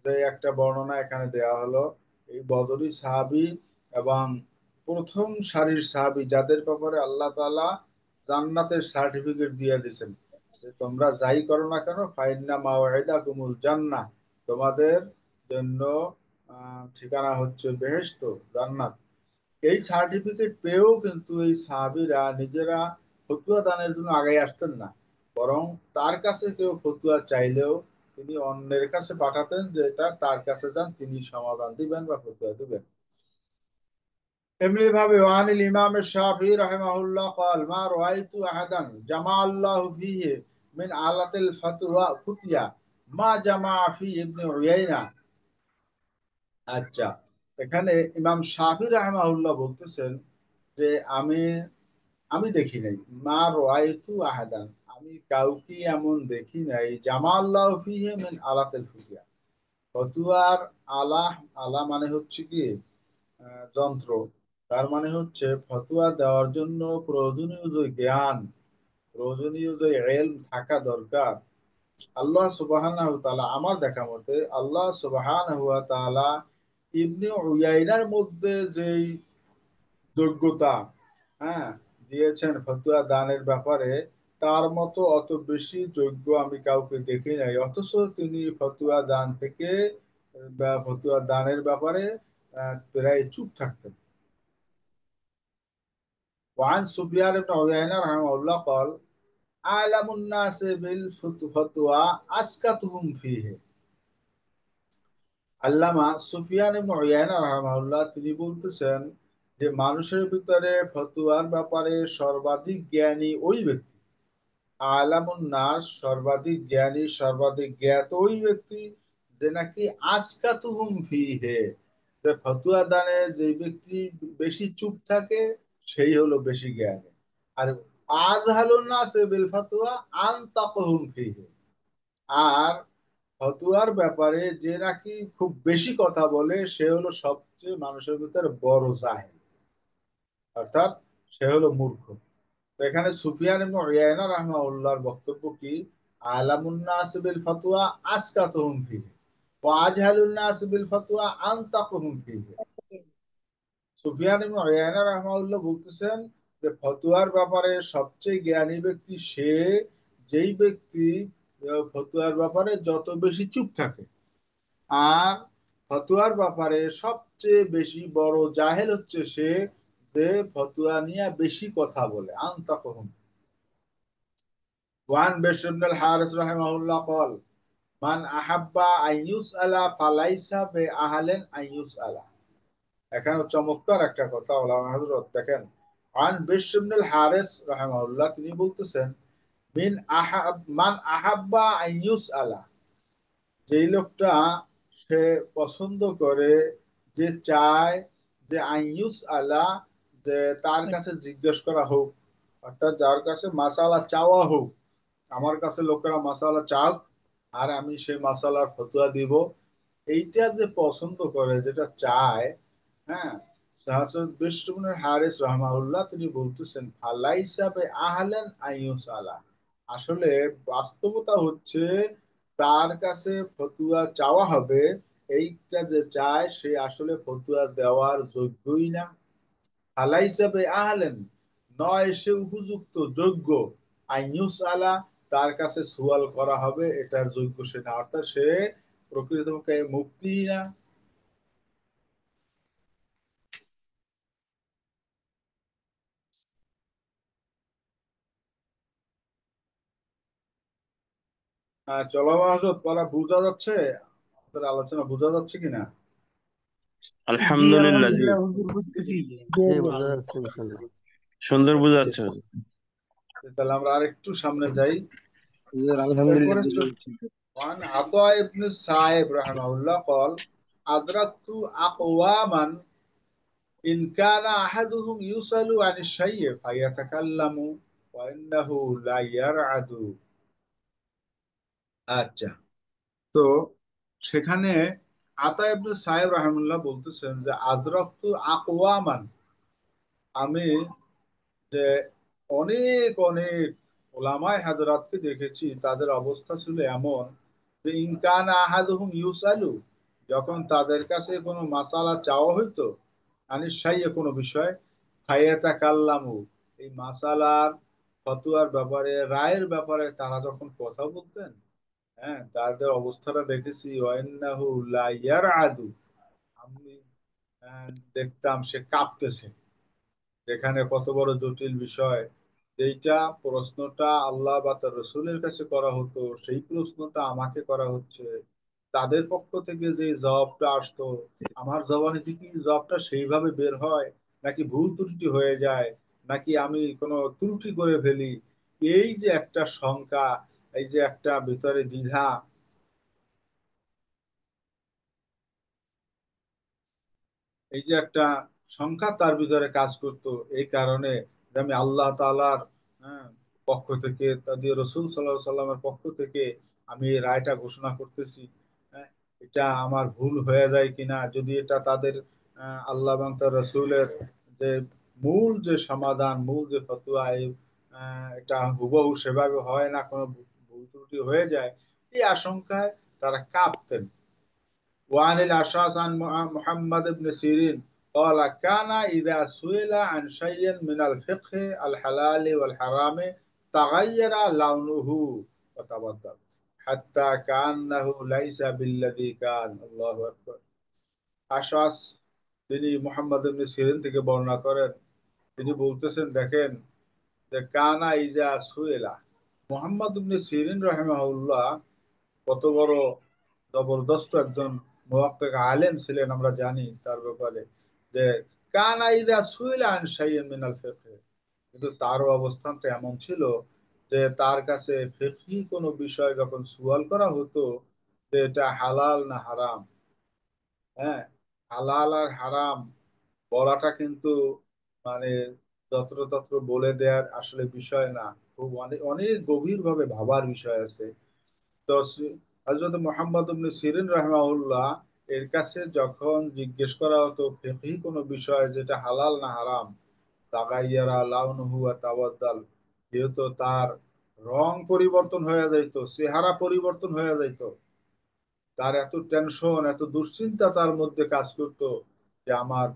যে একটা বর্ণনা এখানে দেয়া হলো, এই বদরি সাহাবী এবং প্রথম সারির সাহাবী যাদের ব্যাপারে আল্লাহ তাআলা জান্নাতের সার্টিফিকেট দিয়ে দিয়েছেন যে তোমরা যাই করো না কেন ফাইন্না মাওয়াইদাকুমুল জান্নাহ, তোমাদের জন্য ঠিকানা হচ্ছে বেহেশত, জান্নাত। এই সার্টিফিকেট পেয়েও কিন্তু এই সাহাবীরা নিজেরা ফতুয়া দানের জন্য আগে আসতেন না, বরং তার কাছে কেউ ফতুয়া চাইলেও তিনি অন্যের কাছে পাঠাতেন যে এটা তার কাছে যান, তিনি সমাধান দিবেন বা ফতুয়া দিবেন। এমনি ভাবে ওয়ানিল ইমাম শাফিঈ রাহিমাহুল্লাহ قال ما رأيت أحدا جمع الله فيه من آلة الفتوى فتيا ما جمع في ابن عيينة। আচ্ছা, এখানে ইমাম শাফিঈ রাহিমাহুল্লাহ বলতেছেন যে আমি আমি দেখি নাই, মা রাআইতু আহাদান, আমি কাউকে এমন দেখি নাই, জামা আল্লাহু ফিহি মিন আলাতিল ফুতিয়া, ফতুয়ার আলা, আলা মানে হচ্ছে কি যন্ত্র, তার মানে হচ্ছে ফতুয়া দেওয়ার জন্য প্রয়োজনীয় যে জ্ঞান, প্রয়োজনীয় যে ইলম থাকা দরকার, আল্লাহ সুবহানাহু ওয়া তাআলা, আমার দেখা মতে আল্লাহ সুবহানাহু ওয়া তাআলা ইবনে উয়াইনার মধ্যে যেই যোগ্যতা হ্যাঁ দিয়েছেন ফতুয়া দানের ব্যাপারে, তার মতো অত বেশি যোগ্য আমি কাউকে দেখি নাই, অথচ তিনি ফতুয়া দান থেকে বা ফতুয়া দানের ব্যাপারে প্রায় চুপ থাকতেন। وعن سفيان بن عيينة رحمه الله قال أعلم الناس بالفتوى أسكتهم فيه। আল্লামা সুফিয়ান ইবনে উয়াইনা রাহিমাহুল্লাহ তিনি বলতেছেন যে মানুষের ভিতরে ফতুয়ার ব্যাপারে সর্বাধিক জ্ঞানী ওই ব্যক্তি, আলামুন নাস সর্বাধিক জ্ঞানী সর্বাধিক জ্ঞাত ওই ব্যক্তি যে নাকি আসকাতুহুম ফিহে, যে ফতুয়া দানে যে ব্যক্তি বেশি চুপ থাকে সেই হলো বেশি জ্ঞানী। আর আজহালুন নাস বিল ফতোয়া আনতাকুহুম ফিহে, আর ফতুয়ার ব্যাপারে যে নাকি খুব বেশি কথা বলে সে হলো সবচেয়ে মানুষের ভিতরে বড় জাহেল, অর্থাৎ সে হলো মূর্খ। তো এখানে সুফিয়ান ইবনে উয়াইনা রাহিমাহুল্লাহর বক্তব্য কি, আলামুন নাস বিল ফতোয়া আসকাতুহুম ফিহি ওয়া আজহালুন নাস বিল ফতোয়া আনতাকুহুম ফিহি। সুফিয়ান ইবনে উয়াইনা রাহিমাহুল্লাহ বলতেছেন যে ফতোয়ার ব্যাপারে সবচেয়ে জ্ঞানী ব্যক্তি সে যেই ব্যক্তি ফতোয়ার ব্যাপারে যত বেশি চুপ থাকে, আর ফতুয়ার ব্যাপারে সবচেয়ে বেশি বড় জাহেল হচ্ছে সে যে ফতুয়া নিয়ে বেশি কথা বলে। আনতাকুহুম। ওয়ান বিশর ইবনে আল-হারিস রাহিমাহুল্লাহ قال মান আহাব্বা আন ইউসআলা ফালাইসা বিআহলিন আন ইউসআলা। এখানে চমৎকার একটা কথা ওলামা হযরত দেখেন, ওয়ান বিশর ইবনে আল-হারিস রাহিমাহুল্লাহ তিনি বলতেছেন মান আহাব্বা আন ইউসআলা, যেই লোকটা সে পছন্দ করে, যে চায় যে আইয়ুস আলা, যে তার কাছে জিজ্ঞেস করা হোক, অর্থাৎ যার কাছে মাসালা চাওয়া হোক, আমার কাছে লোকেরা মাসালা চাক আর আমি সেই মাসালার ফতোয়া দিব, এইটা যে পছন্দ করে, যেটা চায়, হ্যাঁ, হযরত বিশর ইবনে হারিস রাহমাহুল্লাহ তিনি বলতেছেন ফালাইসা বে আহলান আইয়ুসালা, আসলে বাস্তবতা হচ্ছে তার কাছে ফতুয়া চাওয়া হবে, এইটা যে চায় সে আসলে ফতুয়া দেওয়ার যোগ্যই না। ফালাইসা বে আহলান, নয় সে উপযুক্ত যোগ্য, আইয়ুসালা, তার কাছে সুয়াল করা হবে এটার যোগ্য সে না, অর্থাৎ সে প্রকৃতপক্ষে মুক্তি না। চলো মাহজুদ, পড়া বোঝা যাচ্ছে? আমাদের আলোচনা বোঝা যাচ্ছে কিনা? জি আলহামদুলিল্লাহ, জি, আলহামদুলিল্লাহ হুজুর বুঝতেছি। জি বোঝা যাচ্ছে ইনশাল্লাহ। সুন্দর বোঝাচ্ছে। তাহলে আমরা আরেকটু সামনে যাই। হুজুর আলহামদুলিল্লাহ এরপরে বুঝে গেছি। وعن عطاء بن السائب رحمه الله قال أدركت أقواما إن كان أحدهم يسأل عن الشيء فيتكلم وإنه لا يرعد। আচ্ছা, তো সেখানে আতা ইবনে সাহেব রাহিমাহুল্লাহ বলতেছেন যে আদরাকতু আকওয়ামান, আমি যে অনেক অনেক ওলামায়ে হাজরাতকে দেখেছি, তাদের অবস্থা ছিল এমন যে ইনকান আহাদুহুম ইউসালু, যখন তাদের কাছে কোনো মাসালা চাওয়া হইতো, আনিস শাইয়ে কোনো বিষয়, ফায়াতাকাল্লামু, এই মাসালার ফতোয়ার ব্যাপারে, রায়ের ব্যাপারে তারা যখন কথা বলতেন, হ্যাঁ, তাদের অবস্থাটা দেখেছি, ওয়াইন্নাহু লা ইয়ারআদু, আমি দেখতাম সে কাঁপতেছে। যেখানে কত বড় জটিল বিষয়, যেইটা প্রশ্নটা আল্লাহ বা তার রসুলের কাছে করা হতো, সেই প্রশ্নটা আমাকে করা হচ্ছে, তাদের পক্ষ থেকে যে জবাবটা আসতো, আমার জবানি থেকে কি জবাবটা সেইভাবে বের হয়, নাকি ভুল ত্রুটি হয়ে যায়, নাকি আমি কোনো ত্রুটি করে ফেলি, এই যে একটা শঙ্কা, এই যে একটা ভিতরে দ্বিধা, এই যে একটা সংখ্যা তার ভিতরে কাজ করতো, এই কারণে যে আমি আল্লাহ তাআলার, হ্যাঁ, পক্ষ থেকে, তাদের রসুল সাল্লাল্লাহু সাল্লামের পক্ষ থেকে আমি এই রায়টা ঘোষণা করতেছি, হ্যাঁ, এটা আমার ভুল হয়ে যায় কিনা, যদি এটা তাদের আল্লাহ এবং তার রসুলের যে মূল যে সমাধান, মূল যে ফতোয়া, এটা হুবহু সেভাবে হয় না, কোনো ভুল ত্রুটি হয়ে যায়, এই আশঙ্কায় তারা কাঁপতেন। وعن الأشعث عن محمد بن سيرين قال كان إذا سئل عن شيء من الفقه الحلال والحرام تغير لونه وتبدل حتى كأنه ليس بالذي كان الله أكبر। আশাস তিনি মুহাম্মদ ইবনে সিরিন থেকে বর্ণনা করেন, তিনি বলতেছেন, দেখেন যে কানা ইজা সুয়েলা, মুহাম্মদ ইবনে সিরিন রাহিমাহুল্লাহ কত বড় জবরদস্ত একজন মুহাক্কিক আলেম ছিলেন, আমরা জানি তার ব্যাপারে, যে কানা ইযা সুইলা আন শাইইন মিনাল ফিকহ, কিন্তু তারও অবস্থানটা এমন ছিল যে তার কাছে ফিকহি কোনো বিষয় যখন সুয়াল করা হতো যে এটা হালাল না হারাম, হ্যাঁ, হালাল আর হারাম বলাটা কিন্তু মানে যত্রতত্র বলে দেওয়ার আসলে বিষয় না, খুব অনেক অনেক গভীর ভাবে ভাবার বিষয় আছে। তো হযরত মুহাম্মদ ইবনে সিরিন রাহিমাহুল্লাহ এর কাছে যখন জিজ্ঞেস করা হতো ফিকহি কোনো বিষয় যেটা হালাল না হারাম, তাগাইয়ারা লাউনুহু ওয়া তাবাদ্দাল, যেহেতু তার রং পরিবর্তন হয়ে যাইত, চেহারা পরিবর্তন হয়ে যাইত, তার এত টেনশন, এত দুশ্চিন্তা তার মধ্যে কাজ করত যে আমার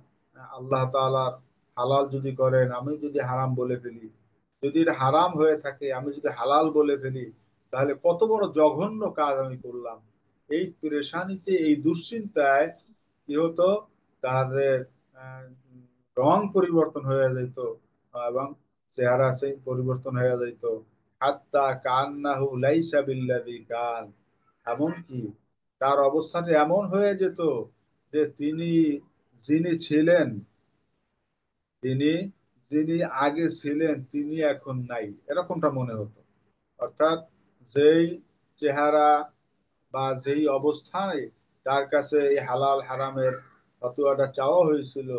আল্লাহ তাআলার হালাল যদি করেন, আমি যদি হারাম বলে ফেলি, যদি এটা হারাম হয়ে থাকে আমি যদি হালাল বলে ফেলি, তাহলে কত বড় জঘন্য কাজ আমি করলাম। এই পেরেশানিতে, এই দুশ্চিন্তায় কি হতো, তাদের আহ, রং পরিবর্তন হয়ে যেত এবং চেহারা সেই পরিবর্তন হয়ে যেত, হাত্তা কান্নাহু লাইসা বিল্লাযী কান, এমনকি তার অবস্থাটা এমন হয়ে যেত যে তিনি যিনি ছিলেন, তিনি যিনি আগে ছিলেন তিনি এখন নাই, এরকমটা মনে হতো। অর্থাৎ যেই চেহারা বা যেই অবস্থায় তার কাছে এই হালাল হারামের ফতোয়াটা চাওয়া হয়েছিল,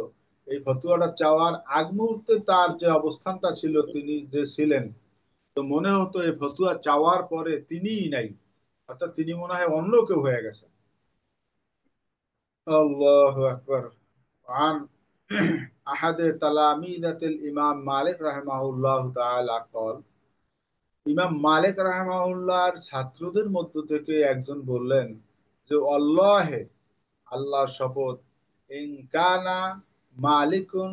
এই ফতোয়াটা চাওয়ার আগ মুহূর্তে তার যে অবস্থানটা ছিল, তিনি যে ছিলেন, তো মনে হতো এই ফতুয়া চাওয়ার পরে তিনিই নাই, অর্থাৎ তিনি মনে হয় অন্য কেউ হয়ে গেছে। আল্লাহু আকবার। عن أحد تلاميذة الإمام مالك رحمه الله تعالى قال ইমাম মালিক রাহিমাহুল্লাহর ছাত্রদের মধ্য থেকে একজন বললেন যে আল্লাহে, আল্লাহর শপথ, ইন কানা মালিকুন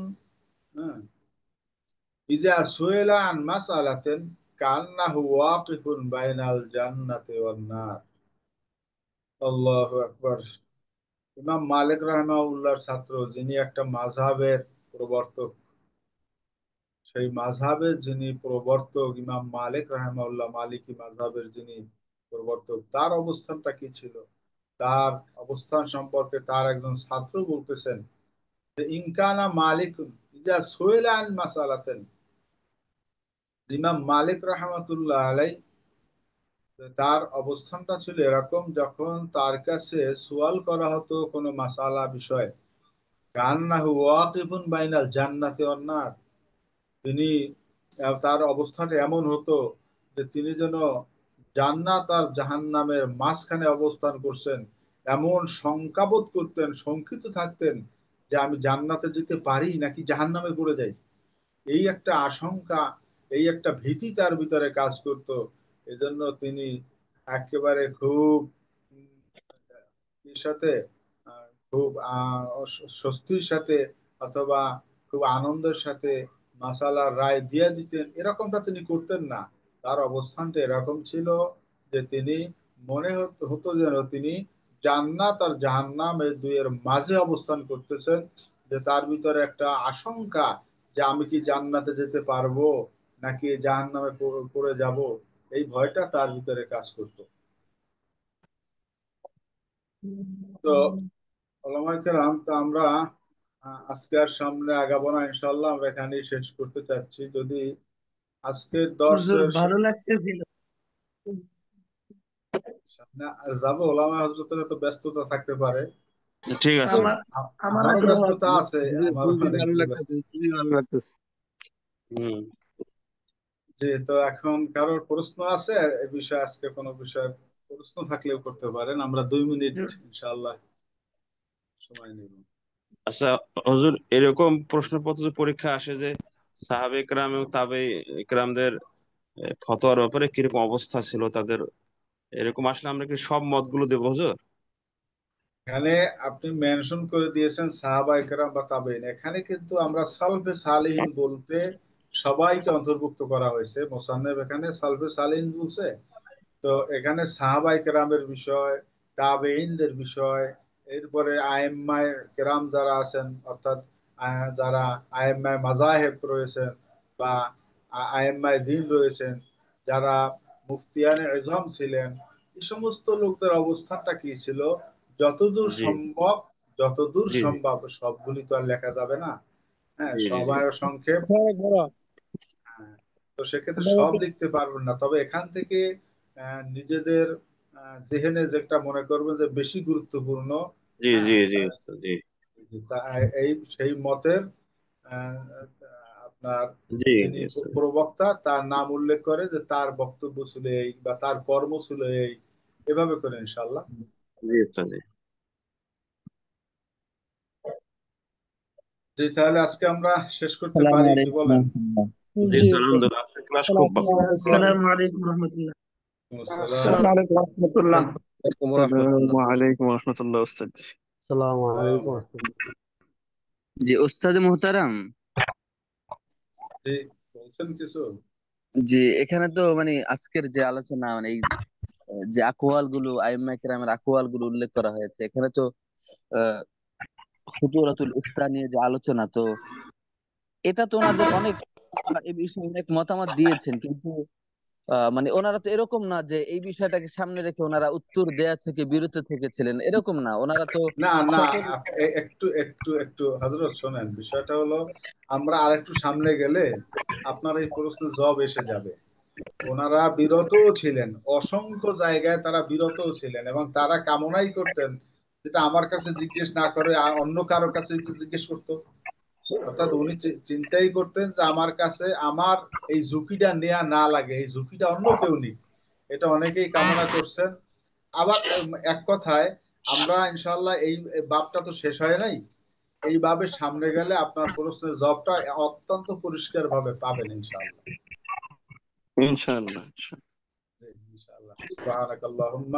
ইজা সুইলা আন মাসআলাতিন কান্নাহু ওয়াকিফুন বাইনাল জান্নাতি ওয়ান নার। আল্লাহু আকবার। ইমাম মালিক রাহিমাহুল্লাহর ছাত্র, যিনি একটা মাযহাবের প্রবর্তক, সেই মাযহাবের যিনি প্রবর্তক ইমাম মালিক রাহিমাহুল্লাহ, মালিকি মাযহাবের যিনি প্রবর্তক, তার অবস্থানটা কি ছিল, তার অবস্থান সম্পর্কে তার একজন ছাত্র বলতেছেন যে ইনকানা মালিক ইজা সুইলা আন মাসালাতেন, ইমাম মালিক রাহমাতুল্লাহ আলাই তার অবস্থানটা ছিল এরকম, যখন তার কাছে সুয়াল করা হতো কোনো মাসালা বিষয়, কান্নাহু ওয়াকিফুন বাইনাল জান্নাতি ওয়ান নার, তিনি তার অবস্থাটা এমন হতো যে তিনি যেন জান্নাত আর জাহান্নামের মাঝখানে অবস্থান করছেন, এমন শঙ্কাবোধ করতেন, শঙ্কিত থাকতেন যে আমি জান্নাতে যেতে পারি নাকি জাহান্নামে পড়ে যাই। এই একটা আশঙ্কা, এই একটা ভীতি তার ভিতরে কাজ করত। এজন্য তিনি একেবারে খুব সাথে খুব স্বস্তির সাথে অথবা খুব আনন্দের সাথে মাসালার রায় দিয়ে দিতেন, এরকমটা তিনি করতেন না। তার অবস্থানটা এরকম ছিল যে তিনি মনে হতো যেন তিনি জান্নাত আর জাহান্নাম এই দুইয়ের মাঝে অবস্থান করতেছেন, যে তার ভিতরে একটা আশঙ্কা যে আমি কি জান্নাতে যেতে পারবো নাকি জাহান্নামে পড়ে যাব, এই ভয়টা তার ভিতরে কাজ করতো। তো ওলামায়ে কেরাম, তো আমরা আজকে আর সামনে আগাবো না, ইনশাআল্লাহ আমরা এখানেই শেষ করতে চাচ্ছি। যদি আজকের হুজুর দর্শের ভালো লাগতেছিল। সামনে আর যাবো, ওলামায়ে হযরতের তো ব্যস্ততা থাকতে পারে, ঠিক আছে। আমার আমার আমারও আগ্রহ ব্যস্ততা আছে। আছে, আমারও খুবই ভালো অনেকগুলো ব্যস্ত। লাগতেছে, খুবই ভালো লাগতেছে। হুম। জি, তো এখন কারোর প্রশ্ন আছে এ বিষয়ে? আজকে কোনো বিষয়ে প্রশ্ন থাকলেও করতে পারেন, আমরা 2 মিনিট ইনশাআল্লাহ সময় নেব। আচ্ছা হুজুর, এরকম প্রশ্নপত্র পরীক্ষা আসে যে সাহাবে ইকরাম এবং তাবে ইকরামদের ফতোয়ার ব্যাপারে কিরকম অবস্থা ছিল তাদের, এরকম আসলে আমরা কি সব মতগুলো দেবো হুজুর? এখানে আপনি মেনশন করে দিয়েছেন সাহাবায়ে কেরাম বা তাবেঈন, এখানে কিন্তু আমরা সালফে সালেহিন বলতে সবাইকে অন্তর্ভুক্ত করা হয়েছে। মোসান্নেফ এখানে সালফে সালেহিন বলছে, তো এখানে সাহাবায়ে কেরামের বিষয়, তাবেঈনদের বিষয়, এরপরে আইম্মায়ে কেরাম যারা আছেন, অর্থাৎ যারা আইম্মায়ে মাযাহিব রয়েছেন বা আইম্মায়ে দ্বীন রয়েছেন, যারা মুফতিয়ানে ইজম ছিলেন, এই সমস্ত লোকদের অবস্থানটা কি ছিল, যতদূর জি সম্ভব, যতদূর জি সম্ভব, সবগুলি তো আর লেখা যাবে না, হ্যাঁ, জি জি জি সময় সংক্ষেপ, হ্যাঁ, তো সেক্ষেত্রে সব লিখতে পারবেন না। তবে এখান থেকে নিজেদের জেহেনে যেটা মনে করবেন যে বেশি গুরুত্বপূর্ণ, জি হ্যাঁ, জি জি জি এই সেই মতের আহ, আপনার জি যিনি জি প্রবক্তা তার নাম উল্লেখ করে যে তার বক্তব্য ছিল এই বা তার কর্ম ছিল এই, এভাবে করে ইনশাল্লাহ। জি জি জি, তাহলে আজকে আমরা শেষ করতে আসসালামু পারি, কি আলাইকুম বলেন? ওয়া জি জি আলহামদুলিল্লাহ, আজকের ক্লাস খুব ভালো। আসসালামু আলাইকুম রহমতুল্লাহ। আসসালাম। আসসালামু আলাইকুম ওয়া রাহমাতুল্লাহ। আসসালামু আলাইকুম ওয়া রাহমাতুল্লাহ ওস্তাদ। আসসালামু আলাইকুম। জি ওস্তাদ মোহতারাম, জি, বলছেন কিছু? জি এখানে তো মানে আজকের যে আলোচনা মানে এই যে আকওয়াল গুলো আইম্মা কেরামের আকওয়াল গুলো উল্লেখ করা হয়েছে এখানে তো আহ খুতুরাতুল ইফতা নিয়ে যে আলোচনা, তো এটা তো ওনাদের অনেক এই বিষয়ে অনেক মতামত দিয়েছেন, কিন্তু মানে ওনারা তো এরকম না যে এই বিষয়টাকে সামনে রেখে ওনারা উত্তর দেয়া থেকে বিরত থেকেছিলেন, এরকম না, ওনারা তো না না, সকল একটু একটু একটু হযরত শোনেন, বিষয়টা হলো আমরা আরেকটু সামনে গেলে আপনার এই প্রশ্নের জবাব এসে যাবে। ওনারা বিরতও ছিলেন, অসংখ্য জায়গায় তারা বিরতও ছিলেন, এবং তারা কামনাই করতেন যেটা আমার কাছে জিজ্ঞেস না করে আর অন্য কারোর কাছে যদি জিজ্ঞেস করতো। অর্থাৎ উনি চিন্তাই করতেন যে আমার কাছে আমার এই ঝুঁকিটা নেওয়া না লাগে, এই ঝুঁকিটা অন্য কেউ নিক, এটা অনেকেই কামনা করছেন। আবার এক কথায় আমরা ইনশাআল্লাহ এই বাবটা তো শেষ হয় নাই, এই বাবের সামনে গেলে আপনার প্রশ্নের জবাবটা অত্যন্ত পরিষ্কার ভাবে পাবেন ইনশাআল্লাহ। ইনশাআল্লাহ। জি, ইনশাআল্লাহ। সুবহানাকাল্লাহুম্মা